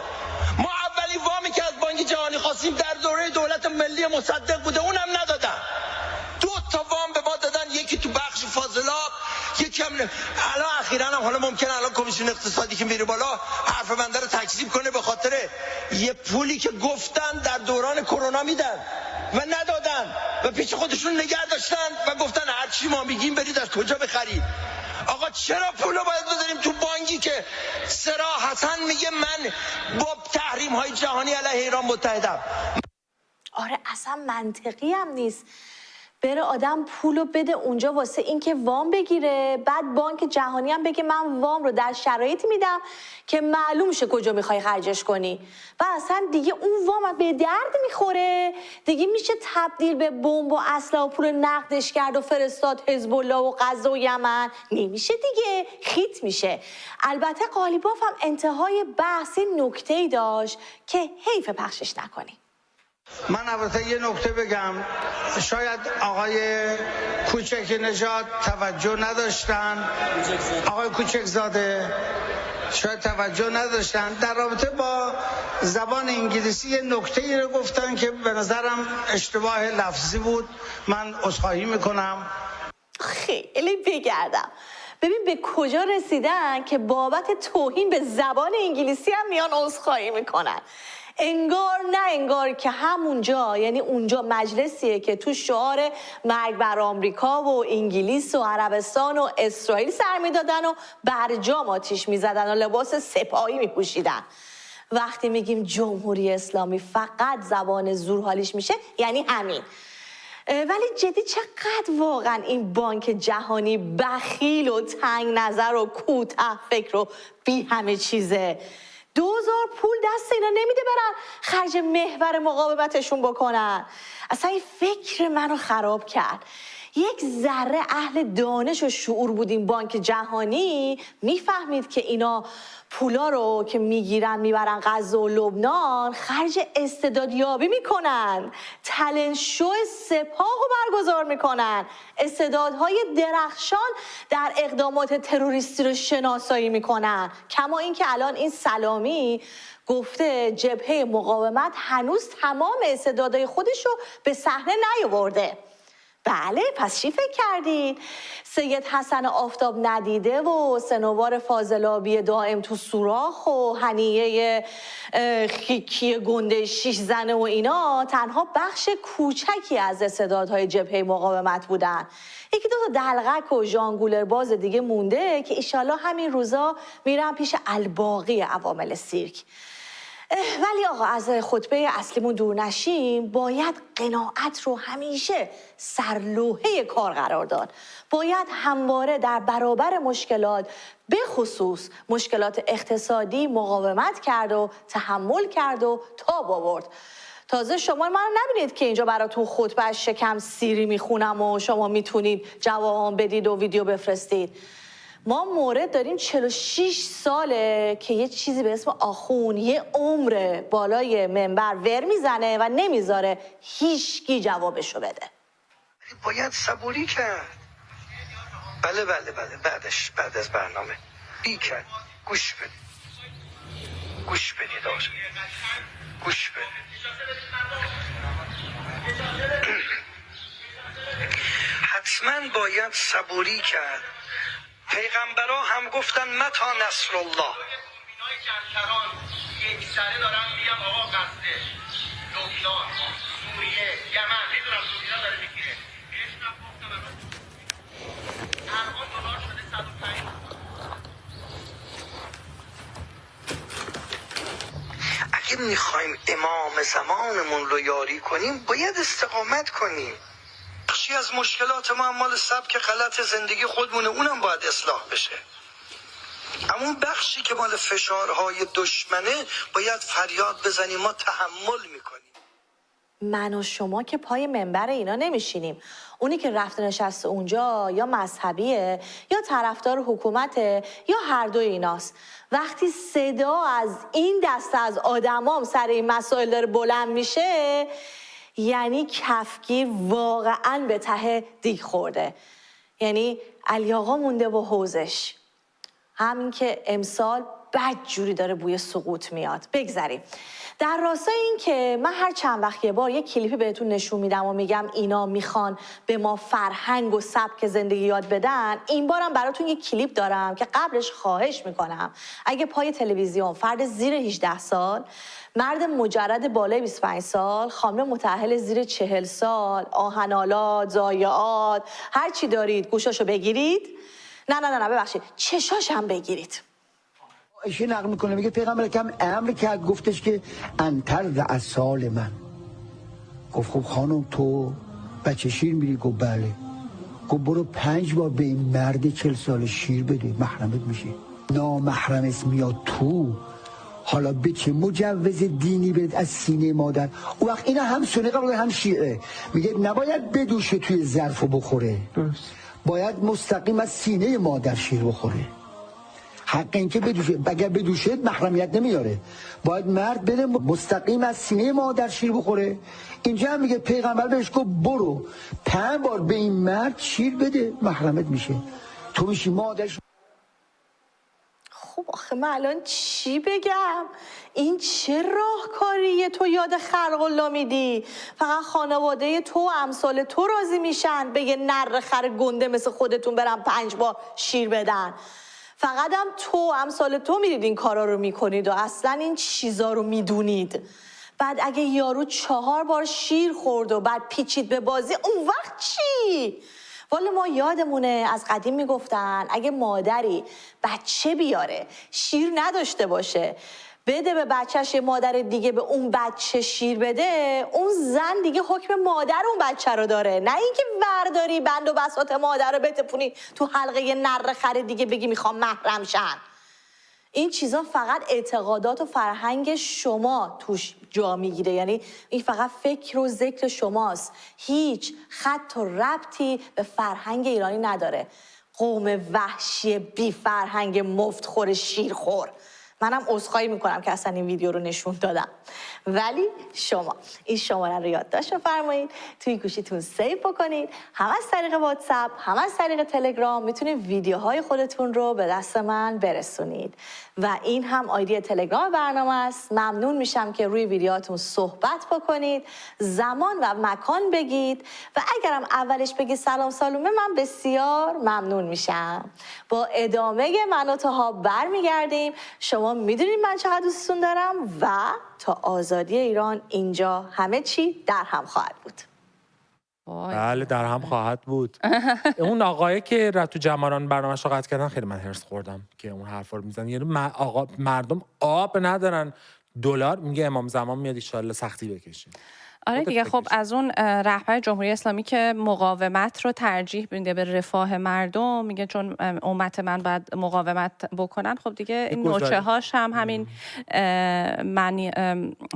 ما اولین وامی که از بانک جهانی خواستیم در دوره دولت ملی مصدق بوده، اونم ندادن. 2 تا وام به ما دادن، یکی تو بخش فاضلاب، یکی هم الان اخیراً هم حالا ممکنه الان کمیسیون اقتصادی که میره بالا حرف بنده رو تکذیب کنه به خاطر یه پولی که گفتن در دوران کرونا میدن و ندادن و پیش خودشون نگه داشتن و گفتن هر چی ما میگیم برید از کجا بخرید. آقا چرا پولو باید بذاریم تو بانکی که صراحتاً میگه من با تحریم های جهانی علیه ایران متحدم؟ آره اصلا منطقی هم نیست بره آدم پولو بده اونجا واسه اینکه وام بگیره، بعد بانک جهانی هم بگه من وام رو در شرایطی میدم که معلوم شه کجا میخوای خرجش کنی و اصلا دیگه اون وام به درد میخوره، دیگه میشه تبدیل به بمب و اسلحه و پول نقدش کرد و فرستاد حزب الله و غزه و یمن؟ نمیشه دیگه، خیت میشه. البته قالیباف هم انتهای بحث نکته‌ای داشت که حیف پخشش نکنی. من البته یه نکته بگم، شاید آقای کوچک نژاد توجه نداشتن، آقای کوچک زاده شاید توجه نداشتن. در رابطه با زبان انگلیسی یه نکته‌ای رو گفتن که به نظرم اشتباه لفظی بود. من عذرخواهی میکنم. خیلی بگردم. ببین به کجا رسیدن که بابت توهین به زبان انگلیسی هم میان عذرخواهی میکنن. انگار نه انگار که همونجا، یعنی اونجا مجلسیه که تو شعار مرگ بر آمریکا و انگلیس و عربستان و اسرائیل سر میدادن و برجام آتیش میزدن و لباس سپاهی میپوشیدن. وقتی میگیم جمهوری اسلامی فقط زبان زور حالیش میشه یعنی همین. ولی جدی چقدر واقعا این بانک جهانی بخیل و تنگ نظر و کوتاه فکر و بی همه چیزه. 2000 پول دست اینا نمیده برن خرج محور مقاومتشون بکنن. اصلا این فکر منو خراب کرد. یک ذره اهل دانش و شعور بودیم بانک جهانی میفهمید که اینا پولا رو که میگیرن میبرن غزه و لبنان خرج استعدادیابی میکنن، تالنت شو سپاه رو برگزار میکنن، استعدادهای درخشان در اقدامات تروریستی رو شناسایی میکنن. کما اینکه الان این سلامی گفته جبهه مقاومت هنوز تمام استعدادهای خودش رو به صحنه نیاورده. بله، پس چی فکر کردین؟ سید حسن آفتاب ندیده و سنوار فاضلابی دائم تو سوراخ و هنیه خیکی گنده 6 زنه و اینا تنها بخش کوچکی از استعدادهای جبهه مقاومت بودن. یکی دو تا دلغک و ژانگولر باز دیگه مونده که ایشالله همین روزا میرن پیش الباقی عوامل سیرک. ولی آقا از خطبه اصلیمون دور نشیم، باید قناعت رو همیشه سرلوحه کار قرار داد. باید همواره در برابر مشکلات، به خصوص مشکلات اقتصادی، مقاومت کرد و تحمل کرد و تاب آورد. تازه شما من نبینید که اینجا براتون خطبه از شکم سیری میخونم و شما میتونید جواب بدید و ویدیو بفرستید. ما مورد داریم 46 ساله که یه چیزی به اسم آخون یه عمر بالای منبر ور میزنه و نمیذاره هیچکی جوابشو بده. باید صبوری کرد. بله بعد از برنامه بی کرد. گوش بدید گوش بدید. حتما باید صبوری کرد. پیغمبرا هم گفتن متی نصر الله. یک سره دارن میگم آقا قصده لبنان، سوریه، یمن، میدونم سوریه داره میگیره. الان دلار شده 105. اگه میخوایم امام زمانمون رو یاری کنیم باید استقامت کنیم. بخشی از مشکلات ما مال سبک غلط زندگی خودمونه، اونم باید اصلاح بشه. اما اون بخشی که مال فشارهای دشمنه باید فریاد بزنیم ما تحمل میکنیم. من و شما که پای منبر اینا نمیشینیم. اونی که رفته نشسته اونجا یا مذهبیه یا طرفدار حکومته یا هر دو ایناست. وقتی صدا از این دسته از آدمام سر این مسائل داره بلند میشه یعنی کفگیر واقعا به ته دیگ خورده. یعنی علی آقا مونده با حوزش. همین که امسال بد جوری داره بوی سقوط میاد. بگذاریم. در راستای این که من هر چند وقت یه بار یه کلیپی بهتون نشون میدم و میگم اینا میخوان به ما فرهنگ و سبک زندگی یاد بدن، این بارم براتون یه کلیپ دارم که قبلش خواهش میکنم اگه پای تلویزیون فرد زیر 18 سال، مرد مجرد بالای 25 سال، خانم متأهل زیر 40 سال، آهنالات، ضایعات، هر چی دارید گوشاشو بگیرید. نه ببخشید، چشاش هم بگیرید. ایشه نقل میکنه میگه پیغمبر کم امر کرد، گفتش که انتر از سال من. گفت خب خانم تو بچه شیر میری؟ گفت بله. گفت برو 5 بار به این مرد 40 سال شیر بده، محرمت میشه. نامحرمت میاد تو، حالا به چه مجوز دینی بد از سینه مادر؟ او وقت اینا هم سنی قبل هم شیعه میگه نباید بدوشه توی ظرف بخوره، باید مستقیم از سینه مادر شیر بخوره. حق این که بدوشه، اگر بدوشه محرمیت نمیاره، باید مرد بره مستقیم از سینه مادر شیر بخوره. اینجا هم میگه پیغمبر بهش گفت برو 5 بار به این مرد شیر بده، محرمت میشه، تو میشی مادرش. خب آخه من الان چی بگم؟ این چه راهکاریه تو یاد خلق الله میدی؟ فقط خانواده تو و امثال تو راضی میشن بگه نر خر گنده مثل خودتون برن 5 بار شیر بدن. فقط هم تو و امثال تو میرید این کارا رو میکنید و اصلا این چیزا رو میدونید. بعد اگه یارو 4 بار شیر خورد و بعد پیچید به بازی، اون وقت چی؟ والا ما یادمونه از قدیم میگفتن اگه مادری بچه بیاره شیر نداشته باشه بده به بچهش، یه مادر دیگه به اون بچه شیر بده، اون زن دیگه حکم مادر اون بچه رو داره، نه اینکه ورداری بند و بساط مادر رو بتپونی تو حلقه یه نر خر دیگه بگی میخوام محرم شن. این چیزا فقط اعتقادات و فرهنگ شما توش جا میگیره، یعنی این فقط فکر و ذکر شماست، هیچ خط و ربطی به فرهنگ ایرانی نداره. قوم وحشی بی فرهنگ مفتخور شیرخور. منم عذرخواهی میکنم که اصلا این ویدیو رو نشون دادم، ولی شما این شماره رو یادداشت بفرمایید، توی گوشیتون سیو بکنید، هم از طریق واتساپ هم از طریق تلگرام میتونید ویدیوهای خودتون رو به دست من برسونید و این هم آیدی تلگرام برنامه است. ممنون میشم که روی ویدیوهاتون صحبت بکنید، زمان و مکان بگید و اگرم اولش بگید سلام سالومه من بسیار ممنون میشم. با ادامه من و تاها برمیگردیم. شما میدونید من چقدر دوستتون دارم و تا آزادی ایران اینجا همه چی در هم خواهد بود. بله در هم خواهد بود. اون آقایی که تو جماران برنامه‌اش رو قطع کردن خیلی من هرس خوردم که اون حرفا رو میزنن. یعنی مردم آب ندارن، دلار میگه امام زمان میاد ان شاءالله سختی بکشین. آره دیگه، خب از اون رهبر جمهوری اسلامی که مقاومت رو ترجیح میده به رفاه مردم، میگه چون امت من باید مقاومت بکنن، خب دیگه این نوچه هاش هم همین معنی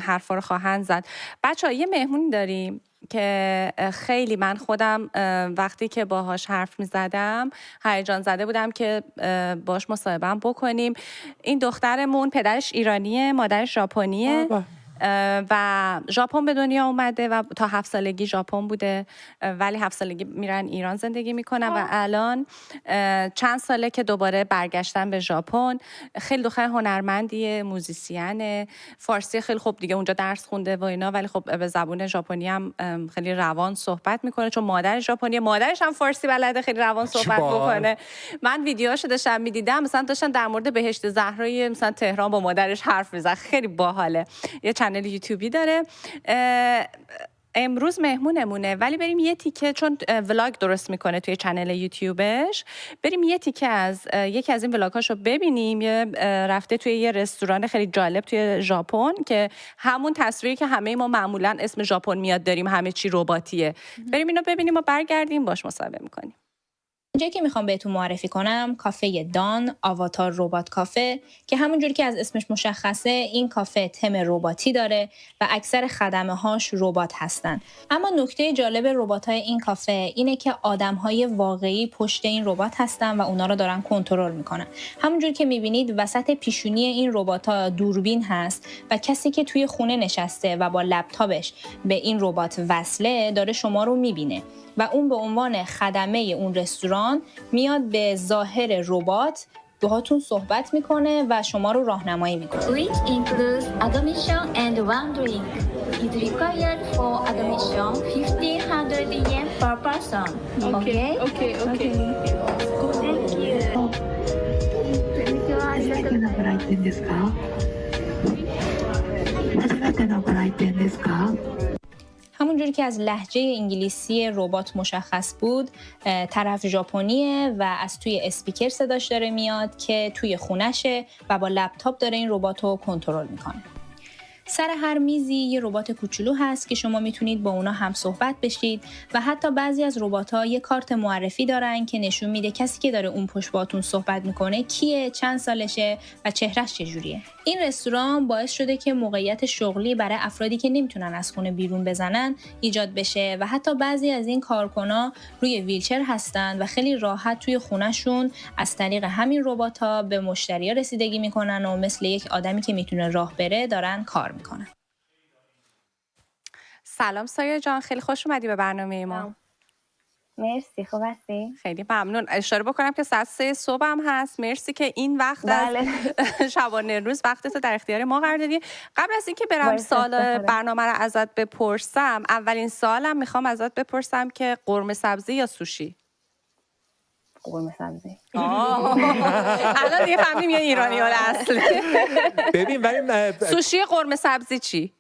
حرفا رو خواهند زد. بچه‌ها یه مهمونی داریم که خیلی من خودم وقتی که باهاش حرف میزدم هیجان زده بودم که باهاش مصاحبه بکنیم. این دخترمون پدرش ایرانیه، مادرش ژاپنیه و ژاپن به دنیا اومده و تا 7 سالگی ژاپن بوده، ولی 7 سالگی میرن ایران زندگی میکنن و الان چند ساله که دوباره برگشتن به ژاپن. خیلی دختر هنرمندیه، موزیسین، فارسی خیلی خوب دیگه اونجا درس خونده و اینا، ولی خب به زبان ژاپنی هم خیلی روان صحبت میکنه چون مادر ژاپنیه، مادرش هم فارسی بلده، خیلی روان صحبت بکنه. من ویدیوهاشو داشتم میدیدم، مثلا داشتن در مورد بهشت زهرای مثلا تهران با مادرش حرف میزنه، خیلی باحاله. یه چنل یوتیوبی داره. امروز مهمونمونه، ولی بریم یه تیکه، چون ولاگ درست میکنه توی چنل یوتیوبش، بریم یه تیکه از یکی از این ولاگاشو ببینیم. یه رفته توی یه رستوران خیلی جالب توی ژاپن که همون تصویری که همه ما معمولا اسم ژاپن میاد داریم، همه چی رباتیه. بریم اینو ببینیم و برگردیم باش مصاحبه میکنیم. اینجایی که میخوام بهتون معرفی کنم کافه دان آواتار ربات کافه که همونجوری که از اسمش مشخصه این کافه تم رباتی داره و اکثر خدمه هاش ربات هستن. اما نکته جالب ربات‌های این کافه اینه که آدم‌های واقعی پشت این ربات هستن و اونا رو دارن کنترل میکنن. همونجوری که میبینید وسط پیشونی این ربات‌ها دوربین هست و کسی که توی خونه نشسته و با لپتاپش به این ربات وصله داره شما رو میبینه و اون به عنوان خدمه اون رستوران میاد به ظاهر ربات باهاتون صحبت میکنه و شما رو راهنمایی میکنه. Which includes admission and one drink. It required for admission 1,500 yen per person. Okay? Okay. Thank you. 初めてのご来店ですか？初めてのご来店ですか？ همونجوری که از لهجه انگلیسی ربات مشخص بود، طرف ژاپنیه و از توی اسپیکر صداش داره میاد که توی خونشه و با لپتاپ داره این ربات رو کنترل میکنه. سر هر میزی یه ربات کوچولو هست که شما میتونید با اونا هم صحبت بشید و حتی بعضی از ربات‌ها یه کارت معرفی دارن که نشون میده کسی که داره اون پشت باهاتون صحبت میکنه کیه، چند سالشه و چهرهش چجوریه. این رستوران باعث شده که موقعیت شغلی برای افرادی که نمیتونن از خونه بیرون بزنن ایجاد بشه و حتی بعضی از این کارکنان روی ویلچر هستن و خیلی راحت توی خونهشون از طریق همین ربات‌ها به مشتری‌ها رسیدگی میکنن و مثل یک آدمی که میتونه راه بره دارن کار میکنن. سلام سایه جان، خیلی خوش اومدی به برنامه ما. مرسی، خوب هستی؟ خیلی ممنون. اشاره بکنم که ساعت 3 صبح هم هست. مرسی که این وقت از شبانه روز وقتتو در اختیار ما قرار دادی. قبل از اینکه برم سوال برنامه رو ازت بپرسم، اولین سوالم میخوام ازت بپرسم که قرمه سبزی یا سوشی؟ قرمه سبزی. الان دیگه فهمیدیم یه ایرانی اصله. ببین ولی سوشی قرمه سبزی چی؟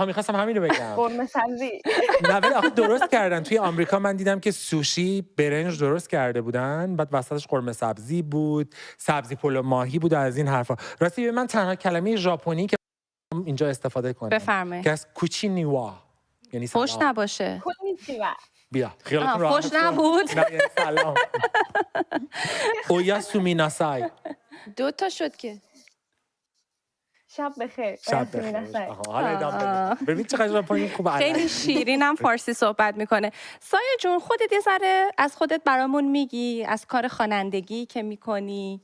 میخواستم همین رو بگم. قرمه سبزی. نه ولی آخه درست کردن. توی آمریکا من دیدم که سوشی برنج درست کرده بودن، بعد وسطش قرمه سبزی بود، سبزی پلو ماهی بود و از این حرفا. راستی به من تنها کلمه ژاپنی که اینجا استفاده کنم بفرمایید که از کوچینیوا، یعنی سلام. فوش نباشه. کنیچیوا. بیا خیالتون راحت. فوش نبود. نه یعنی سلام. اویا سومیناسای. 2 تا شد که. شب بخیر. شب بخیر. حالا ادامه بده. ببین چقدر ژاپنی خوبه. خیلی شیرینم فارسی صحبت میکنه. سایه جون خودت یه ذره از خودت برامون میگی، از کار خوانندگی که میکنی؟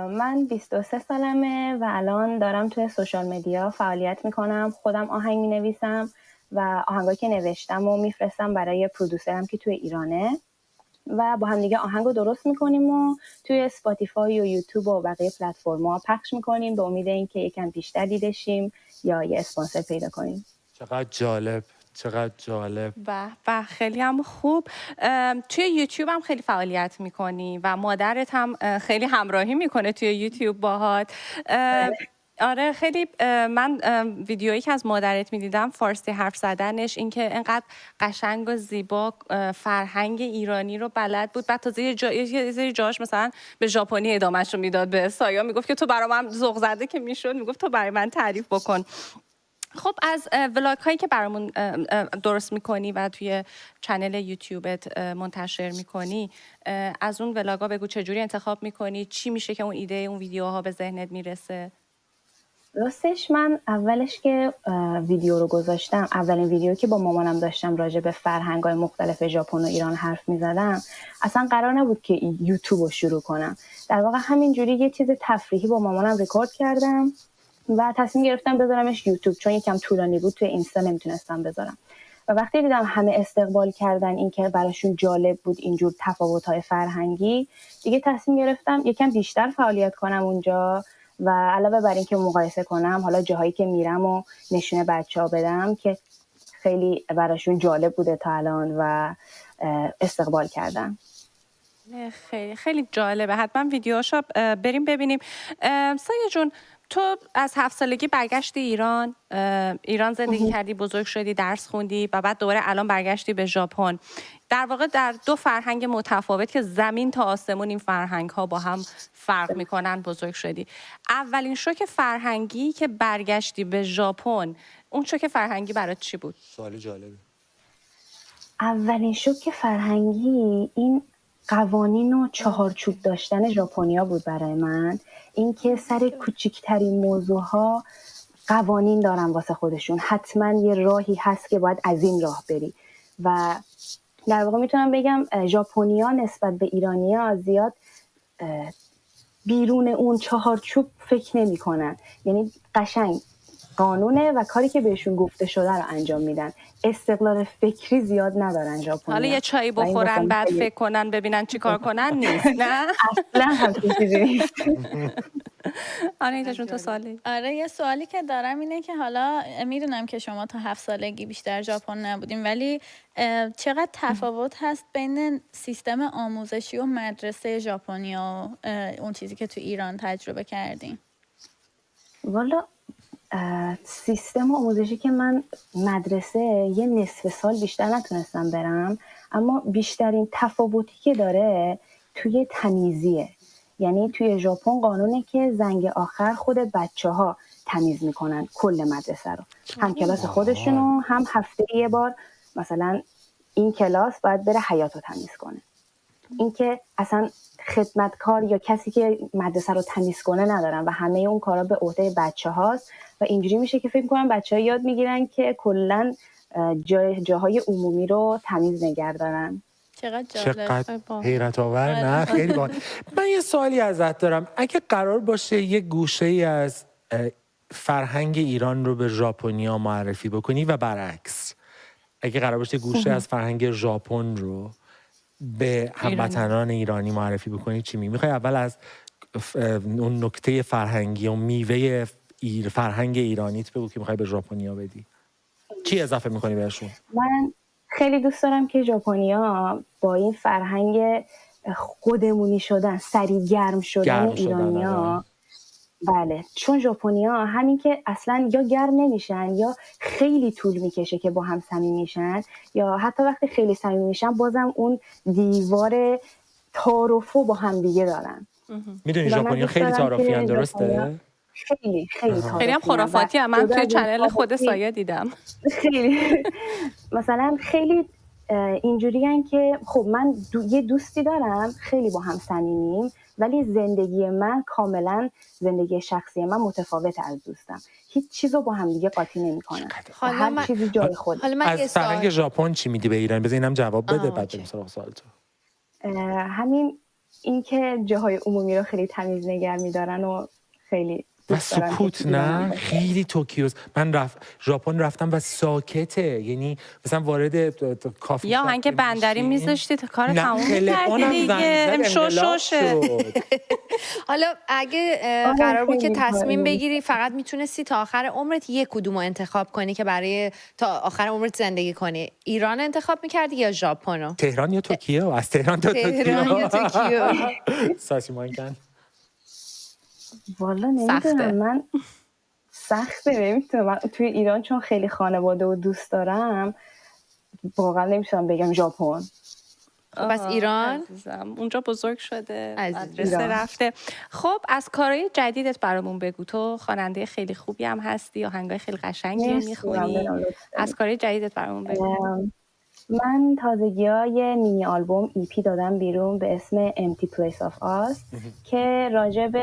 من 23 سالمه و الان دارم توی سوشال مدیا فعالیت میکنم. خودم آهنگ مینویسم و آهنگایی که نوشتم و میفرستم برای پرودوسرم که توی ایرانه و با هم دیگه آهنگو درست میکنیم و توی اسپاتیفای و یوتیوب و بقیه پلتفرم‌ها پخش میکنیم به امید اینکه یکم بیشتر دیده شیم یا یه اسپانسر پیدا کنیم. چقدر جالب، چقدر جالب. به خیلی هم خوب. توی یوتیوب هم خیلی فعالیت میکنی و مادرت هم خیلی همراهی میکنه توی یوتیوب باهات. آره خیلی من ویدیویی که از مادرت میدیدم فارسی حرف زدنش، این که انقدر قشنگ و زیبا فرهنگ ایرانی رو بلد بود، بعد تازه یه جاش مثلا به ژاپنی ادامهش رو میداد به سایا، میگفت که تو برام هم ذوق زده که میشد، میگفت تو برای من تعریف بکن. خب از ولاگ هایی که برامون درست میکنی و توی چنل یوتیوبت منتشر میکنی، از اون ولاگ ها بگو چجوری انتخاب میکنی؟ چی میشه که اون ایده اون ویدیوها به ذهنت میرسه؟ راستش من اولش که ویدیو رو گذاشتم، اولین ویدیو که با مامانم داشتم راجع به فرهنگ‌های مختلف ژاپن و ایران حرف می‌زدم، اصلا قرار نبود که یوتیوب رو شروع کنم. در واقع همینجوری یه چیز تفریحی با مامانم رکورد کردم و تصمیم گرفتم بذارمش یوتیوب، چون یکم طولانی بود توی اینستا نمیتونستم بذارم. و وقتی دیدم همه استقبال کردن این که براشون جالب بود اینجور تفاوت‌های فرهنگی، دیگه تصمیم گرفتم یکم بیشتر فعالیت کنم اونجا و علاوه بر این که مقایسه کنم حالا جاهایی که میرم و نشونه بچه‌ها بدم که خیلی براشون جالب بوده تا الان و استقبال کردن. خیلی خیلی جالبه، حتما ویدیوهاشو بریم ببینیم. سایه جون تو از 7 سالگی برگشتی ایران زندگی کردی، بزرگ شدی، درس خوندی و بعد دوباره الان برگشتی به ژاپن. در واقع در 2 فرهنگ متفاوت که زمین تا آسمون این فرهنگ ها با هم فرق میکنن بزرگ شدی. اولین شوک فرهنگی که برگشتی به ژاپن، اون شوک فرهنگی برات چی بود؟ سوال جالبه. اولین شوک فرهنگی این قوانین و چهارچوب داشتن ژاپنیا بود برای من. اینکه سر کوچکترین موضوعها قوانین دارن واسه خودشون، حتما یه راهی هست که باید از این راه بری و در واقع میتونم بگم ژاپنیا نسبت به ایرانیا زیاد بیرون اون چهارچوب فکر نمی کنن، یعنی قشنگ قانونه و کاری که بهشون گفته شده رو انجام میدن. استقلال فکری زیاد ندارن ژاپنیا. حالا یه چایی بخورن بعد فکر کنن ببینن چی کار کنن نیست، نه؟ اصلا همچین چیزی نیست. آنیتا جون تو سوالی؟ آره یه سوالی که دارم اینه که حالا میدونم که شما تا 7 سالگی بیشتر ژاپن نبودیم، ولی چقدر تفاوت هست بین سیستم آموزشی و مدرسه ژاپنیا و اون چیزی که تو ایران تجربه کردیم؟ والا سیستم آموزشی که من مدرسه یه نصف سال بیشتر نتونستم برم، اما بیشترین تفاوتی که داره توی تمیزیه. یعنی توی ژاپن قانونه که زنگ آخر خود بچه‌ها تمیز میکنن کل مدرسه رو، هم کلاس خودشونو هم هفته یه بار مثلا این کلاس باید بره حیاط رو تمیز کنه. این که اصلا خدمتکار یا کسی که مدرسه رو تمیز کنه ندارن و همه اون کارا به عهده بچه‌هاست و اینجوری میشه که فکر می‌کنم بچه‌ها یاد میگیرن که کلاً جاهای عمومی رو تمیز نگه دارن. چقدر حیرت آور. نه خیلی باحال. من یه سوالی ازت دارم، اگه قرار باشه یه گوشه‌ای از فرهنگ ایران رو به ژاپنیا معرفی بکنی و برعکس، اگه قرار باشه گوشه از فرهنگ ژاپن رو به هموطنان ایرانی معرفی بکنی چی میخوای؟ اول از اون نکته فرهنگی و میوه فرهنگ ایرانیت بگو که میخوای به ژاپنیا بدی. چی اضافه میکنی بهشون؟ من خیلی دوست دارم که ژاپنیا با این فرهنگ خودمونی شدن، سریع گرم شدن ایرانیا، بله، چون ژاپنیا همین که اصلا یا گرم نمیشن یا خیلی طول میکشه که با هم صمیمی میشن، یا حتی وقتی خیلی صمیمی میشن بازم اون دیوار تعارفو با هم دیگه دارن. میدونی ژاپنیا خیلی تعارفی ان، درسته؟ خیلی خیلی هم خرافاتی هم. من توی چنل خود سایه دیدم. خیلی مثلا خیلی اینجوریه که خب من یه دوستی دارم خیلی با هم صمیمیم، ولی زندگی من کاملا زندگی شخصی من متفاوته از دوستم. هیچ چیزو با هم دیگه قاطی نمی‌کنن. هر چیزی جای خودش. از فرهنگ ژاپن چی میدی به ایران؟ بذار اینم جواب بده بعد بریم سراغ سوال تو. همین اینکه جاهای عمومی رو خیلی تمیز نگه می‌دارن و خیلی و سکوت، نه خیلی توکیوز. من ژاپن رفتم و ساکته، یعنی مثلا وارد کافی یا هنگ بندری میذاشتی تا کار تموم می‌کردی دیگه. شوشه. حالا اگه قرار بود که تصمیم بگیری فقط میتونستی تا آخر عمرت یک کدوم رو انتخاب کنی که برای تا آخر عمرت زندگی کنی، ایران انتخاب میکردی یا ژاپن رو؟ تهران یا توکیو؟ از تهران تا توکیو. ساسی مانکن والا نمیدونم، من سخته نمیتونم. من توی ایران چون خیلی خانواده و دوست دارم واقعا نمیتونم بگم ژاپن. بس ایران عزیزم اونجا بزرگ شده، مدرسه رفته. خب از کارهای جدیدت برامون بگو. تو خواننده خیلی خوبی هم هستی، آهنگای خیلی قشنگی میخونی. از کارهای جدیدت برامون بگو. من تازگی‌های مینی آلبوم EP دادم بیرون به اسم Empty Place of Us که راجب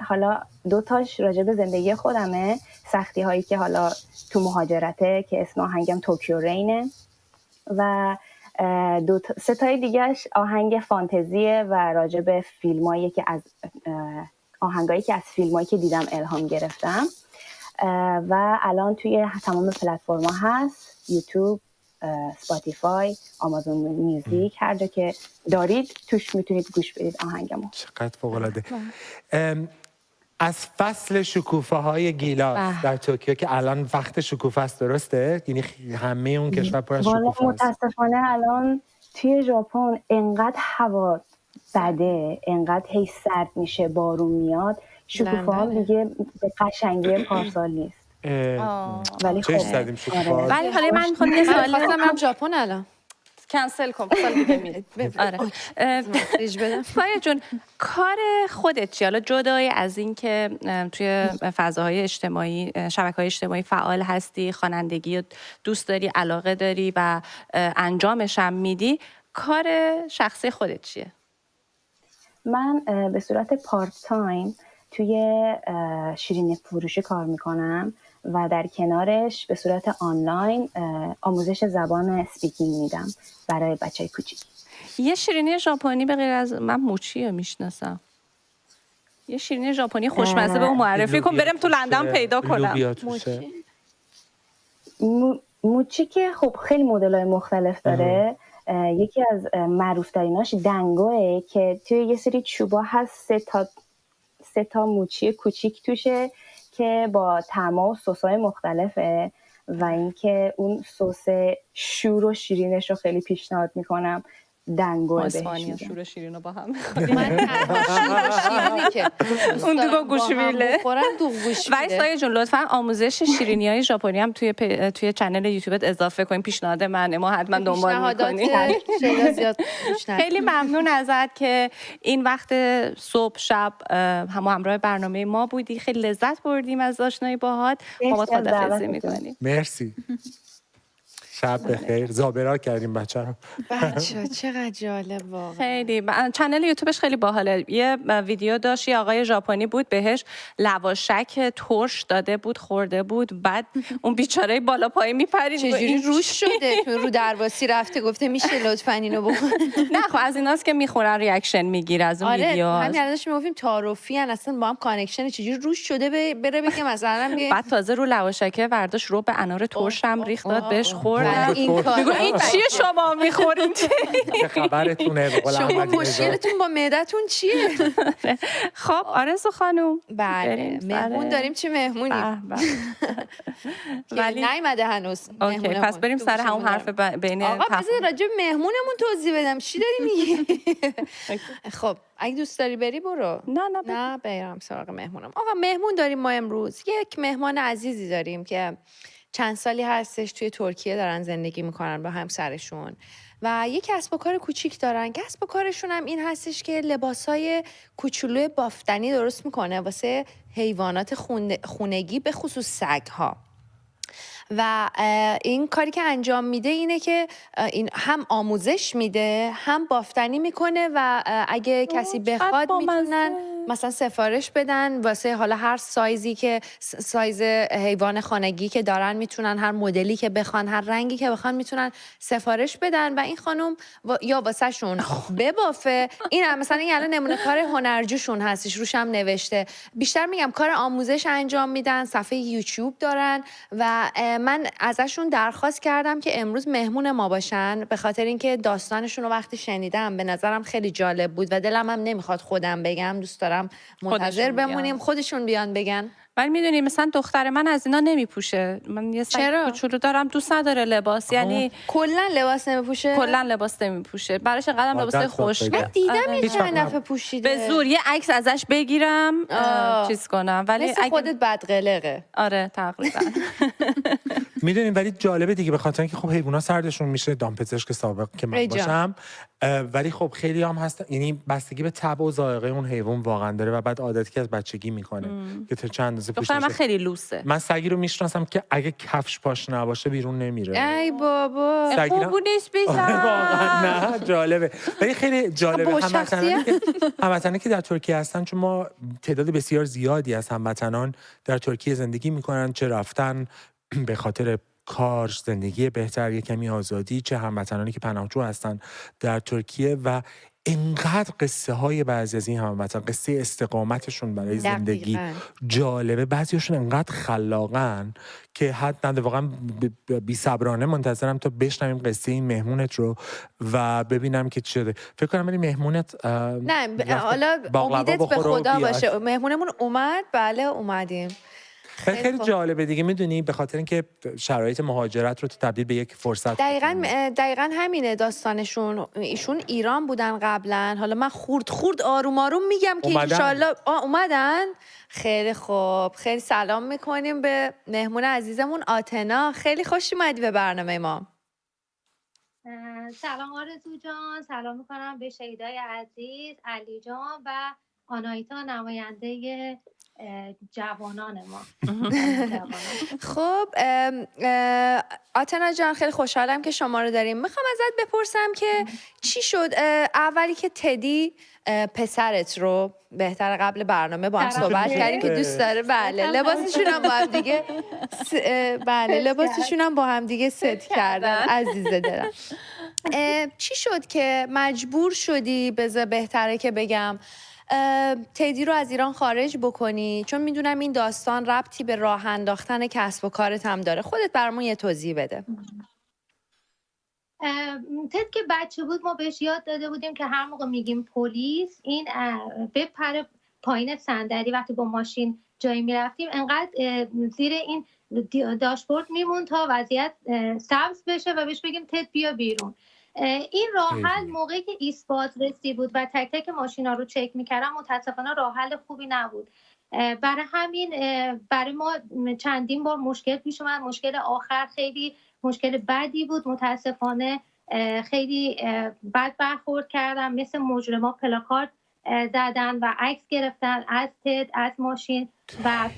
حالا 2 تاش راجب زندگی خودمه، سختی هایی که حالا تو مهاجرته که اسم آهنگم توکیو رینه، و 3 تای دیگهش آهنگ فانتزیه و راجب فیلمایی که از آهنگایی که از فیلمایی که دیدم الهام گرفتم و الان توی تمام پلتفرم‌ها هست، یوتیوب، اسپاتیفای، آمازون میوزیک، هر جا که دارید توش میتونید گوش بدید آهنگمو. چقدر فوق‌العاده. از فصل شکوفه‌های گیلاس در توکیو که الان وقت شکوفه است، درسته؟ یعنی همه اون کشور پر از شکوفه است. متاسفانه الان توی ژاپن انقدر هوا بده، انقدر هی سرد میشه، بارون میاد، شکوفه‌ها دیگه به قشنگی پارسال نیست. ولی خب زدیم شکوفه. ولی حالا من می‌خوام یه سوال من ژاپن الان کنسل کن، سال دیگه میری. آره. فایا جون، کار خودت چیه؟ حالا جدای از این که توی فضاهای اجتماعی، شبکه‌های اجتماعی فعال هستی، خوانندگی دوست داری، علاقه داری و انجامش هم میدی، کار شخصی خودت چیه؟ من به صورت پارت تایم توی شیرینی فروشی کار میکنم و در کنارش به صورت آنلاین آموزش زبان اسپیکینگ میدم برای بچه‌های کوچیک. یه شیرینی ژاپنی به غیر از من موچی رو میشناسم. یه شیرینی ژاپنی خوشمزه به اون معرفی کن برم تو لندن پیدا کنم. موچی که خب خیلی مدل‌های مختلف داره. یکی از معروف‌تریناش دنگوه که توی یه سری چوبا هست، 3 تا موچی کوچیک توشه که با طعم‌ها و سس‌های مختلفه و اینکه اون سس شور و شیرینش رو خیلی پیشنهاد میکنم. دنگو بهش میگم. شور و شیرین رو با هم اون دوگو گوشویله ولی سایه جون لطفا آموزش شیرینی های ژاپنی هم توی چنل یوتیوبت اضافه کنیم. پیشنهاد منه، ما حتما دنبال میکنیم. خیلی ممنون ازت که این وقت صبح شب همراه برنامه ما بودی. خیلی لذت بردیم از آشنایی باهات. با خداحافظی میکنیم. مرسی. شب بخیر. زابرا کردیم بچه رو. بچه چقدر جالب واقعا. خیلی چنل یوتیوبش خیلی باحاله. یه ویدیو داشت، یه آقای ژاپنی بود بهش لواشک ترش داده بود، خورده بود، بعد اون بیچاره بالا پای میپرید. چجوری روش شده؟ رو درواسی رفته گفته میشه لطفا اینو بخور. نه خب از ایناست که میخورن ریاکشن میگیره از اون ویدیو. آره همین الانش میگفتیم تعارفی ان، اصلا با هم کانکشن چجوری روش شده بره بگه مثلا بعد تازه رو لواشک برداشت رو به انار ترش هم ریخت داد بهش خورد. این کار میگو این چیه شما میخورین چه خبرتونه به قول شما احمدی نژاد. مشکلتون با معدتون چیه؟ خب آرزو خانم بله مهمون داریم. چه مهمونی؟ ولی نیومده هنوز. اوکی پس بریم سر همون حرف بین آقا بذار راجع به مهمونمون توضیح بدم. چی داری میگی؟ خب اگه دوست داری بری برو. نه برم سراغ مهمونم. آقا مهمون داریم ما امروز. یک مهمان عزیزی داریم که چند سالی هستش توی ترکیه دارن زندگی میکنن با همسرشون و یک کسب و کار کوچیک دارن. کسب و کارشون هم این هستش که لباسای کوچولوی بافتنی درست میکنه واسه حیوانات خونگی به خصوص سگ‌ها. و این کاری که انجام میده اینه که این هم آموزش میده هم بافتنی میکنه و اگه کسی بخواد میتونن مثلا سفارش بدن واسه حالا هر سایزی که سایز حیوان خانگی که دارن میتونن هر مدلی که بخوان هر رنگی که بخوان میتونن سفارش بدن و این خانم یا واسه شون ببافه. این مثلا این الان نمونه کار هنرجوشون هستش روش هم نوشته. بیشتر میگم کار آموزش انجام میدن. صفحه یوتیوب دارن و من ازشون درخواست کردم که امروز مهمون ما باشن به خاطر اینکه داستانشون رو وقتی شنیدم به نظرم خیلی جالب بود و دلم هم نمیخواد خودم بگم. دوست دارم منتظر بمونیم خودشون بیان بگن. ولی میدونی مثلا دختر من از اینا نمیپوشه. من یه سگ کوچولو دارم دوست نداره لباس. یعنی کلا لباس نمیپوشه. کلا لباس نمیپوشه. براش قدم لباس خوشگل. من دیدم این چند دفعه پوشیده. به زور یه عکس ازش بگیرم چیز کنم ولی مثل خودت بدقلقه. آره تقریبا. میدونیم ولی جالبه دیگه به خاطر اینکه خب حیونا سردشون میشه. دامپزشک سابق که من باشم ولی خب خیلی هم هست یعنی بستگی به طبع و ذائقه اون حیوان واقعا داره و بعد عادتی که از بچگی میکنه که تا چند اندازه پوشش. دختر من خیلی لوسه. من سگی رو میشناسم که اگه کفش پاش نباشه بیرون نمیره. ای بابا خوبو نیست بیشتر. واقعا نه جالبه ولی خیلی جالبه. هموطنانی که در ترکیه هستن چون ما تعداد بسیار زیادی از هموطنان در ترکیه زندگی میکنن چه رفتن به خاطر کار زندگی بهتر یک کمی آزادی چه هموطنانی که پناهجو هستن در ترکیه و اینقدر قصه های بعضی از این هموطن قصه استقامتشون برای زندگی جالبه. بعضیشون اینقدر خلاقن که حد نده. واقعا بی صبرانه منتظرم تا بشنویم قصه این مهمونت رو و ببینم که چی شده. فکر کنم ولی مهمونت نه حالا امیدت به خدا باشه. مهمونمون اومد. بله اومدیم. خیلی جالبه دیگه. میدونی به خاطر اینکه شرایط مهاجرت رو تبدیل به یک فرصت دقیقاً همینه داستانشون. ایشون ایران بودن قبلا. حالا من خورد آروم میگم که انشالله اومدن. خیلی خوب. خیلی سلام میکنیم به مهمون عزیزمون آتنا. خیلی خوش اومدی به برنامه ما. سلام آرزو جان. سلام میکنم به شیدای عزیز، علی جان و آنایتا نماینده جوانان ما. خب آتنا جان خیلی خوشحالم که شما رو داریم. میخوام ازت بپرسم که چی شد اولی که تدی پسرت رو بهتر قبل برنامه با هم صحبت کردیم که دوست داره لباسشون هم با هم دیگه لباسشون هم با هم دیگه ست کردن. عزیزه دلم چی شد که مجبور شدی بهتره که بگم تدی رو از ایران خارج بکنی؟ چون میدونم این داستان ربطی به راه انداختن کسب و کارت هم داره. خودت برامون یه توضیح بده. تد که بچه بود ما بهش یاد داده بودیم که هر موقع میگیم پلیس این بپره پایین صندلی. وقتی با ماشین جایی میرفتیم انقدر زیر این داشبورد میمون تا وضعیت سبز بشه و بهش بگیم تد بیا بیرون. این راه حل موقعی که ایست بازرسی بود و تک تک ماشینا رو چک میکردم متاسفانه راه حل خوبی نبود. برای همین برای ما چندین بار مشکل پیش اومد. مشکل آخر خیلی مشکل بدی بود. متاسفانه خیلی بد برخورد کردم. مثل مجرما پلاکارد زدن و عکس گرفتن از تد از ماشین و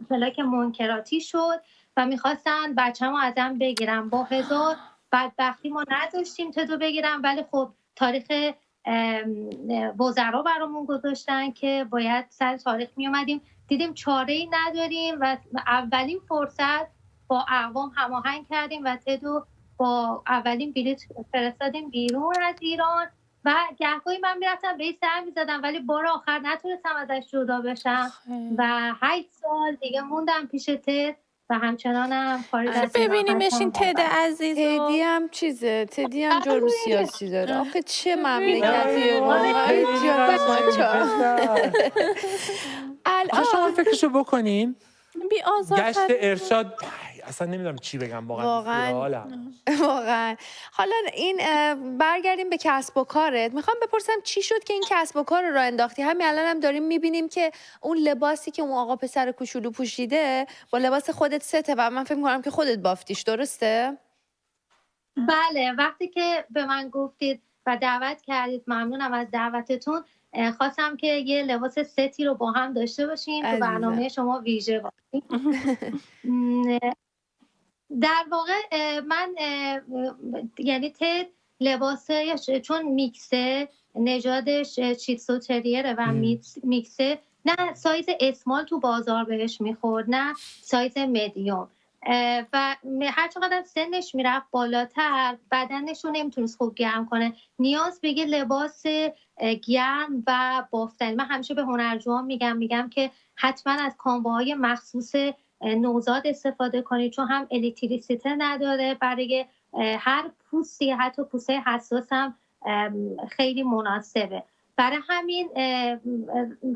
پلاک منکراتی شد و میخواستن بچه‌مو ازم بگیرن. با هزار بدبختی ما نذاشتیم تدو بگیرم ولی خب تاریخ وزرا برامون گذاشتن که باید سر تاریخ می اومدیم. دیدیم چاره‌ای نداریم و اولین فرصت با اقوام هماهنگ کردیم و تدو با اولین بلیط فرستادیم بیرون از ایران و گهگاهی من میرفتم به این سر میزدم ولی بار آخر نتونستم ازش جدا بشم و 8 سال دیگه موندم پیش تد و همچنان هم خارج از ببینیمش این تد عزیز تدی هم چیزه، تدی هم جرم سیاسی داره. آخه چه مملکتیه آخه شما فکرشو بکنین بی آزار گشت ارشاد اصلا نمیدونم چی بگم واقعا. حالا این برگردیم به کسب و کارت. میخوام بپرسم چی شد که این کسب و کار رو راه انداختی؟ همین الان هم داریم میبینیم که اون لباسی که اون آقا پسر کوچولو پوشیده با لباس خودت سته و من فکر میکنم که خودت بافتیش، درسته؟ بله، وقتی که به من گفتید و دعوت کردید، ممنونم از دعوتتون. خواستم که یه لباس ستی رو با هم داشته باشیم تو برنامه شما ویژه باشیم. در واقع من یعنی تد لباسه چون میکسه، نژادش چیتسو تریره و میکسه، نه سایز اسمال تو بازار بهش میخورد نه سایز مدیوم و هر چقدر سنش میرفت بالاتر بدنش رو نمیتونست خوب گرم کنه، نیاز به یه لباس گرم و بافتنی. من همیشه به هنرجوها میگم که حتما از کامواهای مخصوص نوزاد استفاده کنید، چون هم الکتریسیته نداره، برای هر پوستی حتی پوسته حساس هم خیلی مناسبه. برای همین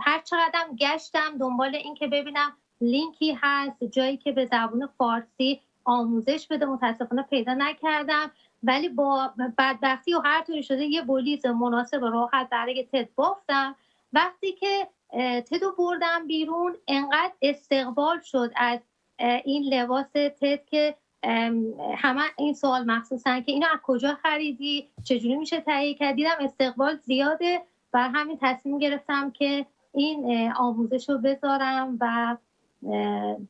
هر چقدرم گشتم دنبال این که ببینم لینکی هست جایی که به زبان فارسی آموزش بده، متاسفانه پیدا نکردم، ولی با بدبختی و هر طوری شده یه بلیز مناسب و راحت برای تد بافتم. وقتی که تدو بردم بیرون انقدر استقبال شد از این لباس تد که همه این سوال مخصوصا که اینو از کجا خریدی، چجوری میشه تهیه کرد. دیدم استقبال زیاده، بر همین تصمیم گرفتم که این آموزش رو بذارم و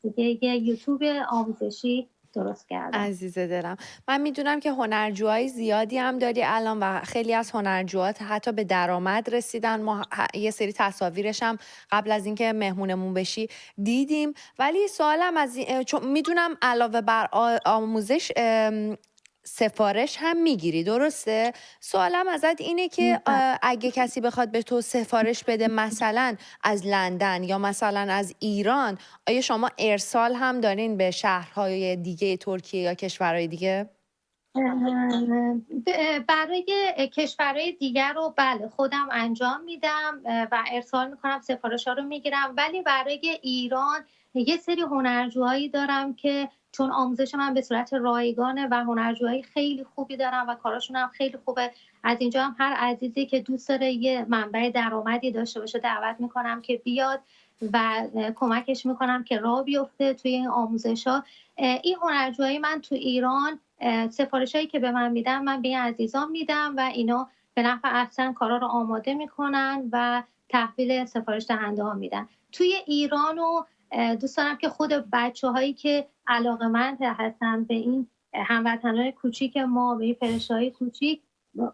دیگه یه یوتیوب آموزشی درست کردم. عزیز دلم، من میدونم که هنرجوهای زیادی هم داری الان و خیلی از هنرجوهات حتی به درآمد رسیدن. ما یه سری تصاویرش هم قبل از اینکه مهمونمون بشی دیدیم، ولی سوالم از چون میدونم علاوه بر آموزش سفارش هم میگیری، درسته؟ سوالم ازت اینه که اگه کسی بخواد به تو سفارش بده مثلا از لندن یا مثلا از ایران، آیا شما ارسال هم دارین به شهرهای دیگه ترکیه یا کشورهای دیگه؟ برای کشورهای دیگر رو بله خودم انجام میدم و ارسال میکنم، سفارش ها رو میگیرم، ولی برای ایران یه سری هنرجوهایی دارم که چون آموزش من به صورت رایگانه و هنرجوهای خیلی خوبی دارم و کاراشون هم خیلی خوبه، از اینجا هم هر عزیزی که دوست داره یه منبع درآمدی داشته باشه دعوت میکنم که بیاد و کمکش میکنم که راه بیفته توی این آموزش‌ها. این هنرجوهای من تو ایران سفارشایی که به من میدم من به این عزیزان میدم و اینا به نفع احسن کارا رو آماده میکنن و تحویل سفارش دهنده ها میدن. توی ایران و دوست دارم که خود بچه‌هایی که علاقه‌مند هستن به این هموطنان کوچیک ما، به این فرشته‌های کوچیک،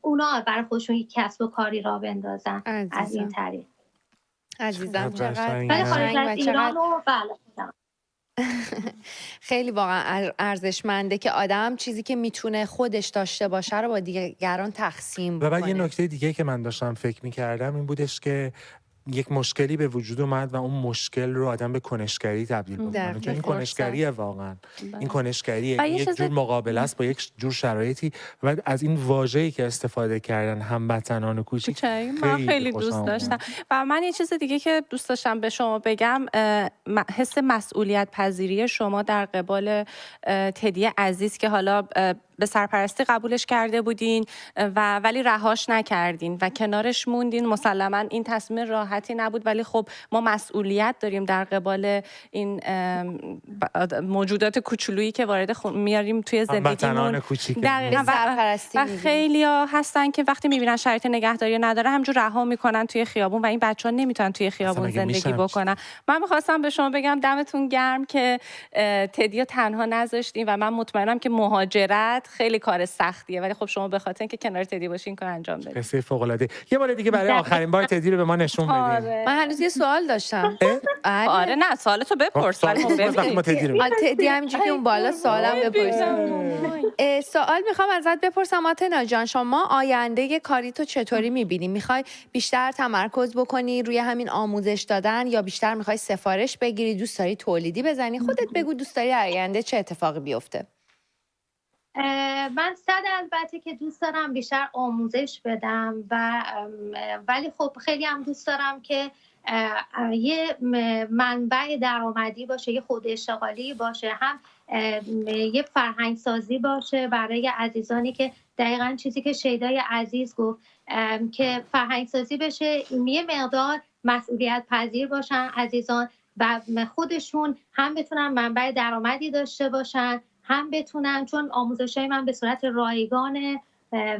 اونا برای خودشون یک کسب و کاری را بندازن از این طریق. عزیزم چقدر ولی خارج از ایران و خیلی واقعا ارزشمنده که آدم چیزی که میتونه خودش داشته باشه رو با دیگران تقسیم بکنه. و بعد یه نکته دیگه که من داشتم فکر می‌کردم این بودش که یک مشکلی به وجود اومد و اون مشکل رو آدم به کنشگری تبدیل بکنه، چون این کنشگریه واقعا. این کنشگریه، یک جور مقابله است با یک جور شرایطی و از این واژه‌ای که استفاده کردن هموطنان کوچیک من خیلی دوست داشتم. و من یه چیز دیگه که دوست داشتم به شما بگم، حس مسئولیت پذیری شما در قبال تدی عزیز که حالا به سرپرستی قبولش کرده بودین و ولی رهاش نکردین و کنارش موندین. مسلما این تصمیم راحتی نبود، ولی خب ما مسئولیت داریم در قبال این موجودات کوچولویی که وارد میاریم توی زندگیمون. دقیقاً. و خیلی‌ها هستن که وقتی میبینن شرایط نگهداری نداره همجور رها میکنن توی خیابون و این بچه‌ها نمیتونن توی خیابون زندگی بکنن. من می‌خواستم به شما بگم دمتون گرم که تدیو تنها نذاشتین و من مطمئنم که مهاجرت حقیقت خیلی کار سختیه، ولی خب شما به خاطر اینکه کنار تدی باشین کار انجام بدید. قصه فوق‌العاده. یه بار دیگه برای آخرین بار تدی رو به ما نشون بدید. من هنوز یه سوال داشتم. آره نه سوالتو بپرس. ولی تدی همینجوری که اون بالا سوالم بپرسم. سوال میخوام ازت بپرسم آتنا جان، شما آینده کاری تو چطوری میبینی؟ میخوای بیشتر تمرکز بکنی روی همین آموزش دادن یا بیشتر میخوای سفارش بگیری؟ دوست داری تولیدی بزنی؟ خودت بگو دوست داری آینده چه اتفاقی بیفته؟ من البته که دوست دارم بیشتر آموزش بدم ولی خب خیلی هم دوست دارم که یه منبع درآمدی باشه، یه خود اشتغالی باشه، هم یه فرهنگ سازی باشه برای عزیزانی که دقیقاً چیزی که شیدای عزیز گفت که فرهنگ سازی بشه، یه مقدار مسئولیت پذیر باشن عزیزان و خودشون هم بتونن منبع درآمدی داشته باشن، هم بتونن، چون آموزش‌های من به صورت رایگانه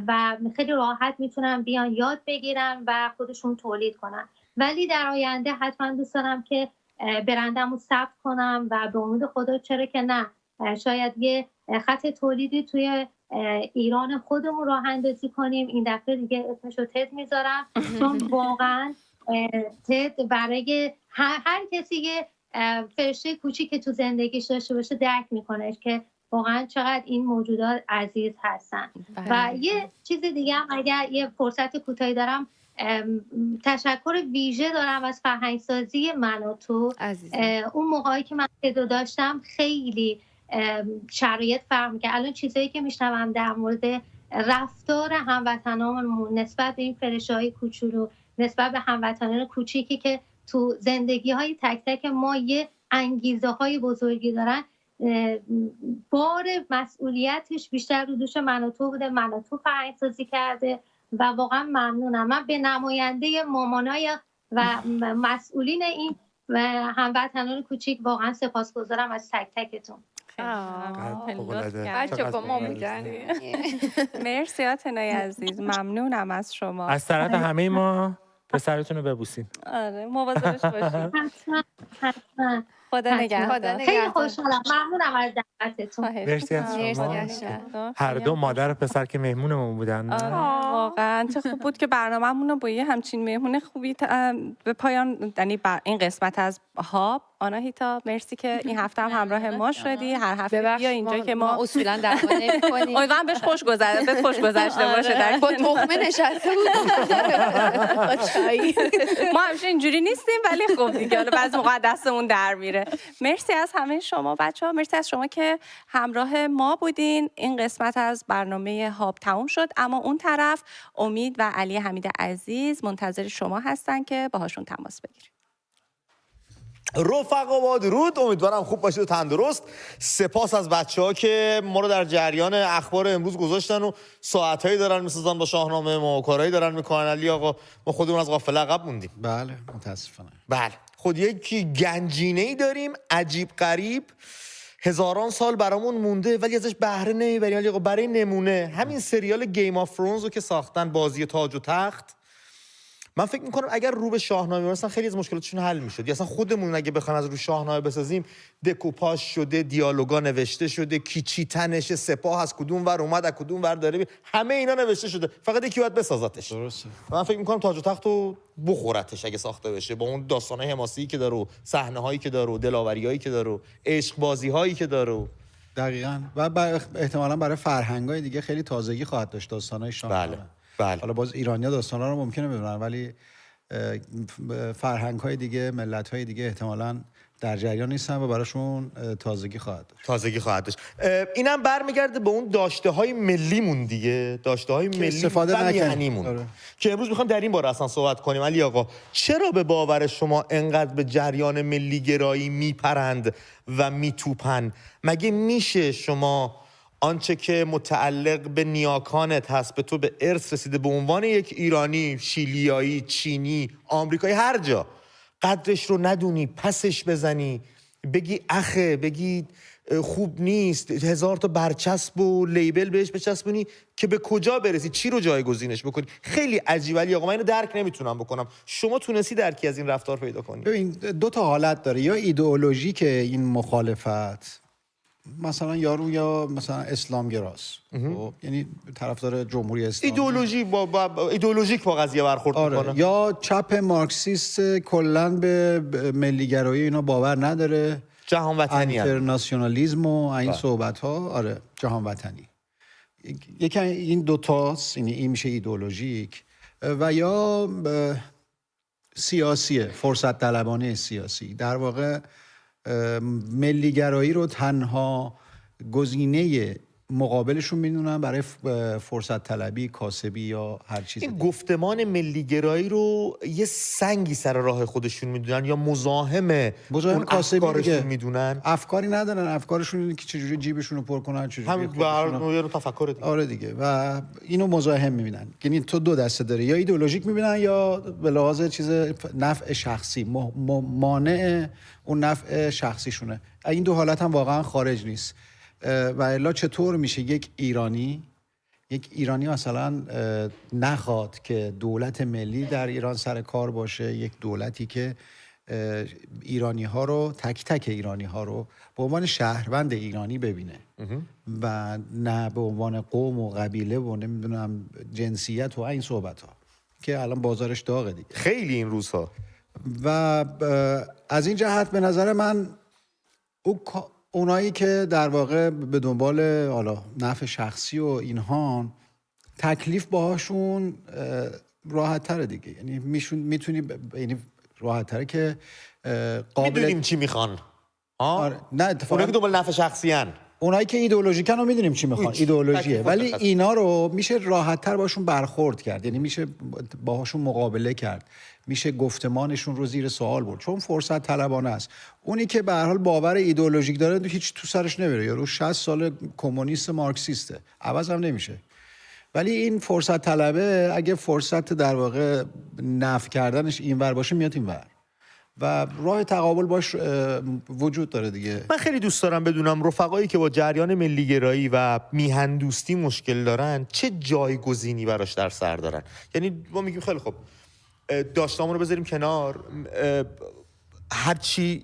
و خیلی راحت میتونن بیان یاد بگیرن و خودشون تولید کنن. ولی در آینده حتما دوست دارم که برندمو ثبت کنم و به امید خدا چرا که نه شاید یه خط تولیدی توی ایران خودمون راه اندازی کنیم. این دفعه دیگه اسمشو تد میذارم چون واقعا تد برای هر کسی یه فرشته کوچیک که تو زندگیش داشته باشه درک میکنه که واقعا چقدر این موجودات عزیز هستن. و یه چیز دیگه هم اگر یه فرصت کوتاهی دارم، تشکر ویژه دارم از فرهنگسازی من و تو. اون موقعی که من تدو داشتم خیلی شرایط فرق می‌کرد. الان چیزایی که میشنوم در مورد رفتار هموطنانمون نسبت به این فرشته‌های کوچولو، نسبت به هموطنان کوچیکی که تو زندگی‌های تک تک ما یه انگیزه‌های بزرگی دارن، بار مسئولیتش بیشتر رو دوش من و تو بوده. من و تو فرهنگسازی کرده و واقعا ممنونم. من به نماینده مامانای و مسئولین این و هموطنان کوچیک واقعا سپاسگزارم از تک تکتون. بچه با ما میگن. مرسی آتنای عزیز، ممنونم از شما. از طرف همه ما پسرتون رو ببوسین. آره مواظبش باشین. حتما. خدا نگهدار. خیلی خوشحالم، ممنونم از دعوتتون. مرسی از شما. هر دو مادر و پسر که مهمونمون بودن. واقعا چه خوب بود که برنامه‌مون رو با یه همچین مهمون خوبی به پایان، یعنی این قسمت از هاب. آناهیتا مرسی که این هفته هم همراه ما شدی. هر هفته بیا اینجا که ما اصولا دعوا نمی‌کنیم. امیدوارم بهش خوش گذشته باشه. در با تخمه نشسته بود. ما همیشه اینجوری نیستیم ولی خب دیگه حالا بعضی موقع دستمون در میره. مرسی از همه شما بچه‌ها، مرسی از شما که همراه ما بودین. این قسمت از برنامه هاب تموم شد، اما اون طرف امید و علی حمید عزیز منتظر شما هستن که باهاشون تماس بگیرید. رفقا با درود، امیدوارم خوب باشید و تندرست. سپاس از بچه‌ها که ما رو در جریان اخبار امروز گذاشتن و ساعتایی دارن می‌سازن با شاهنامه ما و کارهایی دارن میکنن. علی آقا ما خودمون از غافله عقب موندیم. بله متاسفانه. بله خود یکی گنجینه‌ای داریم عجیب غریب، هزاران سال برامون مونده ولی ازش بهره نمیبریم. علی آقا برای نمونه همین سریال گیم آف فرونز رو که ساختن، بازی تاج و تخت، من فکر میکنم اگر رو به شاهنامه برسن خیلی از مشکلاتشون حل میشد. یا اصلا خودمون اگه بخوایم از رو شاهنامه بسازیم، دکوپاژ شده، دیالوگا نوشته شده، کی چی تنشه، سپاه از کدوم ور اومد، از کدوم ور داره، همه اینا نوشته شده، فقط یکی باید بسازتش. درسته. من فکر میکنم تاج و تخت رو بخورتش اگه ساخته بشه، با اون داستانای حماسی که داره، صحنه‌هایی که داره، دلاوری‌هایی که داره، عشق بازی‌هایی که داره. دقیقاً. و احتمالاً برای فرهنگ‌های دیگه خیلی تازگی خواهد داشت داستان‌های شاهنامه. بله. حالا باز ایرانی‌ها داستانا رو ممکنه بدونن ولی فرهنگ‌های دیگه، ملت‌های دیگه احتمالاً در جریان نیستن و براشون تازگی خواهد داشت. اینم برمیگرده به اون داشته‌های ملیمون دیگه، داشته‌های ملی استفاده نکنیم که امروز می‌خوام در این باره اصلا صحبت کنیم. علی آقا چرا به باور شما انقدر به جریان ملی گرایی میپرند و میتوپن؟ مگه میشه شما آنچه که متعلق به نیاکانت هست، به تو به ارث رسیده، به عنوان یک ایرانی، شیلیایی، چینی، آمریکایی، هر جا قدرش رو ندونی، پسش بزنی، بگی اخه، بگی خوب نیست، هزار تا برچسب و لیبل بهش بچسبونی که به کجا برسی، چی رو جایگزینش بکنی؟ خیلی عجیبه. علی آقا من اینو درک نمیتونم بکنم. شما تونستی درکی از این رفتار پیدا کنی؟ ببین دو تا حالت داره، یا ایدئولوژی که این مخالفت مثلا یارو یا مثلا اسلامگراست، خب یعنی طرفدار جمهوری اسلامی، ایدئولوژیک با قضیه برخورد میکنه، یا چپ مارکسیست کلا به ملیگرایی اینا باور نداره، جهان وطنی، اینترناسیونالیسم و این صحبت ها، جهان وطنی. یکی این دوتاست، این میشه ایدئولوژیک. و یا سیاسیه، فرصت طلبانه سیاسی. در واقع ملیگرایی رو تنها گزینه مقابلشون میدونن برای فرصت طلبی، کاسبی یا هر چیزی. این گفتمان ملیگرایی رو یه سنگی سر راه خودشون میدونن یا مزاحم افکارشون میدونن؟ افکاری ندارن، افکارشون اینه که چجوری جیبشون رو پر کنن، چجوری همین تفکر دیگه. آره دیگه. و اینو مزاحم میبینن. یعنی تو دو دسته داره، یا ایدئولوژیک میبینن یا به لحاظ چیز نفع شخصی، مانع اون نفع شخصیشونه. این دو حالت هم واقعا خارج نیست. و الا چطور میشه یک ایرانی مثلا نخواد که دولت ملی در ایران سر کار باشه، یک دولتی که ایرانی ها رو، تک تک ایرانی ها رو به عنوان شهروند ایرانی ببینه و نه به عنوان قوم و قبیله و نمیدونم جنسیت و این صحبت ها که الان بازارش داغه دیگه خیلی این روزها. و از این جهت به نظر من اونایی که در واقع به دنبال حالا نفع شخصی و اینها، تکلیف باهاشون راحت تره دیگه. یعنی میتونی یعنی راحت تره که میدونیم چی میخوان. نه اتفاقا اونایی که دنبال نفع شخصی هن، اونایی که ایدئولوژیکن رو میدونیم چی میخوان، ایدئولوژیه، ولی اینا رو میشه راحت تر باشون برخورد کرد، یعنی میشه باهاشون مقابله کرد، میشه گفتمانشون رو زیر سوال برد، چون فرصت طلبانه است. اونی که به هر حال باور ایدئولوژیک داره هیچ تو سرش نمیره، یا رو 60 سال کمونیست مارکسیسته، عوض هم نمیشه. ولی این فرصت طلبه اگه فرصت در واقع نفع کردنش اینور باشه میاد اینور و راه تقابل باش وجود داره دیگه. من خیلی دوست دارم بدونم رفقایی که با جریان ملیگرایی و میهندوستی مشکل دارن چه جایگزینی براش در سر دارن. یعنی ما میگیم خیلی خب داشتامون رو بذاریم کنار، هرچی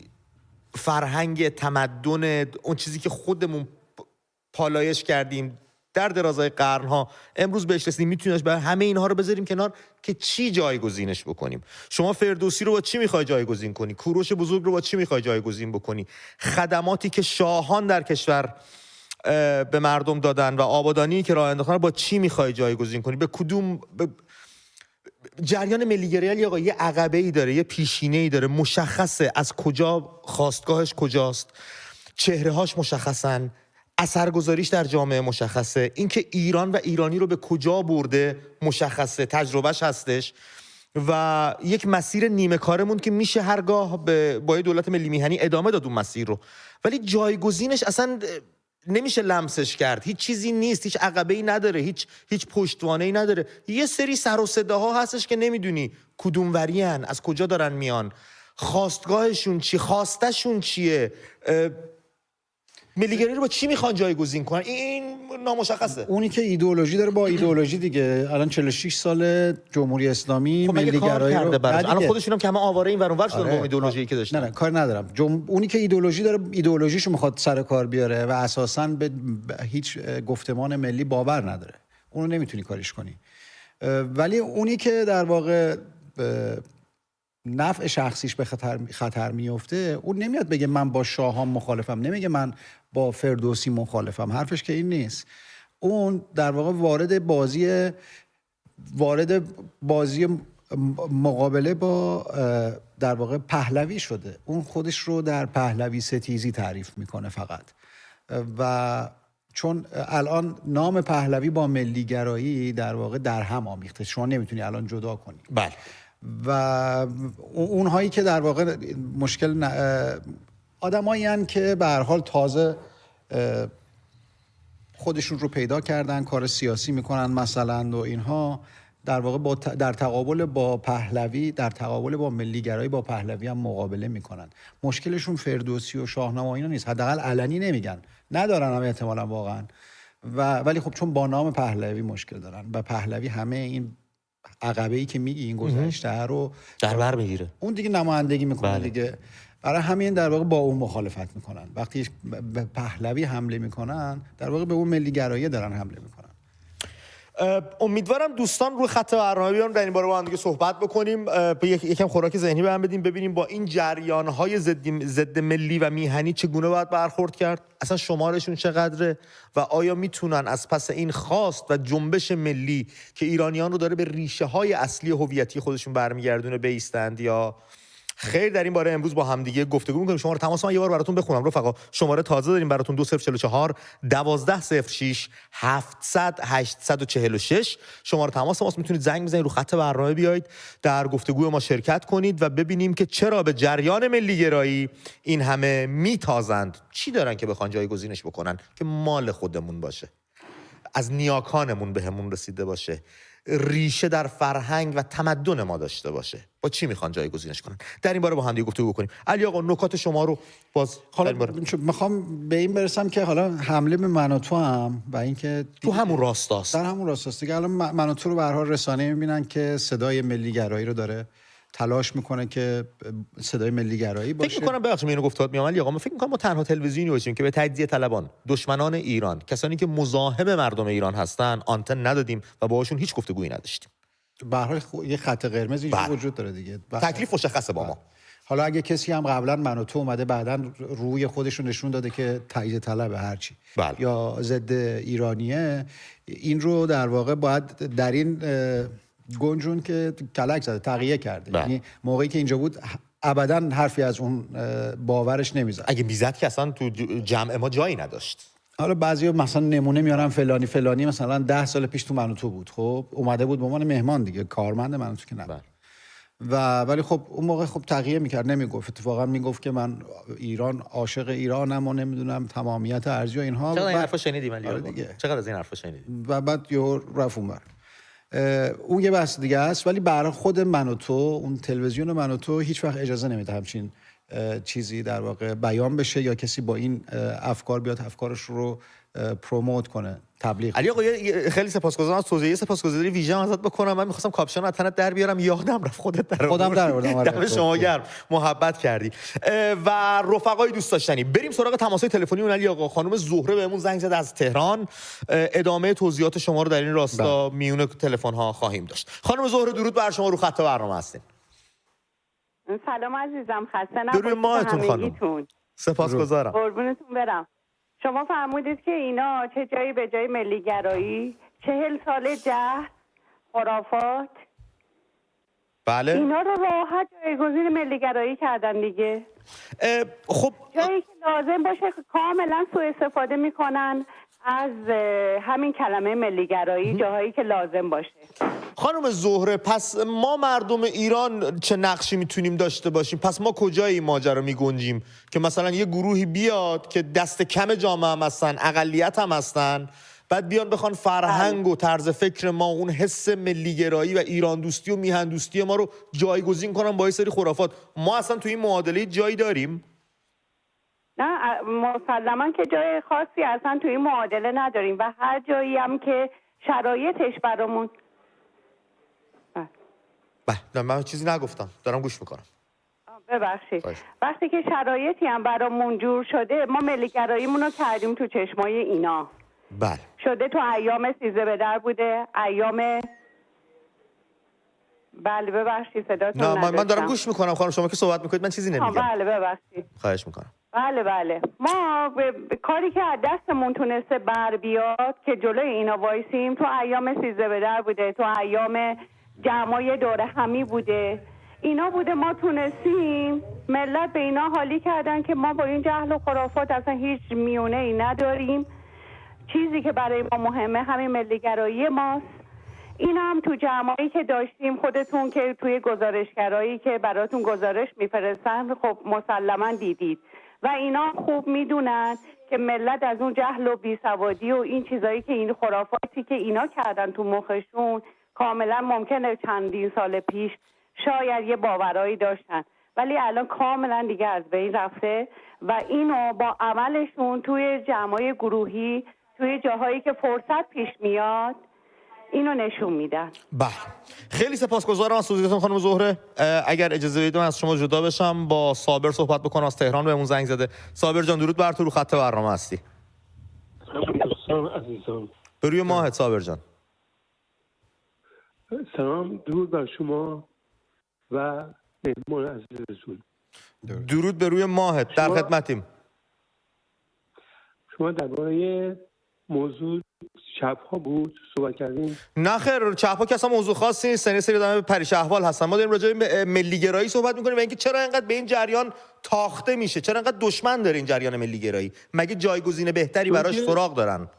فرهنگ، تمدن، اون چیزی که خودمون پالایش کردیم در درازای قرنها امروز بهش رسیدیم، میتونیمش برای همه اینها رو بذاریم کنار که چی جایگزینش بکنیم. شما فردوسی رو با چی میخوای جایگزین کنی؟ کوروش بزرگ رو با چی میخوای جایگزین بکنی؟ خدماتی که شاهان در کشور به مردم دادن و آبادانی که راه انداختن با چی میخوای جایگزین کنی؟ به کدوم جریان ملیگرایی آقا یه عقبه‌ای داره، یه پیشینه‌ای داره، مشخصه از کجا خواستگاهش کجاست، چهره‌هاش مشخصن، اثرگذاریش در جامعه مشخصه، اینکه ایران و ایرانی رو به کجا برده مشخصه، تجربهش هستش و یک مسیر نیمه کارمون که میشه هرگاه با یه دولت ملی میهنی ادامه داد اون مسیر رو، ولی جایگزینش اصلا نمیشه لمسش کرد. هیچ چیزی نیست، هیچ عقبه‌ای نداره، هیچ پشتوانه‌ای نداره. یه سری سر و صداها هستش که نمیدونی کدوم ورین، از کجا دارن میان، خواستگاهشون چی، خواستشون چیه، ملیگرایی رو با چی میخوان جایگزین کنن. این نامشخصه. اونی که ایدئولوژی داره با ایدئولوژی دیگه. الان 46 سال جمهوری اسلامی ملیگرایی رو الان خودشون هم که همه آواره این ور اون ور شدن با ایدئولوژی که داشتن. نه کار ندارم. اونی که ایدئولوژی داره ایدئولوژیشو میخواد سر کار بیاره و اساساً به هیچ گفتمان ملی باور نداره، اونو نمیتونی کاریش کنی. ولی اونی که در واقع نفع شخصیش به خطر میفته، اون نمیاد بگه من با شاهان مخالفم، نمیگه من با فردوسی مخالفم، حرفش که این نیست. اون در واقع وارد بازی مقابله با در واقع پهلوی شده. اون خودش رو در پهلوی ستیزی تعریف میکنه فقط. و چون الان نام پهلوی با ملیگرایی در واقع در هم آمیخته، شما نمیتونی الان جدا کنی. بله. و اونهایی که در واقع مشکل آدمایی هستند که به هر حال تازه خودشون رو پیدا کردن، کار سیاسی میکنن مثلا و اینها، در واقع در تقابل با پهلوی، در تقابل با ملیگرایی با پهلوی هم مقابله میکنن. مشکلشون فردوسی و شاهنامه اینا نیست، حداقل علنی نمیگن، ندارن هم احتمالاً واقعا. ولی خب چون با نام پهلوی مشکل دارن و پهلوی همه این عقبه‌ای که میگی، این گذشته رو در بر میگیره، اون دیگه نمایندگی میکنه. بله. دیگه برای همین در واقع با اون مخالفت میکنن. وقتی به پهلوی حمله میکنن در واقع به اون ملیگرایی دارن حمله میکنن. امیدوارم دوستان روی خط برنامه بیان در این باره با هم دیگه صحبت بکنیم، یکم خوراک ذهنی به هم بدیم، ببینیم با این جریان‌های ضد ملی و میهنی چگونه باید برخورد کرد، اصلا شمارشون چقدره و آیا میتونن از پس این خواست و جنبش ملی که ایرانیان رو داره به ریشه‌های اصلی هویتی خودشون برمیگردونه بایستند یا خیر. در این باره امروز با هم دیگه گفتگو می‌کنیم. شماره تماس من یه بار براتون بخونم رفقا، شماره تازه داریم براتون 2044 1206 700 846 شماره تماس ماست. میتونید زنگ بزنید رو خط برنامه بیاید در گفتگوی ما شرکت کنید و ببینیم که چرا به جریان ملی گرایی این همه میتازند، چی دارن که بخوان جایگزینش بکنن که مال خودمون باشه، از نیاکانمون بهمون رسیده باشه، ریشه در فرهنگ و تمدن ما داشته باشه، با چی میخوان جایگزینش کنن. در این باره با هم دیگه گفتگو کنیم. علی آقا نکات شما رو باز میخوام به این برسم که حالا حمله به من و تو هم و اینکه تو همون راستاست، در همون راستاست دیگه. الان من و تو رو به هر حال رسانه میبینن که صدای ملی گرایی رو داره تلاش میکنه که صدای ملی گرایی باشه. فکر میکنم ببخشید اینو گفتاد میام علی آقا، من فکر میکنم ما تنها تلویزیونی باشیم که به تجزیه طلبان، دشمنان ایران، کسانی که مزاحم مردم ایران هستن آنتن ندادیم و باهاشون هیچ گفتگویی نداشتیم. به هر حال یه خط قرمزی وجود داره دیگه، تکلیف مشخصه با ما. حالا اگه کسی هم قبلا من و تو اومده بعداً روی خودشون نشون داده که تایید طلب هرچی یا ضد ایرانیه، این رو در واقع باید در این گنجون که کلک زده تغییر کرده. یعنی موقعی که اینجا بود ابداً حرفی از اون باورش نمیزد. اگه بیزد که اصلا تو جمع ما جایی نداشت. حالا بعضیا مثلا نمونه میارن فلانی مثلا 10 سال پیش تو من و تو بود، خب اومده بود به عنوان مهمان دیگه، کارمند من و تو که نبود. و ولی خب اون موقع خب تغییر میکرد، نمیگفت، اتفاقا میگفت که من ایران عاشق ایرانم و نمیدونم تمامیت ارضی و اینها. چقدر این حرفا شنیدیم علی آقا؟ چقدر از این حرفا شنیدیم؟ و بعد یهو رفت اونور. اون یه بحث دیگه است، ولی برای خود من و تو، اون تلویزیون من و تو هیچ وقت اجازه نمیده همچین چیزی در واقع بیان بشه یا کسی با این افکار بیاد افکارش رو پروموت کنه، تبلیغ. علی آقا خیلی سپاسگزارم از توضیح، سپاسگزاری ویژه ازت بکنم. من می‌خواستم کاپشن از تنت در بیارم، یادم رفت خودت در آوردی. خودم در آوردم. دم شما گرم، محبت کردی. و رفقای دوست داشتنی، بریم سراغ تماس‌های تلفنی اون. علی آقا خانم زهره بهمون زنگ زد از تهران، ادامه توضیحات شما رو در این راستا میون تلفن‌ها خواهیم داشت. خانم زهره درود بر شما، رو خط برنامه هستین. سلام عزیزم، خسته نباشید. درود ماهتون خانم. سپاسگزارم. قربونتون برم. شما فرمودید که اینا چه جایی به جای ملی گرایی، 40 سال جهل، خرافات، بله اینا رو راحت جایگزین ملی گرایی کردن دیگه. خب جایی که لازم باشه کاملا سوء استفاده میکنن از همین کلمه ملی گرایی، جاهایی که لازم باشه. خانم زهره، پس ما مردم ایران چه نقشی میتونیم داشته باشیم؟ پس ما کجای این ماجرا میگنجیم که مثلا یه گروهی بیاد که دست کم جامعه هم هستن، اقلیت هم هستن، بعد بیان بخوان فرهنگ و طرز فکر ما، اون حس ملیگرایی و ایران دوستی و میهن دوستی ما رو جایگزین کنن با یه سری خرافات؟ ما اصلا تو این معادله جایی داریم؟ نه مسلما که جای خاصی اصلا تو این معادله نداریم و هر جایی هم که شرایطش برامون. نه من چیزی نگفتم، دارم گوش میکنم. ببخشید. وقتی که شرایطی هم برامون جور شده، ما ملیگراییمون رو کردیم تو چشمای اینا. بله. شده تو ایام 13 به در بوده، ایام بله ببخشید صداتون نداشتم. من دارم گوش میکنم خانم، شما که صحبت میکنید من چیزی نمیگم. بله ببخشید. خواهش میکنم. بله ما کاری که از دستمون تونسته بر بیاد که جلوی اینا وایسیم، تو ایام 13 به در بوده، تو ایام جمعای دوره همی بوده، اینا بوده ما تونستیم. ملت به اینا حالی کردن که ما با این جهل و خرافات اصلا هیچ میونه ای نداریم. چیزی که برای ما مهمه همین ملیگرایی ماست. اینا هم تو جمعایی که داشتیم، خودتون که توی گزارشگرایی که براتون گزارش میفرستن خب مسلما دیدید و اینا خوب میدونن که ملت از اون جهل و بیسوادی و این چیزایی که این خرافاتی که اینا کردن تو مخشون کاملا ممکنه چندین سال پیش شاید یه باورایی داشتن، ولی الان کاملا دیگه از بین رفته و اینو با عملشون توی جمعای گروهی، توی جاهایی که فرصت پیش میاد اینو نشون میدن. بله، خیلی سپاسگزارم از توضیحاتتون خانم زهره. اگر اجازه بدید من از شما جدا بشم، با صابر صحبت بکنم از تهران بهمون زنگ زده. صابر جان درود بر تو، رو خط برنامه هستی. سلام عزیزان. به روی ماهت صابر جان. سلام، درود بر شما و مهمان عزیزتون. درود به روی ماهت، در خدمتیم. شما درباره موضوع چپ‌ها بود صحبت کردیم؟ نه خیر، چپ‌ها که اصلا موضوع خاصی نیست، یه سری آدم پریش احوال هستن. ما داریم راجع به ملی‌گرایی صحبت می‌کنیم و اینکه چرا اینقدر به این جریان تاخته میشه، چرا اینقدر دشمن داره این جریان ملی‌گرایی. مگه جایگزین بهتری براش سراغ دارن؟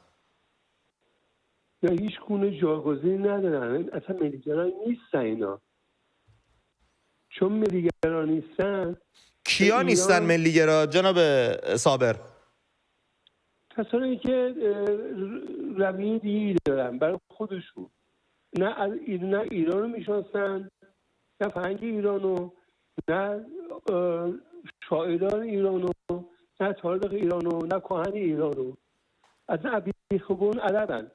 یا هیچ گونه جایگزینی ندارن، اصلا ملی‌گرا نیستن اینا. چون ملی‌گرا نیستن، کیا نیستن ملی‌گرا جناب صابر؟ کسانی که رویه دیگری دارن برای خودشون، نه ایران رو میشناسن، نه فرهنگ ایرانو، نه شاعران ایرانو، نه تاریخ ایرانو، نه کهن ایرانو، اصلا بیخبون عربن.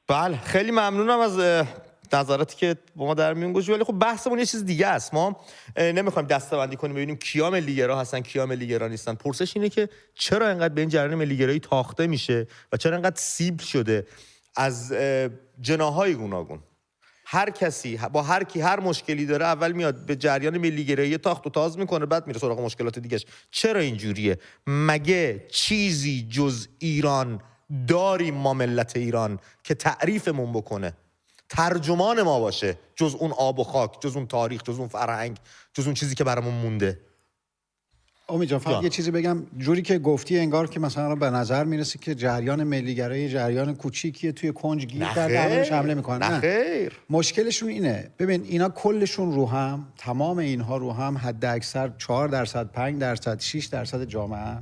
بله، خیلی ممنونم از نظراتی که با ما در میون گذاشتی، ولی خب بحثمون یه چیز دیگه است. ما نمیخوایم دسته‌بندی کنیم ببینیم کیا ملی‌گرا هستن کیا ملی‌گرا نیستن. پرسش اینه که چرا اینقدر به این جریان ملی‌گرایی تاخته میشه و چرا اینقدر سیبل شده از جناح‌های گوناگون. هر کسی با هر کی هر مشکلی داره اول میاد به جریان ملی‌گرایی تاخت و تاز میکنه، بعد میره سراغ مشکلات دیگه‌اش. چرا اینجوریه؟ مگه چیزی جز ایران داریم ما ملت ایران که تعریفمون بکنه، ترجمان ما باشه، جز اون آب و خاک، جز اون تاریخ، جز اون فرهنگ، جز اون چیزی که برامون مونده؟ امید جان فقط یه چیزی بگم، جوری که گفتی انگار که مثلا به نظر میرسه که جریان ملی‌گرایی جریان کوچیکیه توی کنج گیر کرده همش حمله میکنن. نه خیر، مشکلشون اینه، ببین اینا کلشون رو هم، تمام اینها رو هم حد اکثر 4%، 5%، 6% جامعه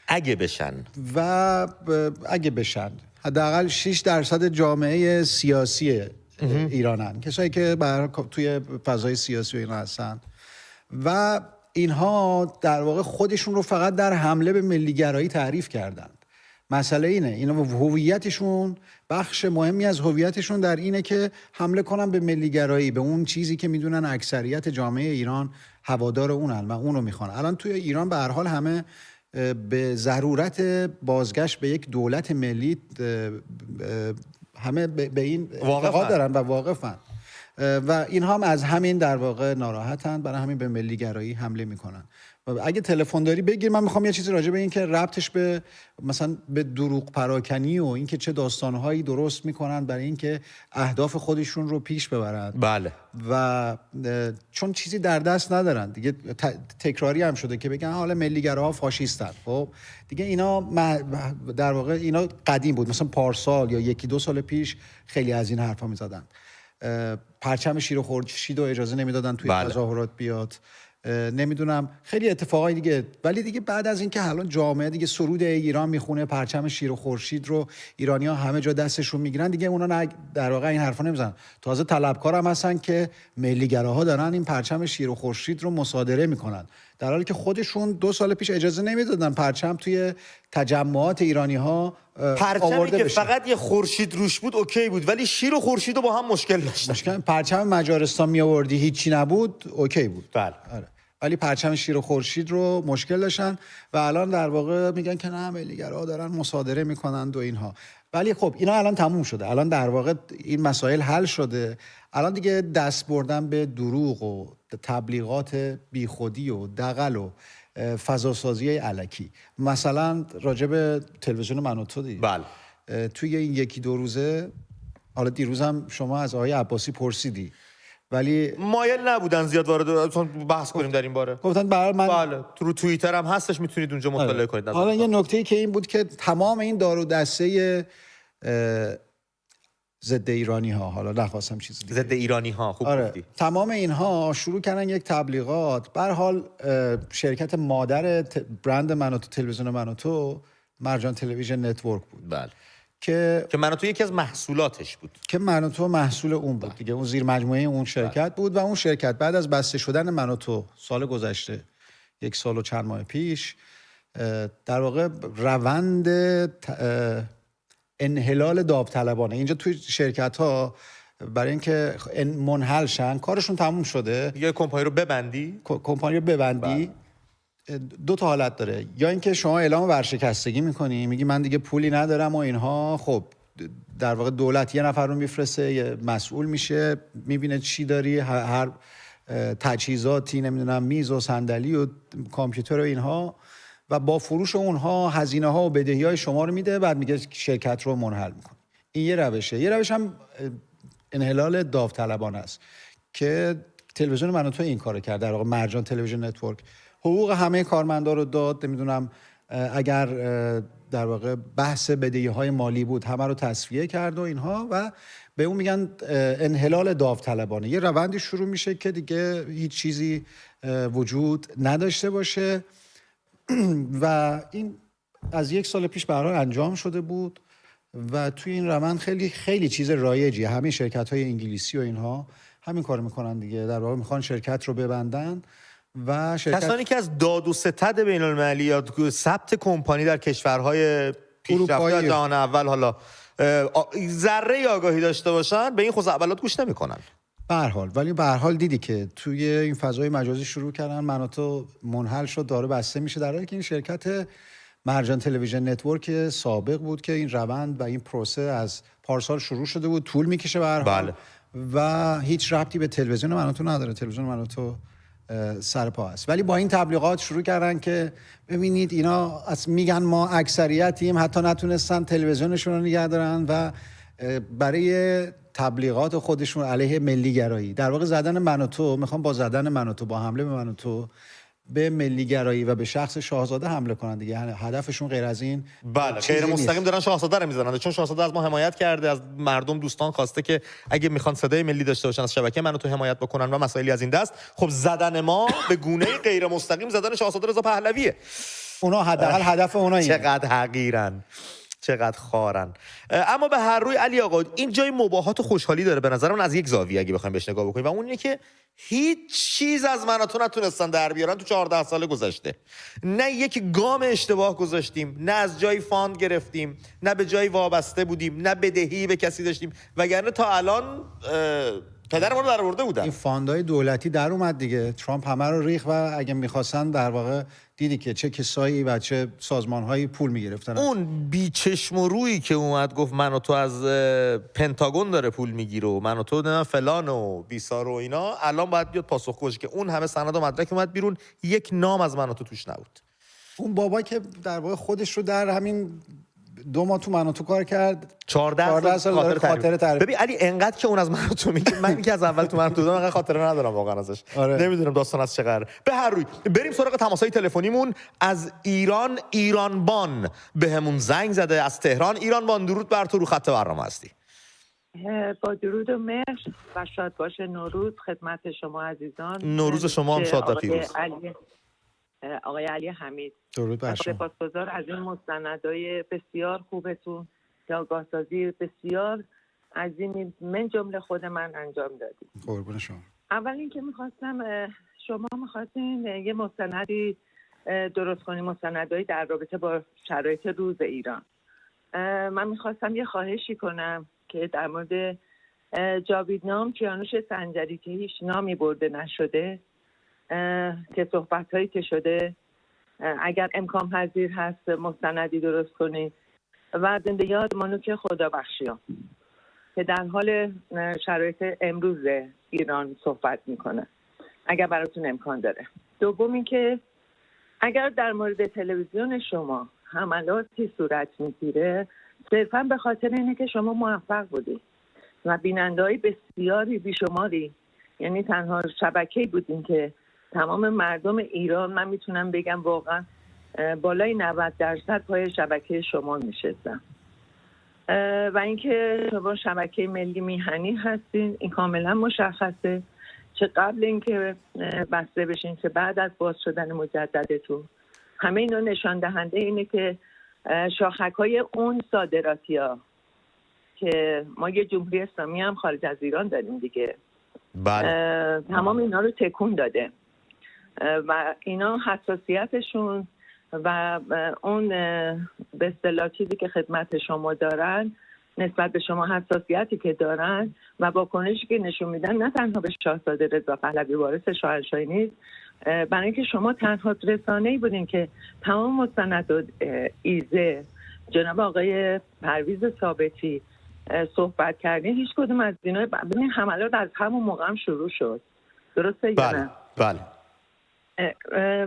اگه بشن و اگه بشن حداقل 6% جامعه سیاسی ایرانن، کسایی که توی فضای سیاسی اینا هستن و اینها در واقع خودشون رو فقط در حمله به ملی‌گرایی تعریف کردند. مسئله اینه، اینا هویتشون، بخش مهمی از هویتشون در اینه که حمله کنن به ملی‌گرایی، به اون چیزی که میدونن اکثریت جامعه ایران هوادار اونن و اونو میخوان. الان توی ایران به هر حال همه به ضرورت بازگشت به یک دولت ملی همه به این اعتقاد دارن و واقفن و اینها هم از همین در واقع ناراحتن، برای همین به ملی‌گرایی حمله میکنن. و اگه تلفن داری بگیر، من میخوام یه چیزی راجع به این که ربطش به مثلا به دروغ پراکنی و اینکه چه داستانهایی درست میکنن برای اینکه اهداف خودشون رو پیش ببرن. بله. و چون چیزی در دست ندارن دیگه، تکراری هم شده که بگن حالا ملی‌گراها فاشیستن. خب دیگه اینا در واقع اینا قدیم بود، مثلا پارسال یا 1-2 سال پیش خیلی از این حرفا میزدن. پرچم شیر و خورشید رو اجازه نمیدادن توی تظاهرات بیاد، نمیدونم خیلی اتفاقای دیگه. ولی دیگه بعد از اینکه الان جامعه دیگه سرود ایران میخونه، پرچم شیر و خورشید رو ایرانی‌ها همه جا دستشون میگیرن، دیگه اونا در واقع این حرفا نمیزنن. تازه طلبکار هم هستن که ملی‌گراها دارن این پرچم شیر و خورشید رو مصادره میکنن، در حالی که خودشون 2 سال پیش اجازه نمیدادن پرچم توی تجمعات ایرانی‌ها پرچمی که فقط یه خورشید روش بود اوکی بود، ولی شیر و خورشید رو با هم مشکل داشتن. پرچم مجارستان میآوردی هیچی نبود اوکی بود. بله. آره. ولی پرچم شیر و خورشید رو مشکل داشتن و الان در واقع میگن که نه ملی‌گراها دارن مصادره میکنن و اینها. ولی خب اینا الان تموم شده، الان در واقع این مسائل حل شده. الان دیگه دست بردن به دروغ و تبلیغات بیخودی و دغل و فضاسازی الکی، مثلا راجع به تلویزیون من و تو دیدی. بله. توی این 1-2 روزه، حالا دیروز هم شما از آقای عباسی پرسیدی ولی مایل نبودن زیاد وارد بحث کنیم در این باره. گفتن برای من بله، تو توییتر هم هستش، میتونید اونجا مطالعه کنید. حالا یه نکته‌ای که این بود که تمام این دار و دسته ضد ایرانی ها، حالا نخواستم چیزی دیگه، ضد ایرانی ها، خوب گفتی. تمام اینها شروع کردن یک تبلیغات. به هر حال شرکت مادر برند من و تو، تلویزیون من و تو، مرجان تلویزیون نتورک بود. بله. که من و تو یکی از محصولاتش بود، که من و تو محصول اون بود دیگه، اون زیر مجموعه اون شرکت بود. و اون شرکت بعد از بسته شدن من و تو سال گذشته، 1 سال و چند ماه پیش، در واقع روند انحلال داوطلبانه. اینجا توی شرکت ها برای اینکه منحل شن کارشون تموم شده، یه کمپانی رو ببندی دو تا حالت داره. یا اینکه شما اعلام ورشکستگی میکنی، میگی من دیگه پولی ندارم و اینها، خب در واقع دولت یه نفر رو میفرسته، یه مسئول میشه، میبینه چی داری، هر تجهیزاتی، نمیدونم میز و صندلی و کامپیوتر و اینها، و با فروش اونها هزینه ها و بدهی های شما رو میده، بعد میگه شرکت رو منحل میکنه. این یه روشه. یه روش هم انحلال داوطلبانه است که تلویزیون من و تو این کارو کرد، در واقع مرجان تلویزیون نتورک حقوق همه کارمندا رو داد، نمیدونم اگر در واقع بحث بدهی‌های مالی بود همه رو تصفیه کرد و اینها، و به اون میگن انحلال داوطلبانه. یه روندی شروع میشه که دیگه هیچ چیزی وجود نداشته باشه و این از 1 سال پیش به هر حال انجام شده بود و توی این روند خیلی چیز رایجیه. همین شرکت‌های انگلیسی و اینها همین کارو میکنن دیگه، در واقع میخوان شرکت رو ببندن و کسانی که از داد و ستد بین المللی یا ثبت کمپانی در کشورهای پیشرفته جهان اول حالا ذره آگاهی داشته باشن به این خزعبلات گوش نمیکنن. به هر حال ولی به هر حال دیدی که توی این فضای مجازی شروع کردن، من و تو منحل شد، داره بسته میشه، در حالی که این شرکت مرجان تلویزیون نتورک سابق بود که این روند و این پروسه از پارسال شروع شده بود، طول میکشه به هر حال و هیچ ربطی به تلویزیون من و تو نداره. تلویزیون من و تو سر پا است. ولی با این تبلیغات شروع کردن که ببینید اینا میگن ما اکثریتیم، حتی نتونستن تلویزیونشون رو نگه دارن و برای تبلیغات خودشون علیه ملی گرایی، در واقع زدن من و تو، میخوام با زدن من و تو، با حمله به من و تو به ملی گرایی و به شخص شاهزاده حمله کنن دیگه. هدفشون غیر از این غیر مستقیم دارن شاهزاده رو میزنن، چون شاهزاده از ما حمایت کرده، از مردم دوستان خواسته که اگه میخوان صدای ملی داشته باشن از شبکه من و تو حمایت بکنن و مسائلی از این دست. خب زدن ما به گونه غیر مستقیم زدن شاهزاده رضا پهلویه. اونا حداقل هدف اونا اینه. چقدر حقیرن، چقدر خارن. اما به هر روی علی آقا این جای مباهات و خوشحالی داره به نظر من از یک زاویه اگه بخوایم بهش نگاه بکنیم، و اون اینه که هیچ چیز از من و تو نتونستن در بیارن تو 14 سال گذشته. نه یک گام اشتباه گذاشتیم، نه از جای فاند گرفتیم، نه به جای وابسته بودیم، نه بدهی به کسی داشتیم، وگرنه تا الان پدرمون رو درآورده بودن. این فاندهای دولتی در اومد دیگه، ترامپ همه رو ریخت و اگه میخواستن در واقع دیدی که چه کسایی و چه سازمانهایی پول میگرفتن. اون بیچشم و رویی که اومد گفت من و تو از پنتاگون داره پول میگیره و من و تو نه فلان و بیسار و اینا، الان باید بیاد پاسخگو بشه که اون همه سند و مدرک اومد بیرون، یک نام از من و تو توش نبود. اون بابا که در واقع خودش رو در همین 2 ماه تو من و تو کار کرد، 14 سال خاطر تعریف. ببین علی انقدر که اون از من و تو میگه، من که از اول تو من و تو دادم انقدر خاطره ندارم واقعا ازش. نمیدونم داستان از چه قراره. به هر روی بریم سراغ تماسای تلفنیمون. از ایرانبان بهمون زنگ زده از تهران. ایرانبان درود بر تو، رو خط برنامه هستی. با درود و مهر و شاد باشه نوروز خدمت شما عزیزان. نوروز شما هم شاد و پیروز. آقای علی حمید، درود بر شما. سپاسگزار از این مستندای بسیار خوبتون که آگاهسازی بسیار عظیمی من جمله خود من انجام دادیم. قربون شما. اول اینکه میخواستم شما میخواستین یه مستندی درست کنیم، مستندایی در رابطه با شرایط روز ایران. من میخواستم یه خواهشی کنم که در مورد جاویدنام کیانوش سنجری که هیچ نامی برده نشده، که صحبت‌هایی که شده اگر امکان پذیر هست مستندی درست کنید، و زنده یاد مانوک خدابخشیان که در حال شرایط امروز ایران صحبت میکنه اگر براتون امکان داره. دوم اینکه اگر در مورد تلویزیون شما حملاتی صورت میگیره صرفا به خاطر اینه که شما موفق بودید و بیننده‌های بسیاری بیشماری، یعنی تنها شبکه‌ای بودین که تمام مردم ایران، من میتونم بگم واقعا بالای 90% پای شبکه شما میشستن، و اینکه شما شبکه ملی میهنی هستین، این کاملا مشخصه، چه قبل اینکه بسته بشین چه بعد از باز شدن مجددتون. همه اینا نشان دهنده اینه که شاخک‌های اون صادراتی‌ها که ما یه جمهوری اسلامی هم خارج از ایران داریم دیگه، تمام اینا رو تکون داده و اینا حساسیتشون و اون به اصطلاح چیزی که خدمت شما دارن، نسبت به شما حساسیتی که دارن و واکنشی که نشون میدن، نه تنها به شاهزاده رضا پهلوی وارث شاهنشاهی نیست، برای اینکه شما تنها رسانه‌ای بودین که تمام مستند و ایزه جناب آقای پرویز ثابتی صحبت کردین، هیچ کدوم از اینا ببین حملات از همون موقع هم شروع شد، درسته یا نه؟ بله.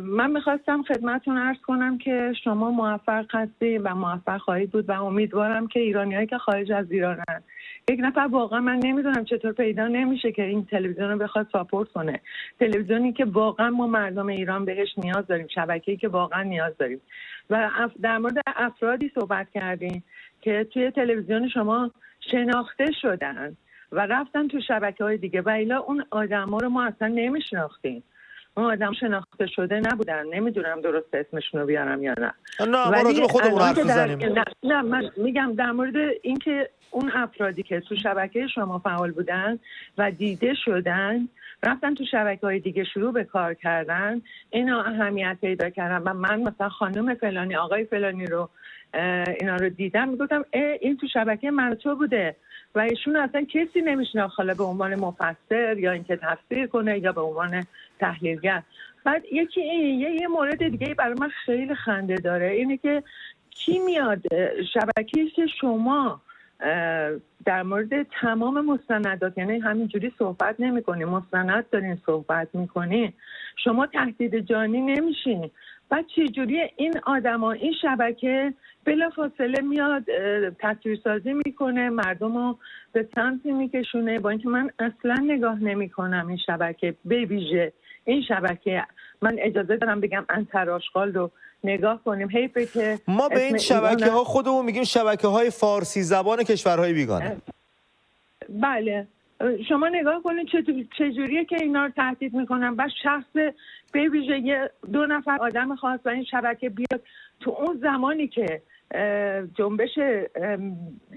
من میخواستم خدمتتون عرض کنم که شما موفق هستید و موفق خواهید بود و امیدوارم که ایرانیایی که خارج از ایرانن، یک نفر واقعا من نمیدونم چطور پیدا نمیشه که این تلویزیون رو بخواد ساپورت کنه، تلویزیونی که واقعا ما مردم ایران بهش نیاز داریم، شبکه‌ای که واقعا نیاز داریم. و در مورد افرادی صحبت کردین که توی تلویزیون شما شناخته شدن و رفتن تو شبکه‌های دیگه و الا اون آدما رو ما اصلا نمیشناختیم. اون آدم شناخته شده نبودن، نمیدونم درست اسمشون رو بیارم یا نه. نه ما راجع به خودمون حرف می‌زنیم. نه من میگم در مورد اینکه اون افرادی که تو شبکه شما فعال بودن و دیده شدن رفتن تو شبکه‌های دیگه شروع به کار کردن، اینا اهمیت پیدا کردن و من مثلا خانم فلانی آقای فلانی رو اینا رو دیدم، میگفتم این تو شبکه من تو بوده و ایشون اصلا کسی نمیشناخت، حالا به عنوان مفسر یا اینکه تفسیر کنه یا به عنوان تحلیلگر. بعد یه مورد دیگه برای من خیلی خنده داره، اینه که کی میاد شبکه‌ای که شما در مورد تمام مستندات، یعنی همینجوری صحبت نمی‌کنین، مستند دارین صحبت می‌کنین، شما تهدید جانی نمیشین. بعد چجوری این آدما، این شبکه بلافاصله میاد تصویرسازی میکنه، مردم رو به سمتی میکشونه، با اینکه من اصلا نگاه نمیکنم این شبکه، به ویژه این شبکه. من اجازه دارم بگم انتراشغال رو نگاه کنیم. حیفه که ما به این شبکه ها خودمون میگیم شبکه های فارسی زبان کشورهای بیگانه. بله شما نگاه کنید چجوریه که اینا رو تهدید میکنن و شخص به ویژه 2 نفر آدم خاص و این شبکه بیاد تو اون زمانی که جنبش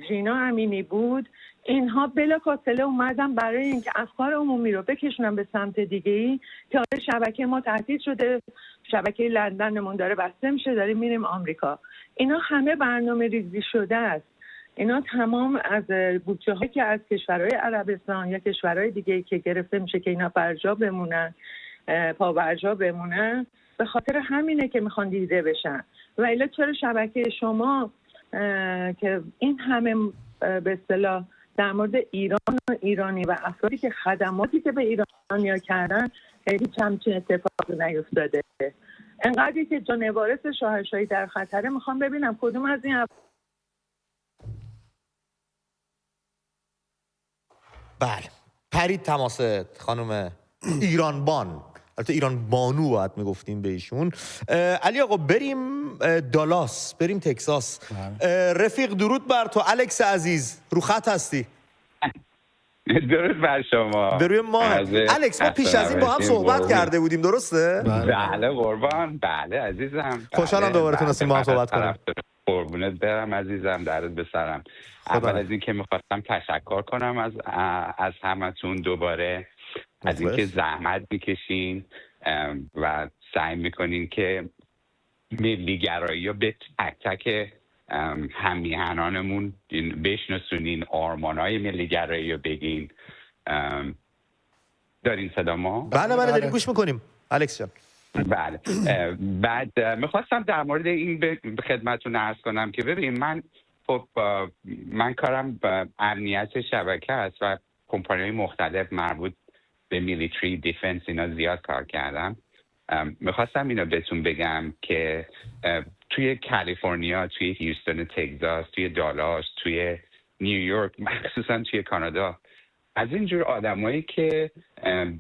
ژینا امینی بود، اینها بلافاصله اومدن برای اینکه افکار عمومی رو بکشونن به سمت دیگه‌ای که شبکه ما تهدید شده، شبکه لندنمون داره بسته میشه، داریم میریم آمریکا. اینا همه برنامه ریزی شده است. اینا تمام از بودجه هایی که از کشورهای عربستان یا کشورهای دیگه که گرفته میشه که اینا برجا بمونن، پابرجا بمونن، به خاطر همینه که میخوان دیده بشن. و الا چرا شبکه شما که این همه به اصطلاح در مورد ایران و ایرانی و افرادی که خدماتی که به ایرانیا کردن هیچ همچین اتفاقی نیفتاده؟ انقدری که جان وارث شاهنشاهی در خطره، میخوام ببینم کدوم از این بله پرید تماس خانم ایرانبان، البته ایران بانو باید میگفتیم به ایشون. علی آقا بریم دالاس، بریم تکساس. رفیق درود بر تو. الکس عزیز رو خط هستی؟ درود بر شما. به روی ما. الکس ما پیش از این با هم صحبت کرده بودیم درسته؟ بله قربان، بله عزیزم. خوشحالم دوباره تونستیم با هم صحبت کنیم. قربونت برم عزیزم، درد بسرم. اول از این که میخواستم تشکر کنم از همتون دوباره، از اینکه زحمت میکشین و سعی میکنین که ملیگرایی رو به تک تک همیهنانمون بشناسونین، آرمانای ملیگرایی رو بگین. دارین صدا ما؟ بله داریم گوش میکنیم الکس جان. بله. بعد میخواستم در مورد این به خدمتتون عرض کنم که ببین من کارم امنیت شبکه است و کمپانی‌های مختلف مربوط به میلیتری دیفنس اینا زیاد کار کردم. میخواستم اینو بهتون بگم که توی کالیفرنیا، توی هیوستن تگزاس، توی دالاس، توی نیویورک، مخصوصا توی کانادا، از اینجور آدمایی که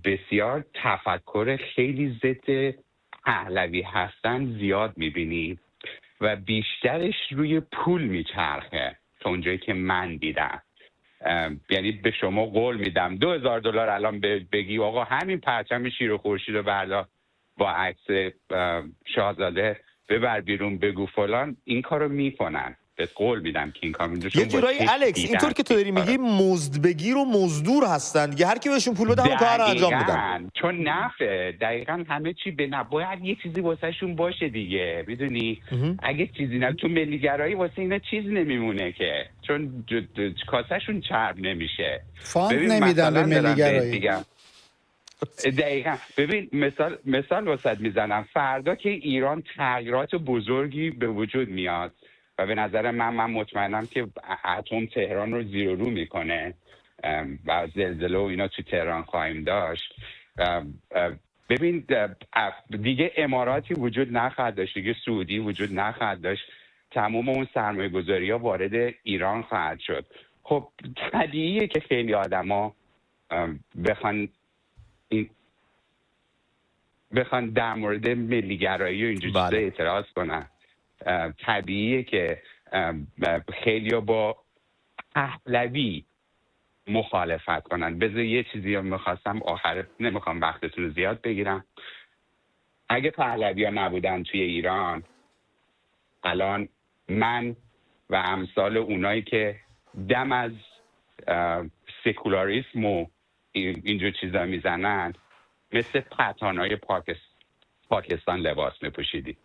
بسیار تفکر خیلی ضد پهلوی هستن زیاد میبینید و بیشترش روی پول میچرخه تا اونجایی که من دیدم. یعنی به شما قول میدم $2000 الان بگی آقا همین پرچم شیر و خورشید رو بردار با عکس شاهزاده ببر بیرون بگو فلان، این کارو میکنن. بهت قول میدم که این کار یه جورایی الکس اینطور که تو داری میگی مزدبگیر و مزدور هستن دیگه، هر کی بهشون پول بده همون کار رو انجام میدن. چون نفع دقیقاً همه چی باید یه چیزی واسه شون باشه دیگه، میدونی. اگه چیزی نه تو ملیگرایی واسه اینا چیز نمیمونه که، چون کاسهشون چرب نمیشه. فاند نمیدن به ملیگرایی. دقیقاً. ببین مثال واسط میزنم. فردا که ایران تغییرات بزرگی به وجود میاد و به نظر من مطمئنم که اتم تهران رو زیر و رو میکنه و زلزله و اینا تو تهران خواهیم داشت. ببین دیگه اماراتی وجود نخواهد داشت، دیگه سعودی وجود نخواهد داشت، تمام اون سرمایه گذاری ها وارد ایران خواهد شد. خب طبیعیه که خیلی آدما بخوان در مورد ملیگرایی و اینجور چیزا اعتراض کنن. طبیعیه که خیلی با پهلوی مخالفت کنن. بذار یه چیزی رو میخواستم آخر، نمیخوام وقتتون رو زیاد بگیرم. اگه پهلوی ها نبودن توی ایران، الان من و امثال اونایی که دم از سکولاریسم و اینجور چیزا میزنن، مثل پتانای پاکستان لباس میپوشیدیم،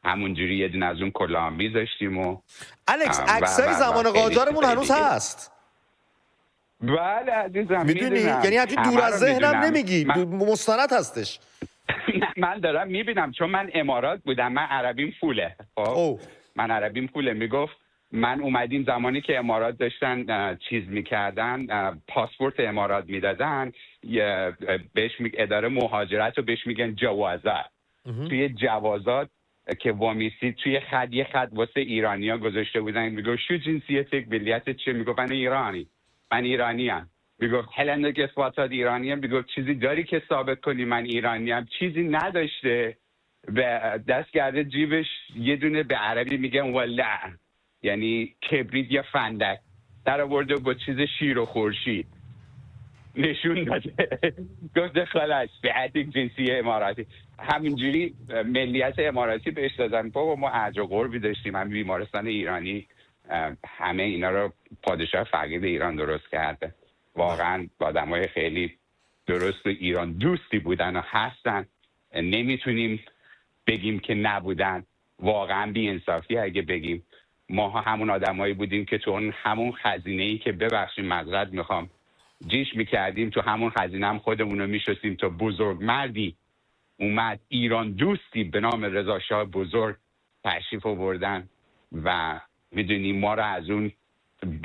همونجوری یه دونه از اون کلاه میذاشتیم و الکس عکسای زمان قاجارمون هنوز هست. بله عزیزم میدونی، یعنی همچین دور از ذهنم نمیگی، مستند هستش. من دارم میبینم، چون من امارات بودم، من عربیم فوله. خب من عربیم فوله. میگفت من اومدیم زمانی که امارات داشتن چیز میکردن، پاسپورت امارات میدادن، بهش اداره مهاجرت رو بهش میگن جوازات. توی جوازات که وامیسید توی یه خط واسه ایرانیا گذاشته بودن، میگفت شو جنسیتت، ملیتت چیه؟ میگفت من ایرانی، من ایرانیم. میگفت هلندک اثباتات ایرانیم. میگفت چیزی داری که ثابت کنی من ایرانیم؟ چیزی نداشته. به دست کرده جیبش یه دونه به عربی میگن ولع، یعنی کبریت یا فندک در آورده با چیز شیر و خورشید نشون داده. گفته خلاص بعدی جنسی اماراتی. همینجوری ملیت اماراتی بهش دادن. بابا ما اجر و قربی داشتیم، هم بیمارستان ایرانی، همه اینا رو پادشاه فقید ایران درست کرده. واقعا آدمای خیلی درست و ایران دوستی بودن و هستن. نمیتونیم بگیم که نبودن. واقعا بی‌انصافی اگه بگیم. ما همون آدمایی بودیم که تو همون خزینه‌ای که ببخشید معذرت میخوام جیش میکردیم، تو همون خزینه هم خودمون رو میشستیم تا بزرگ مردی اومد، ایران دوستی به نام رضا شاه بزرگ تشریف آوردن و میدونیم ما رو از اون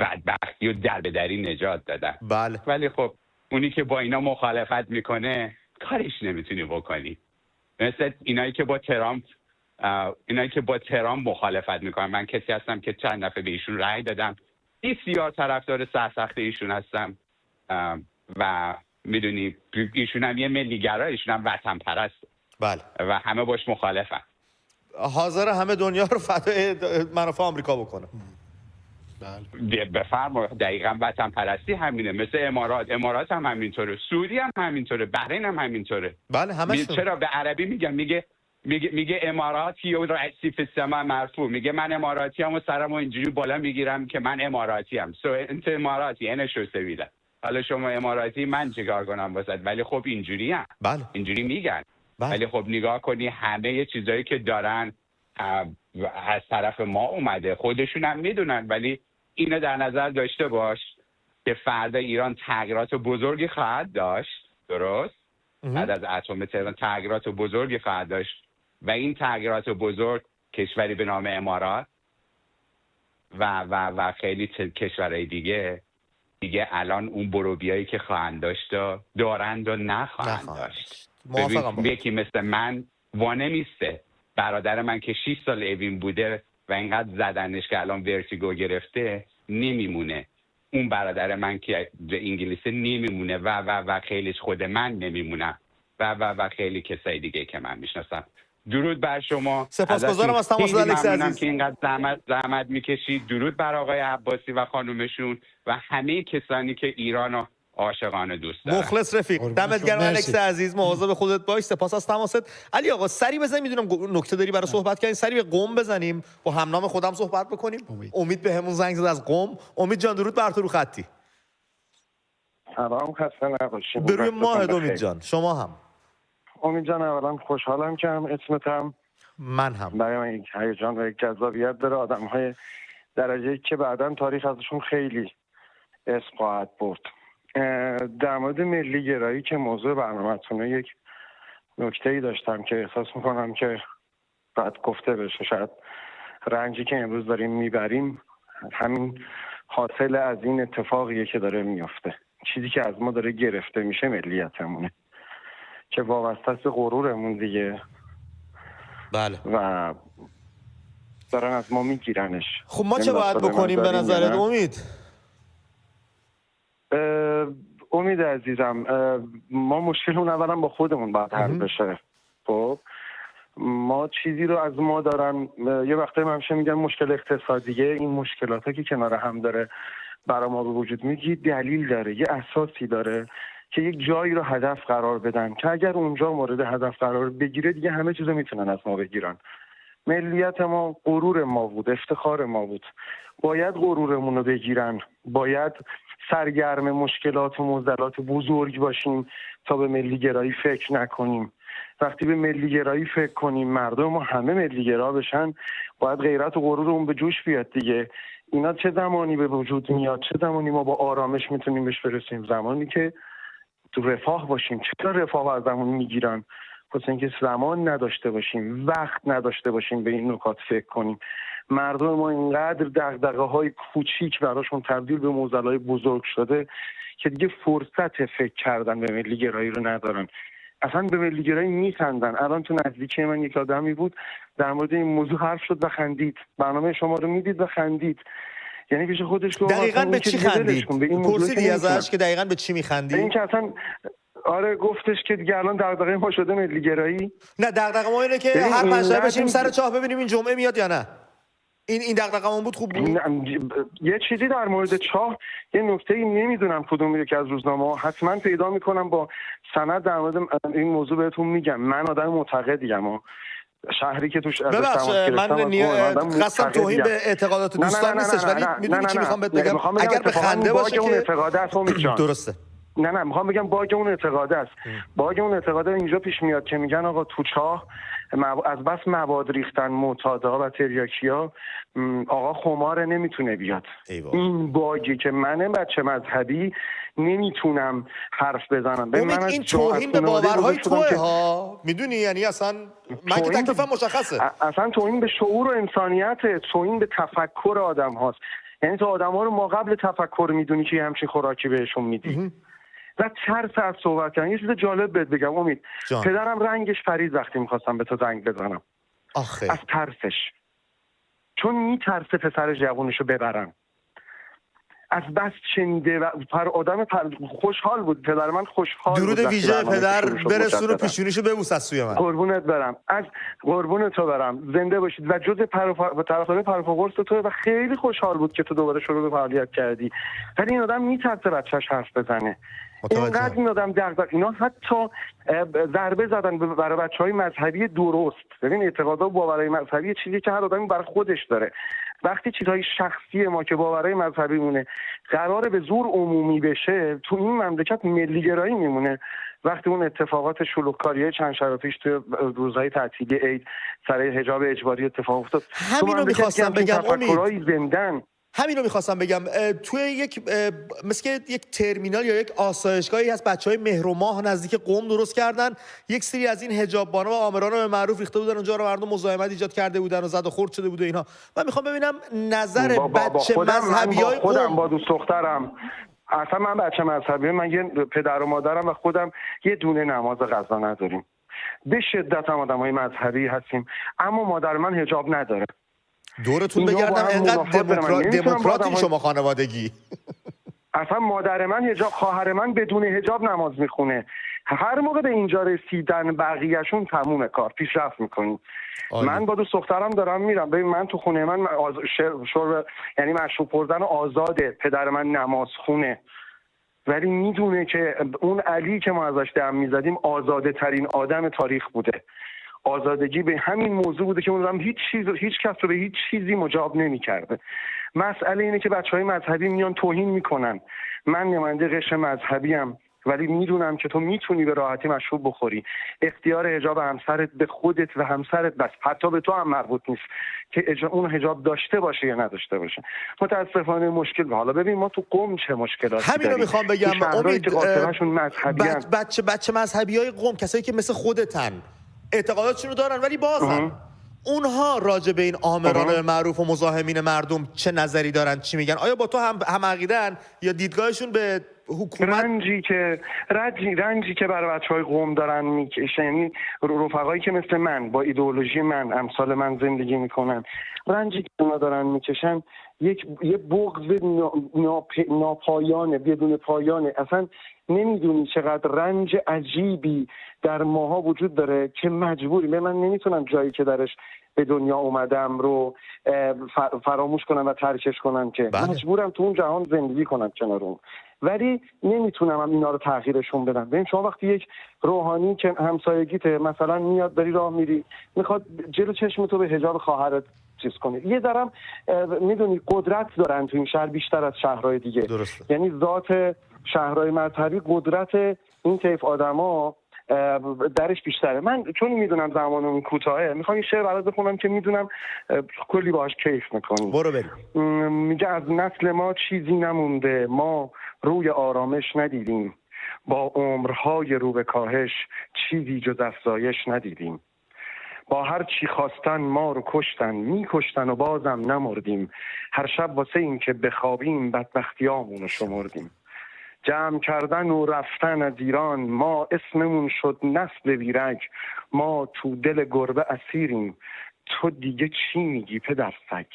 بدبختی و دربدری نجات دادن. بله. ولی خب اونی که با اینا مخالفت میکنه کارش نمیتونی بکنی. مثل اینایی که با ترامپ مخالفت میکنن. من کسی هستم که چند دفعه به ایشون رأی دادم، بسیار طرفدار سرسخت ایشون هستم و میدونی ایشون هم یه ملیگرا، ایشون هم وطن پرست. بله. و همه باش مخالفن. حاضر همه دنیا رو فدای منافع آمریکا بکنه. بله. بفرمایید. دقیقاً وطن پرستی همینه. مثل امارات هم همینطوره، سعودی هم همینطوره، بحرین هم همینطوره. بله همه. چرا به عربی میگه اماراتی و رئیسی فی السما مرفوع. میگه من اماراتی ام و سرمو اینجوری بالا میگیرم که من اماراتی ام. انت اماراتی انا شو سویلا. حالا شما اماراتی، من چیکار کنم واسط؟ ولی خب اینجوری هم. بله. اینجوری میگن. ولی خب نگاه کنی همه چیزایی که دارن از طرف ما اومده، خودشون هم میدونن. ولی اینو در نظر داشته باش که فردا ایران تغییرات بزرگی خواهد داشت. درست؟ بعد از اتم تهران تغییرات بزرگی خواهد داشت و این تغییرات بزرگ کشوری به نام امارات و خیلی کشورهای دیگه الان اون بروبیایی که خواهند داشت دارند و نخواهند داشت. یکی مثل من وانمیسته. برادر من که 6 سال اوین بوده و اینقدر زدنش که الان ورتیگو گرفته نمیمونه. اون برادر من که انگلیسی نمیمونه و خیلیش خود من نمیمونم و خیلی کسای دیگه که من میشناسم. درود بر شما. سپاسگزارم از تماس الکس عزیز که اینقدر زحمت میکشید. درود بر آقای عباسی و خانومشون و همه کسانی که ایرانو عاشقانه دوست دارم. مخلص رفیق، دمت گرم الکس عزیز، مواظب خودت باش، سپاس از تماست. علی آقا سری بزنیم، میدونم نکته داری برای صحبت کردن، سری به قم بزنیم، با همنام خودم صحبت بکنیم. امید بهمون زنگ زد از قم. امید جان درود بر تو، رو خطی. سلام، خسته نباشید. به روی ماه امید جان، شما هم. امید جان اولا خوشحالم که هم اسمتم. من هم. برای من یک هیجان و یک جذابیت داره، آدم‌های درجه‌ای که بعداً تاریخ ازشون خیلی اسم خواهد برد. در مورد ملی گرایی که موضوع برنامه‌تونه، یک نکته‌ای داشتم که احساس می‌کنم که باید گفته بشه. شاید رنجی که امروز داریم میبریم همین حاصل از این اتفاقیه که داره میفته. چیزی که از ما داره گرفته میشه ملیتمونه که وابسته است به غرورمون دیگه. بله. و دارن از ما میگیرنش. خب ما چه باید بکنیم به نظرت امید؟ امید عزیزم، ما مشکل اون اولا با خودمون باید حل بشه. خب ما چیزی رو از ما دارن، یه وقته من همیشه میگم مشکل اقتصادیه، این مشکلاتی که کنار هم داره برای ما به وجود میگی دلیل داره، یه اساسی داره که یک جایی رو هدف قرار بدن که اگر اونجا مورد هدف قرار بگیره دیگه همه چیزو میتونن از ما بگیرن. ملیت ما غرور ما بود، افتخار ما بود. باید غرورمون رو بگیرن، باید سرگرم مشکلات و معضلات بزرگ باشیم تا به ملی گرایی فکر نکنیم. وقتی به ملی گرایی فکر کنیم، مردم ما همه ملی گرا بشن، باید غیرت و غرور اون به جوش بیاد دیگه. اینا چه زمانی به وجود میاد؟ چه زمانی ما با آرامش میتونیم بهش برسیم؟ زمانی که تو رفاه باشیم. چرا رفاه ازمون میگیرن؟ واسه اینکه زمان نداشته باشیم، وقت نداشته باشیم به این نکات فکر کنیم. مردم ما اینقدر دغدغه‌های کوچیک براشون تبدیل به معضلات بزرگ شده که دیگه فرصت فکر کردن به ملی گرایی رو ندارن. اصلا به ملی گرایی میخندن. الان تو نزدیکی من یک آدمی بود در مورد این موضوع حرف شد و خندید. برنامه شما رو میدید و خندید. یعنی پیش خودش گفت دقیقاً به چی خندید؟ پرسیدی ازش که دقیقاً به چی میخندی؟ این که اصلا آره گفتش که دیگه الان دغدغه ما شده ملی گرایی. نه دغدغه ما اینه که هر پنجشنبه بشیم سر چاه ببینیم این جمعه میاد یا نه. این دغدغه‌مون بود. خوب بود. یه چیزی در مورد چاه، یه نکته‌ای نمیدونم کدوم یکی از روزنامه‌ها حتما پیدا میکنم با سند در مورد این موضوع بهتون میگم. من آدم معتقدیم، شهری که توش ببخش من قصدم توهین به اعتقادات دوستان نیستش، ولی میدونی چی میخوام بهت بگم؟ اگر به خنده باشه اون اعتقاد است امید جان. درسته. نه میخوام بگم باگ اون اعتقاد است. باگ اون اعتقاد اینجا پیش میاد که میگن آقا تو چاه از بس مواد ریختن، معتادها و تریاکیا، آقا خمار نمیتونه بیاد. این باگی که من بچه مذهبی نمیتونم حرف بزنم. امید این توهین به باورهای توه ها، میدونی؟ یعنی اصلا من که تکلیفم مشخصه. اصلا توهین به شعور و انسانیت، توهین به تفکر آدم هاست. یعنی تو آدم ها رو ما قبل تفکر میدونی که همچین خوراکی بهشون میدی و ترس از صحبت کردن. یه چیز جالب بهت بگم امید، پدرم رنگش پرید وقتی میخواستم به تو زنگ بزنم. آخه از ترسش، چون میترسه پسر جوانشو ببرن. از بس شنیده و آدم خوشحال بود. پدر من خوشحال بود. درود ویژه پدر برسون و پیشونیشو ببوس از سوی من. قربونت برم، از قربونت تو برم، زنده باشید. و جز طرفدار پرفاورس تو و خیلی خوشحال بود که تو دوباره شروع به فعالیت کردی. ولی این آدم میترسه بچه‌ش حرف بزنه. اینقدر این آدم دغدغه، اینا حتی ضربه زدن برای بچهای مذهبی درست. ببین اعتقادات و باورهای مذهبی چیزی که هر آدمی برای خودش داره. وقتی چیزهای شخصی ما که باورهای مذهبی مونه قراره به زور عمومی بشه، تو این مملکت ملی گرایی میمونه. وقتی اون اتفاقات شلوغکاریای چند شب پیش تو روزهای تعطیلی عید سر حجاب اجباری اتفاق افتاد، همینو می‌خواستم بگم امید. زندن همینو میخواستم بگم. توی یک مثل یک ترمینال یا یک آسایشگاهی هست، بچهای مهر و ماه نزدیک قم درست کردن، یک سری از این حجاببانا و آمران به معروف ریخته بودن اونجا رو، مردم مزاحمت ایجاد کرده بودن و زد و خورد شده بود و اینها. من میخوام ببینم نظر بچه مذهبیای خودم با دوست دخترم، اصلا من بچه مذهبی، من یه پدر و مادرم و خودم یه دونه نماز قضا نداریم. به شدت هم آدمای مذهبی هستیم، اما مادر من حجاب نداره. دورتون بگردم اینقدر دموکراتین شما خانوادگی. اصلا مادر من حجاب، خواهر من بدون حجاب نماز میخونه. هر موقع به اینجا رسیدن بقیه‌شون تمومه کار، پیشرفت میکنیم. من با دوست دخترم دارم میرم. ببین من تو خونه من یعنی مشروب خوردن آزاده. پدر من نماز خونه. ولی میدونه که اون علی که ما ازش دم میزدیم آزاده ترین آدم تاریخ بوده. آزادگی به همین موضوع بوده که اون هیچ کس رو به هیچ چیزی مجاب نمی‌کرده. مسئله اینه که بچهای مذهبی میان توهین میکنن. من نماینده قشر مذهبیم ولی میدونم که تو میتونی به راحتی مشروب بخوری. اختیار حجاب همسرت به خودت و همسرت بس، حتی به تو هم مربوط نیست که اون حجاب داشته باشه یا نداشته باشه. متاسفانه مشکل حالا ببین ما تو قم چه مشکلاتی داریم. همین رو میخوام بگم. امید مذهبیان بچه مذهبیای قم کسایی که مثل خودتن اعتقاداتشون رو دارن ولی بازن اونها راجع به این آمران معروف و مزاحمین مردم چه نظری دارن، چی میگن؟ آیا با تو هم عقیدن یا دیدگاهشون به حکومت رنجی که برای بچهای قم دارن میکشن، یعنی رفقایی که مثل من با ایدئولوژی من امثال من زندگی میکنن، رنجی که اونا دارن میکشن یه بغض ناپایانه، بدون پایانه. اصلا نمیدونی چقدر رنج عجیبی در ماها وجود داره که مجبوری. من نمیتونم جایی که درش به دنیا اومدم رو فراموش کنم و ترکش کنم که مجبورم تو اون جهان زندگی کنم کنار اون، ولی نمیتونم هم اینا رو تغییرشون بدم. ببین شما وقتی یک روحانی که همسایگیته مثلا میاد داری راه میری میخواد جلو چشم تو به حجاب خواهرت چیز کنه، یه درم میدونی قدرت دارن تو این شهر بیشتر از شهرهای دیگه. درسته. یعنی ذات شهرهای مذهبی قدرت این طیف آدما درش بیشتره. من چون میدونم زمانم کوتاهه میخوام این شعر برات بخونم که میدونم کلی باهاش کیف میکنی. برو بریم. میگه از نسل ما چیزی نمونده، ما روی آرامش ندیدیم، با عمرهای رو به کاهش چیزی جز افزایش ندیدیم. با هر چی خواستن ما رو کشتن، میکشتن و بازم نمردیم. هر شب واسه این که بخوابیم بدبختیامون رو شمردیم. جمع کردن و رفتن از ایران، ما اسممون شد نسل ویرک. ما تو دل گربه اسیریم، تو دیگه چی میگی پدر سگ؟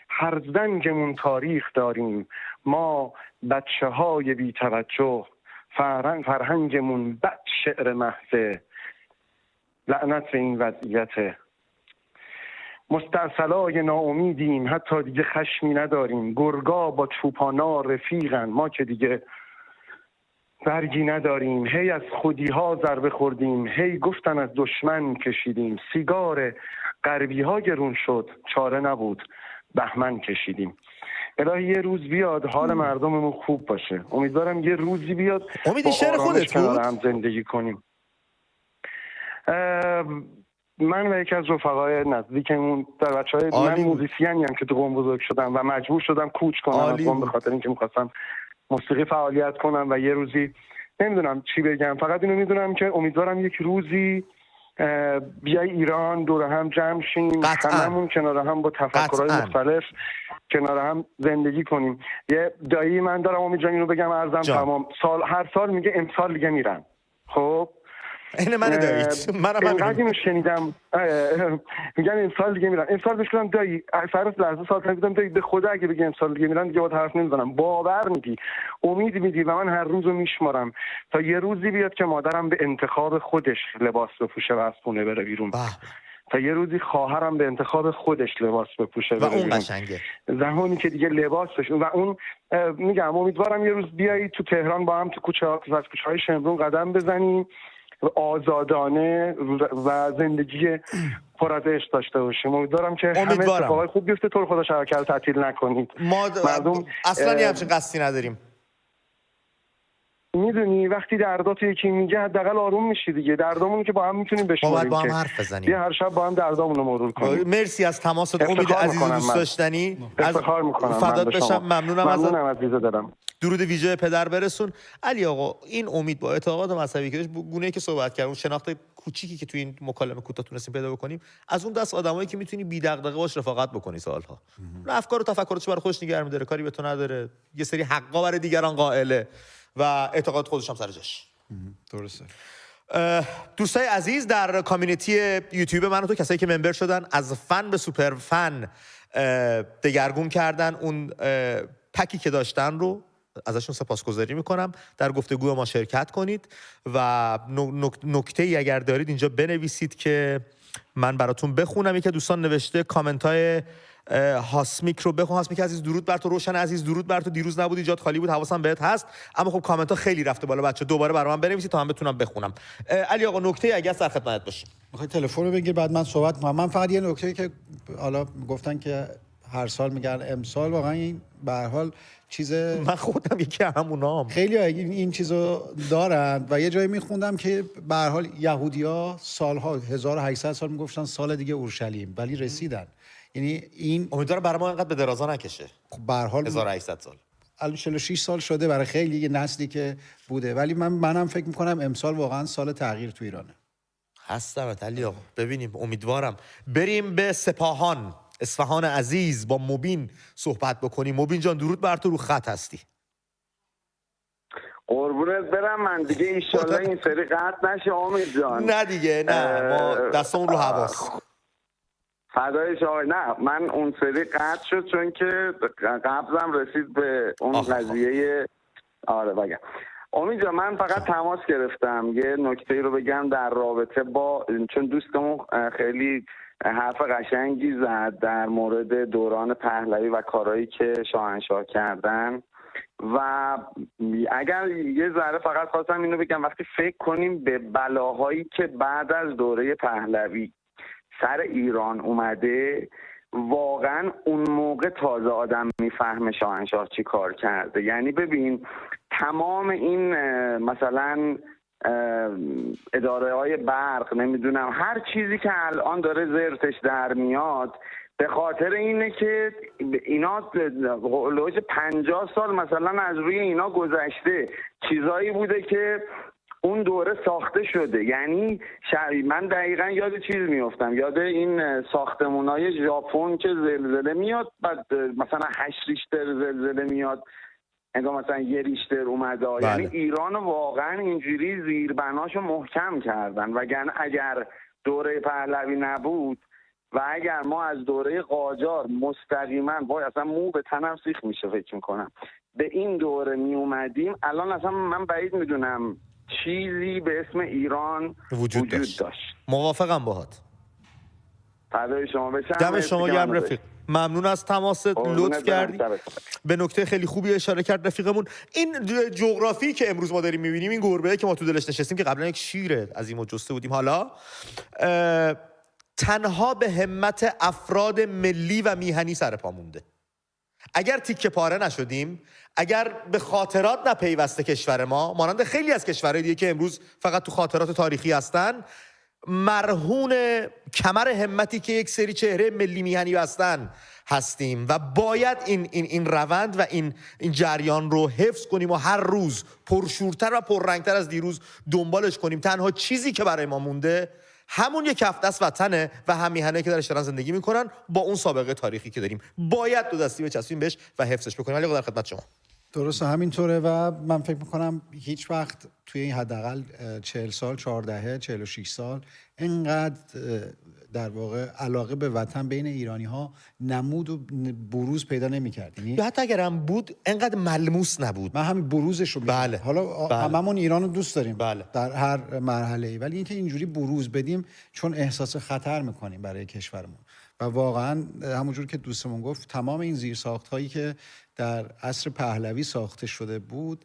هر زنگمون تاریخ داریم، ما بچه های بی توجه. فرهنگمون بد شعر محضه، لعنت به این وضعیت. مستعصلای ناامیدیم، حتی دیگه خشمی نداریم. گرگا با چوپانا رفیقن، ما که دیگه برگی نداریم. هی از خودی ها ضربه خوردیم، هی گفتن از دشمن کشیدیم. سیگار غربی ها گرون شد، چاره نبود بهمن کشیدیم. الهی یه روز بیاد حال مردممون خوب باشه. امیدوارم یه روزی بیاد امید شعر خودت بود هم زندگی کنیم. من و یکی از رفقای نزدیکمون در بچهای من موزیسیانی هم که تو قم بزرگ شدم و مجبور شدم کوچ کنم از قم به خاطر اینکه می‌خواستم موسیقی فعالیت کنم و یه روزی نمیدونم چی بگم، فقط اینو میدونم که امیدوارم یک روزی بیای ایران دور هم جمع شیم، هممون کنار هم با تفکرهای مختلف کنار هم زندگی کنیم. یه دایی من دارم امید جان اینو بگم عرضم تمام، هر سال میگه امسال دیگه میرم. خب این من داییت منم اینو شنیدم میگن امسال دیگه میرن. امسال بهش گفتم دایی فرض لحظه سال گفتم دایی به خدا اگه بگی امسال دیگه میرن دیگه با حرف نمیزنم. باور میدی، امید میدی و من هر روزو میشمارم تا یه روزی بیاد که مادرم به انتخاب خودش لباس بپوشه و از خونه بره بیرون. تا یه روزی خواهرم به انتخاب خودش لباس بپوشه و اون قشنگه زمانی که دیگه لباسش و اون میگم امیدوارم یه روز بیایی تو تهران با هم تو کوچه‌های شمرون قدم بزنیم، آزادانه و زندگی پر از عشق داشته باشیم. امیدوارم که همه اتفاقای خوب بیفته، تو رو خدا شبکه رو تعطیل نکنید. مردم اصلا همچین قصدی نداریم. میدونی وقتی دردات یکی میگه حداقل آروم میشی دیگه. دردامون که با هم میتونیم بشماریم، با هم حرف بزنیم. بیا هر شب با هم دردامون رو مرور کنیم. مرسی از تماست امید عزیز دوست داشتنی. افتخار میکنم. فدات بشم. ممنونم عزیز دلم. درود ویژه پدر برسون. علی آقا این امید با اعتقاد مذهبی که گونه‌ای که صحبت کردیم، شناخت کوچیکی که تو این مکالمه کوتاه تونستیم پیدا بکنیم، از اون دست آدمایی که میتونی بی دغدغه باش رفاقت بکنی سالها. افکار و تفکراتش برای خودش نگه می‌داره، کاری به تو نداره، یه سری حقا برای دیگران قائله و اعتقاد خودش هم سر جاش. درسته. دوستای عزیز در کامیونیتی یوتیوب من و تو، کسایی که ممبر شدن، از فن به سوپر فن دگرگون کردن اون پکی که داشتن رو ازشون سپاسگزاری میکنم. در گفتگو ما شرکت کنید و نکته‌ای اگر دارید اینجا بنویسید که من براتون بخونم. یکی دوستان نوشته کامنت های هاسمیک رو بخون. هاسمیک عزیز درود بر تو. روشن عزیز درود بر تو. دیروز نبودی، جات خالی بود، حواسم بهت هست، اما خب کامنت ها خیلی رفته بالا بچه. دوباره برام بنویسید تا من بتونم بخونم. علی آقا نکته اگه در خدمت باشیم. میخوای تلفن رو بگیر بعد من صحبت کنم. من فقط یه نکته که حالا گفتن که هر سال میگن امسال، واقعا این به هر حال چیز من خودم یکی همونام. خیلی این چیزو دارن و یه جایی میخوندم که به هر حال یهودی‌ها سالها 1800 سال میگفتن سال دیگه اورشلیم، ولی رسیدن. یعنی این امیدوارم برای ما اینقدر به درازا نکشه. خب به هر حال 1800 سال الان 46 سال شده برای خیلی یه نسلی که بوده، ولی منم فکر میکنم امسال واقعا سال تغییر تو ایرانه. هستم علی آقا. ببینیم، امیدوارم. بریم به سپاهان، اصفهان عزیز، با مبین صحبت بکنیم. مبین جان درود بر تو، رو خط هستی. قربونت برم من دیگه ایشالله این سری قطع نشه امید جان. نه دیگه، نه ما دستمون رو هواست. فدای شما. نه من اون سری قطع شد چون که قبضم رسید به اون قضیه. آره بگم امید جان، من فقط تماس گرفتم یه نکته رو بگم در رابطه با، چون دوستمون خیلی حرف قشنگی زد در مورد دوران پهلوی و کارهایی که شاهنشاه کردن و اگر یه ذره فقط خواستم اینو بگم، وقتی فکر کنیم به بلاهایی که بعد از دوره پهلوی سر ایران اومده، واقعا اون موقع تازه آدم میفهمه شاهنشاه چی کار کرده. یعنی ببین تمام این مثلا اداره های برق، نمیدونم هر چیزی که الان داره زرتش در میاد، به خاطر اینه که اینا لوج 50 سال مثلا از روی اینا گذشته، چیزایی بوده که اون دوره ساخته شده. یعنی من دقیقا یاد چیز میافتم، یاد این ساختمونای ژاپن که زلزله میاد بعد مثلا 8 ریشتر زلزله میاد، انگار مثلا 1 ریشتر اومده. بله. یعنی ایران واقعا اینجوری زیربناشو محکم کردن، وگرنه اگر دوره پهلوی نبود و اگر ما از دوره قاجار مستقیما اصلا مو به تنم سیخ میشه فکر میکنم به این دوره می اومدیم، الان اصلا من بعید میدونم چیزی به اسم ایران وجود داشت. موافقم باهات. فدای شما بشم. دم شما گرم رفیق. ممنون از تماست، لطف کردی. به نکته خیلی خوبی اشاره کرد رفیقمون. این جغرافی که امروز ما داریم میبینیم، این گربه‌ای که ما تو دلش نشستیم که قبلا یک شیر عظیم و جسته بودیم، حالا تنها به همت افراد ملی و میهنی سر پا مونده. اگر تیکه پاره نشدیم، اگر به خاطرات نپیوسته کشور ما، مانند خیلی از کشورهای دیگه که امروز فقط تو خاطرات تاریخی هستن، مرهون کمر همتی که یک سری چهره ملی میهنی هستن هستیم و باید این روند و این جریان رو حفظ کنیم و هر روز پرشورتر و پررنگتر از دیروز دنبالش کنیم. تنها چیزی که برای ما مونده همون یک هفته است وطنه و هم میهنه که درش دارن زندگی میکنن، با اون سابقه تاریخی که داریم باید دو دستی بچسبیم بهش و حفظش بکنیم. ولی در خدمت شما. درسته، همینطوره و من فکر میکنم هیچ وقت توی این حداقل 40 سال 14 46 سال اینقدر در واقع علاقه به وطن بین ایرانی ها نمود و بروز پیدا نمی‌کرد. یا حتی اگر هم بود اینقدر ملموس نبود. من همین بروزش رو بله. حالا هممون ایران رو دوست داریم در هر مرحله‌ای، ولی اینکه اینجوری بروز بدیم چون احساس خطر میکنیم برای کشورمون و واقعا همونجور که دوستمون گفت تمام این زیرساخت‌هایی که در عصر پهلوی ساخته شده بود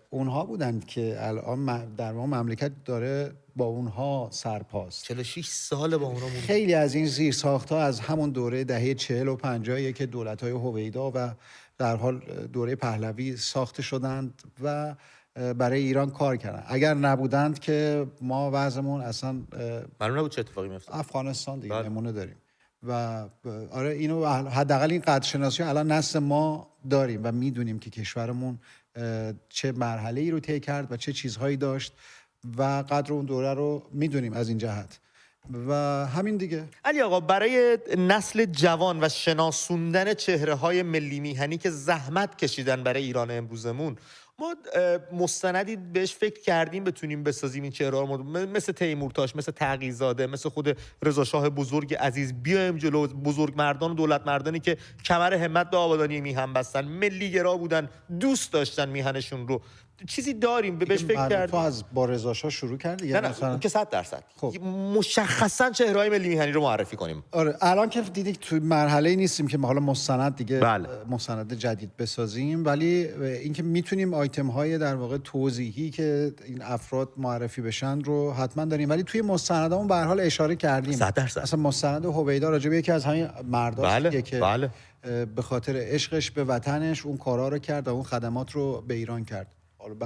اونها بودند که الان در واقع مملکت داره با اونها سرپاست. 46 سال با اونها مونده. خیلی از این زیرساخت‌ها از همون دوره دهه 40 و 50 که دولت‌های هویدا و در حال دوره پهلوی ساخته شدند و برای ایران کار کردن. اگر نبودند که ما وضعمون اصلا معلوم نبود چه اتفاقی میفته. افغانستان دیگه نمونه داریم و آره اینو حداقل این قدرشناسی الان نسل ما داریم و میدونیم که کشورمون چه مرحله‌ای رو طی کرد و چه چیزهایی داشت و قدر اون دوره رو میدونیم از این جهت و همین دیگه. علی آقا، برای نسل جوان و شناسوندن چهره‌های ملی میهنی که زحمت کشیدن برای ایران امروزمون، ما مستندی بهش فکر کردیم بتونیم بسازیم این چهره‌ها رو، مثل تیمورتاش، مثل تقی‌زاده، مثل خود رضا شاه بزرگ عزیز، بیایم جلو، بزرگ مردان و دولت مردانی که کمر همت به آبادانی میهن بستن، ملی گرا بودن، دوست داشتن میهنشون رو چیزی داریم بهش فکر کردیم؟ تو از با رضا شاه شروع کردی؟ نه اون که 100%. خب مشخصا چهره‌های ملی میهنی رو معرفی کنیم. آره الان که دیدی تو مرحله نیستیم که حالا مستند دیگه مستند جدید بسازیم، ولی اینکه میتونیم آیتم های در واقع توضیحی که این افراد معرفی بشن رو حتما داریم، ولی توی مستندامون به هر حال اشاره کردیم. 100%. مثلا مستند هویدا راجع به یکی از همین مرداست که به خاطر عشقش به وطنش اون کارا رو کرد و اون خدمات رو به ایران کرد.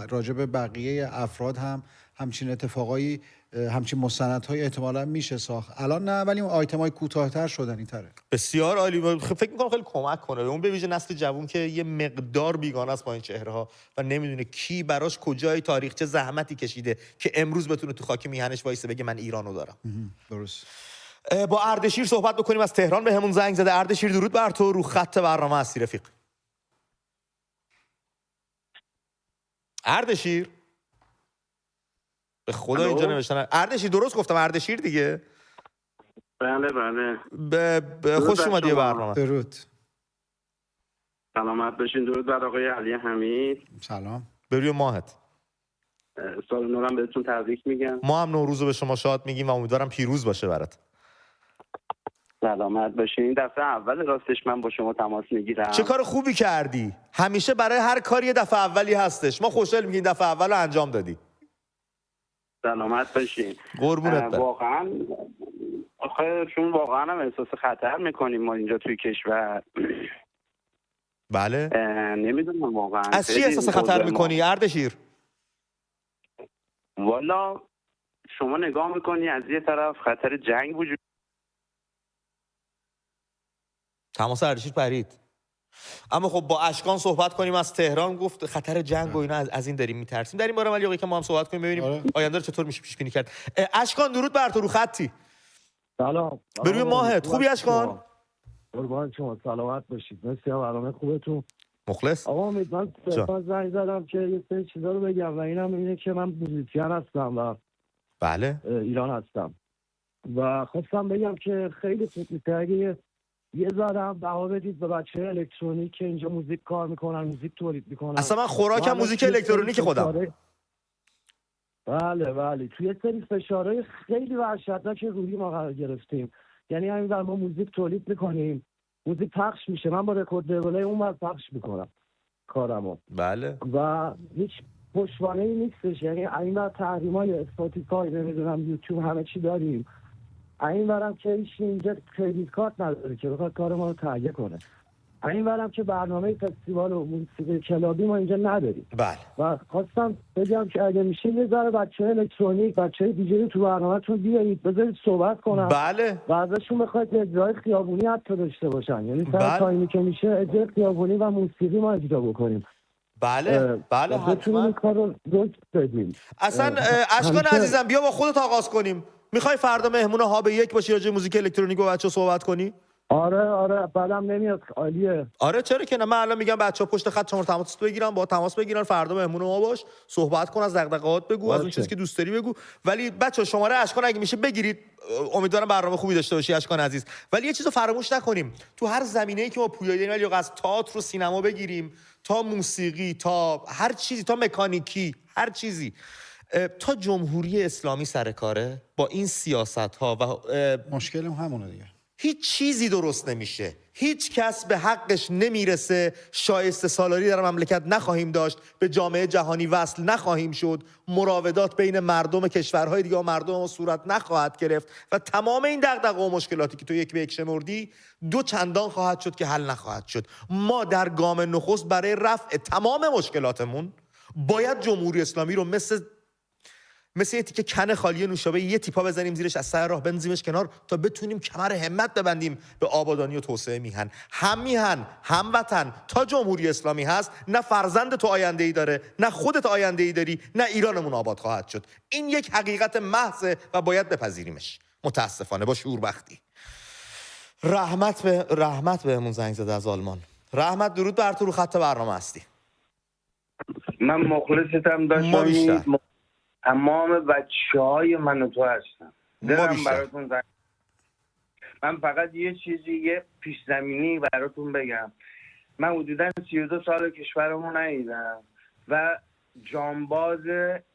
راجع به بقیه افراد هم همچین اتفاقایی، همچین مستندهای احتمالاً میشه ساخت. الان نه، ولی اون آیتم‌های کوتاه‌تر شدن اینطوره. بسیار عالی. فکر می‌کنم خیلی کمک کنه اون به ویژه نسل جوان که یه مقدار بیگانه است با این چهره‌ها و نمیدونه کی براش کجای تاریخ چه زحمتی کشیده که امروز بتونه تو خاک میهنش وایسه بگه من ایرانو دارم. درست. با اردشیر صحبت بکنیم از تهران بهمون زنگ زده. اردشیر درود بر تو، رو خط برنامه هستی رفیق. اردشیر به خدا اینجا نوشتن اردشیر، درست گفتم اردشیر دیگه؟ بله بله. خوش اومدی برنامه. درود. سلامت باشین. درود بر آقای علی حمید. سلام. به روی ماهت. سال نورم بهتون تبریک میگم. ما هم نوروز رو به شما شاد میگیم و امیدوارم پیروز باشه برات. سلامت باشین. این دفعه اول راستش من با شما تماس میگیرم. چه کار خوبی کردی. همیشه برای هر کاری یه دفعه اولی هستش. ما خوشحال میگیم دفعه اول رو انجام دادی. سلامت باشین. قربونت برم. واقعا آخه چون واقعا هم احساس خطر میکنیم ما اینجا توی کشور. بله. نمیدونم واقعا از چی احساس خطر میکنی اردشیر؟ والا شما نگاه میکنی از یه طرف خطر جنگ وجود. تماس اردشیر پرید. اما خب با اشکان صحبت کنیم از تهران، گفت خطر جنگ و اینا از این داریم میترسیم. در این باره ولی که ما هم صحبت کنیم ببینیم آینده رو چطور میشه پیش بینی کرد. اشکان درود بر تو، رو خطی. سلام. به روی ماهت. خوبی اشکان؟ قربان شما، سلامت باشید. مرسی. برنامه خوبتون. مخلص. آقا امید، من صرفا زنگ زدم که یه سری چیزا رو بگم و اینم اینه که من موزیسین هستم و بله ایران هستم و خواستم بگم که خیلی خوب میشه اگه یه ذره بها بدید به بچه الکترونیک که اینجا موزیک کار میکنن، موزیک تولید میکنن. اصلا من خوراکم موزیک الکترونیک خودم. بله توی سری فشارهای خیلی وحشتناک روحی ما قرار گرفتیم. یعنی همین ما موزیک تولید میکنیم، موزیک پخش میشه، من با رکورد لیبل اون ور پخش میکنم کارمو. بله. و هیچ پشتوانه‌ای نیستش. یعنی این ور تحریمای اسپاتیفای، نمیدونم یوتیوب، همه چی داریم. این ورم که هیچ اینجا کردیت کارت نداره که بخواد کار ما رو تهیه کنه. این ورم که برنامه فستیوال و موسیقی کلابی ما اینجا نداریم. بله. و خواستم بگم که اگه میشه یه ذره بچه‌های الکترونیک، بچه‌های دیجی تو برنامه‌تون بیارید، بذارید صحبت کنن. بله. و ازشون بخواید اجرای خیابونی حتی داشته باشن. یعنی سر تایمی که میشه اجرای خیابونی و موسیقی ما اجرا بکنیم. بله بتونیم این کار رو درست بدیم. اصلا اشکان عزیزم بیا با خودت آغاز کنیم. میخوای فردا مهمون هاب یک باشی راجع موزیک الکترونیک با بچه‌ها صحبت کنی؟ آره بعدم نمیاد. عالیه. آره چرا که نه. من الان میگم بچه‌ها پشت خط شما تماس بگیرن، با تماس بگیرن، فردا مهمون ما باش، صحبت کن، از دغدغه‌هات بگو، از اون چیزی که دوست داری بگو. ولی بچه‌ها شماره اشکان اگه میشه بگیرید. امیدوارم برنامه خوبی داشته باشی اشکان عزیز. ولی یه چیزو فراموش نکنیم. تو هر زمینه‌ای که ما پویایی داریم، ولی از تئاتر و سینما بگیریم تا موسیقی تا هر چیزی، تا مکانیکی، هر چیزی، تا جمهوری اسلامی سر کاره با این سیاست‌ها و مشکل همونه دیگه. هیچ چیزی درست نمیشه. هیچ کس به حقش نمیرسه. شایسته سالاری در مملکت نخواهیم داشت. به جامعه جهانی وصل نخواهیم شد. مراودات بین مردم کشورهای دیگه و مردم ما صورت نخواهد گرفت و تمام این دغدغه و مشکلاتی که تو یک به یک شمردی دو چندان خواهد شد که حل نخواهد شد. ما در گام نخست برای رفع تمام مشکلاتمون باید جمهوری اسلامی رو مثل یه تیکه کن خالی نوشابه یه تیپا بزنیم زیرش، از سر راه بنزیمش کنار تا بتونیم کمر همت ببندیم به آبادانی و توسعه میهن. هم میهن، هم وطن. تا جمهوری اسلامی هست نه فرزند تو آینده ای داره، نه خودت آینده ای داری، نه ایرانمون آباد خواهد شد. این یک حقیقت محضه و باید بپذیریمش. متاسفانه با شوربختی. رحمت بهمون زنگ زده از آلمان. رحمت درود بر تو، رو خط برنامه هستی. من مخلصتم داشتم. تمام بچه‌های من و تو هستم. دارم براتون زنگ. من فقط یه پیش زمینی براتون بگم. من حدوداً 32 سال کشورمو ندیدم و جانباز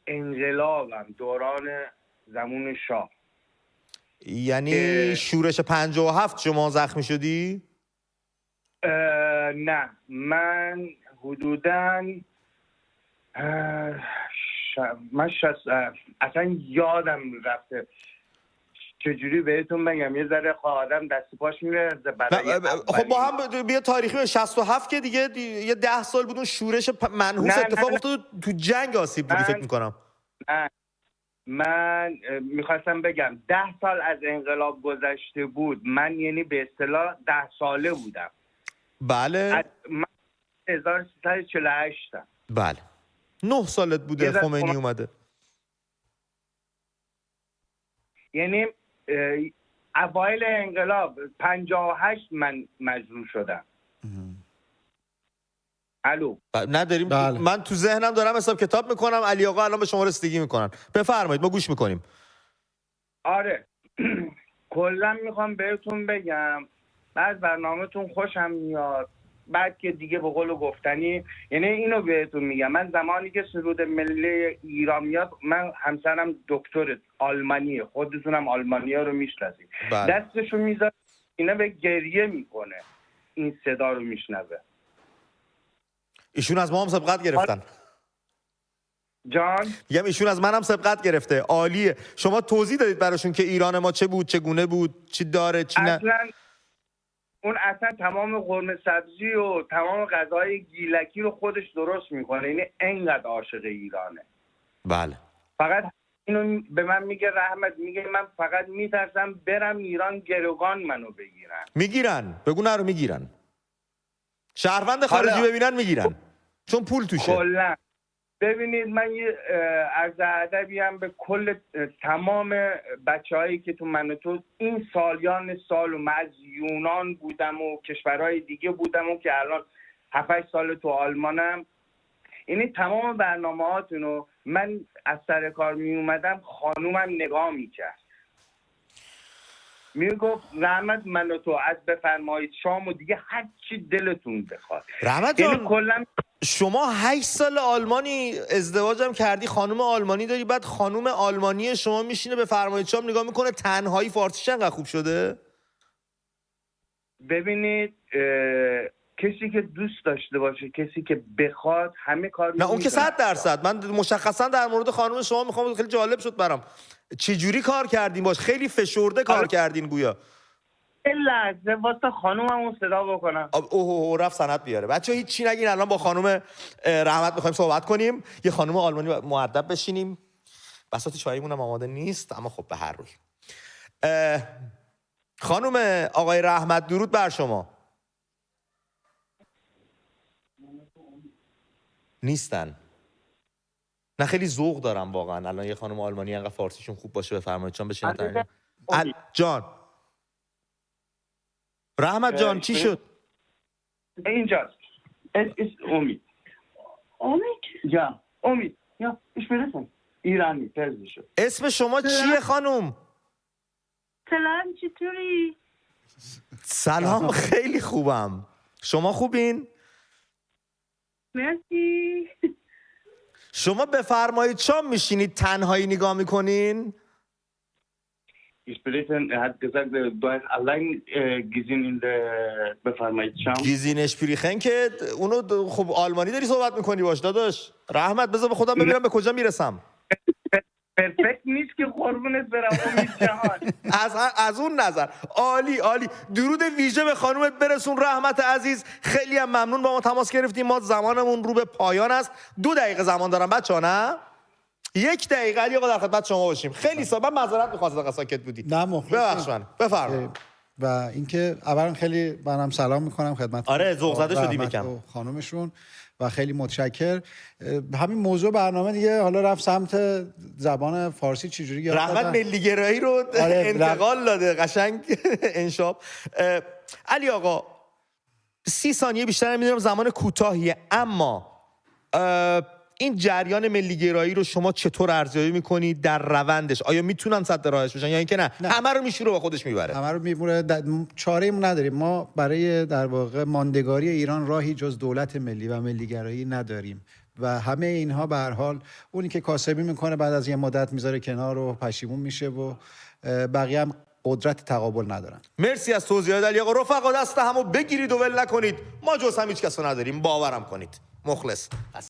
انقلابم دوران زمان شاه. یعنی شورش 57 شما زخمی شدی؟ نه، من حدوداً اصلا یادم رفته چجوری بهتون بگم، یه ذره آدم دست پاش میرزه برای خب با هم بیا تاریخی به 67 که دیگه یه 10 سال بود اون شورش منحوس اتفاق افتاد تو جنگ آسیب دیدی فکر میکنم. نه من میخواستم بگم 10 سال از انقلاب گذشته بود، من یعنی به اصطلاح 10 ساله بودم. بله من 1348 بله 9 سالت بوده خمینی اومده. یعنی اوایل انقلاب 58 من مجروح شدم. الو نداریم من تو ذهنم دارم حساب کتاب میکنم. علی آقا الان به شما رسیدگی میکنن. بفرمایید ما گوش میکنیم. آره کلا میخوام بهتون بگم بعد برنامه‌تون خوشم میاد، بعد که دیگه به قول گفتنی یعنی اینو بهتون میگم، من زمانی که سرود ملی ایران میاد، من همسرم دکتر آلمانیه، خودتونم آلمانیا رو میشناسید، دستشو میذاره اینا به گریه میکنه این صدا رو میشنوه. ایشون از ما هم سبقت گرفتن. جان میگم ایشون از منم سبقت گرفته. عالیه. شما توضیح دادید براشون که ایران ما چه بود، چگونه بود، چی داره، چی نه. اون اصلا تمام قرمه سبزی و تمام غذای گیلکی رو خودش درست میکنه، یعنی انقدر عاشق ایرانه. بله. فقط اینو به من میگه رحمت، میگه من فقط میترسم برم ایران گروگان منو بگیرن. میگیرن، بگو نرو میگیرن. شهروند خارجی ببینن میگیرن. چون پول توشه. کلا ببینید من یه عرض ادبی هم به کل تمام بچه‌هایی که تو من تو این سالیان سال و من از یونان بودم و کشورهای دیگه بودم و که الان 7-8 سال تو آلمانم، یعنی تمام برنامه‌هاتونو من از سر کار می اومدم خانومم نگاه میکرد، میگفت رحمت من و تو از بفرمایید شام و دیگه هر چی دلتون بخواد. رحمت جان شما 8 سال آلمانی ازدواجم کردی، خانم آلمانی داری، بعد خانم آلمانی شما میشینه به فرمایید شام نگاه میکنه، تنهایی فارسیش انقدر خوب شده؟ ببینید کسی که دوست داشته باشه، کسی که بخواد همه کار نه اون که 100%. من مشخصا در مورد خانم شما میخوام، خیلی جالب شد برام چجوری کار کردین باش، خیلی فشرده کار کردین گویا. این لحظه واسه خانوممون صدا بکنم. اوه رفت سند بیاره. بچه‌ها هیچ چی نگین، الان با خانم رحمت می‌خوایم صحبت کنیم. یه خانم آلمانی مؤدب بشینیم. بساط چایمون هم آماده نیست، اما خب به هر روی. خانم آقای رحمت درود بر شما. نیستن. نه خیلی ذوق دارم واقعا الان یه خانم آلمانی انقدر فارسیشون خوب باشه. بفرمایید جان بشینید. جان رحمت جان چی شد؟ اینجاست. امید. Ja, امید. Ja, ich will das. ایرانی پرزشو. اسم شما چیه خانم؟ سلام چطوری؟ سلام خیلی خوبم. شما خوبین؟ مرسی. شما befremdید شام میشینید تنهایی نگاه میکنین؟ Ich hat gesagt, du hast allein gesehen in der befremdید شام. گیزین شپریخن که اونو خب آلمانی داری صحبت میکنی باش داداش. رحمت بذار به خودم ببینم به کجا میرسم. پرفکت نیست که قربونت برم امید جهان. از اون نظر عالی عالی. درود ویژه به خانومت برسون رحمت عزیز. خیلی هم ممنون با ما تماس گرفتیم. ما زمانمون رو به پایان است. 2 دقیقه زمان دارم بچه‌ها نه؟ 1 دقیقه علی آقا در خدمت شما باشیم. خیلی من معذرت می‌خوام از ساکت بودی. نه مخلصم. ببخشید. بفرمایید. و اینکه اولا خیلی منم سلام میکنم خدمت آره ذوق زده شدیم یکم خانومشون و خیلی متشکر. همین موضوع برنامه دیگه حالا رفت سمت زبان فارسی چجوری رحمت ملیگرایی رو انتقال داده قشنگ انشاب. علی آقا 30 ثانیه بیشتر نمیدونم زمان کوتاهیه، اما این جریان ملیگرایی رو شما چطور ارزیابی میکنید در روندش؟ آیا میتونن سد راهش بشن یا اینکه نه همه رو میشوره با خودش میبره؟ همه رو میبره. چاره‌ای نداریم. ما برای در واقع ماندگاری ایران راهی جز دولت ملی و ملیگرایی نداریم و همه اینها به هر حال اونی که کاسبی میکنه بعد از یه مدت میذاره کنار و پشیمون میشه و بقیه هم قدرت تقابل ندارن. مرسی از توضیحات علی آقا. رفقا دست همو بگیرید و ول نکنید، ما جز هم هیچ کس رو نداریم، باورم کنید. مخلص.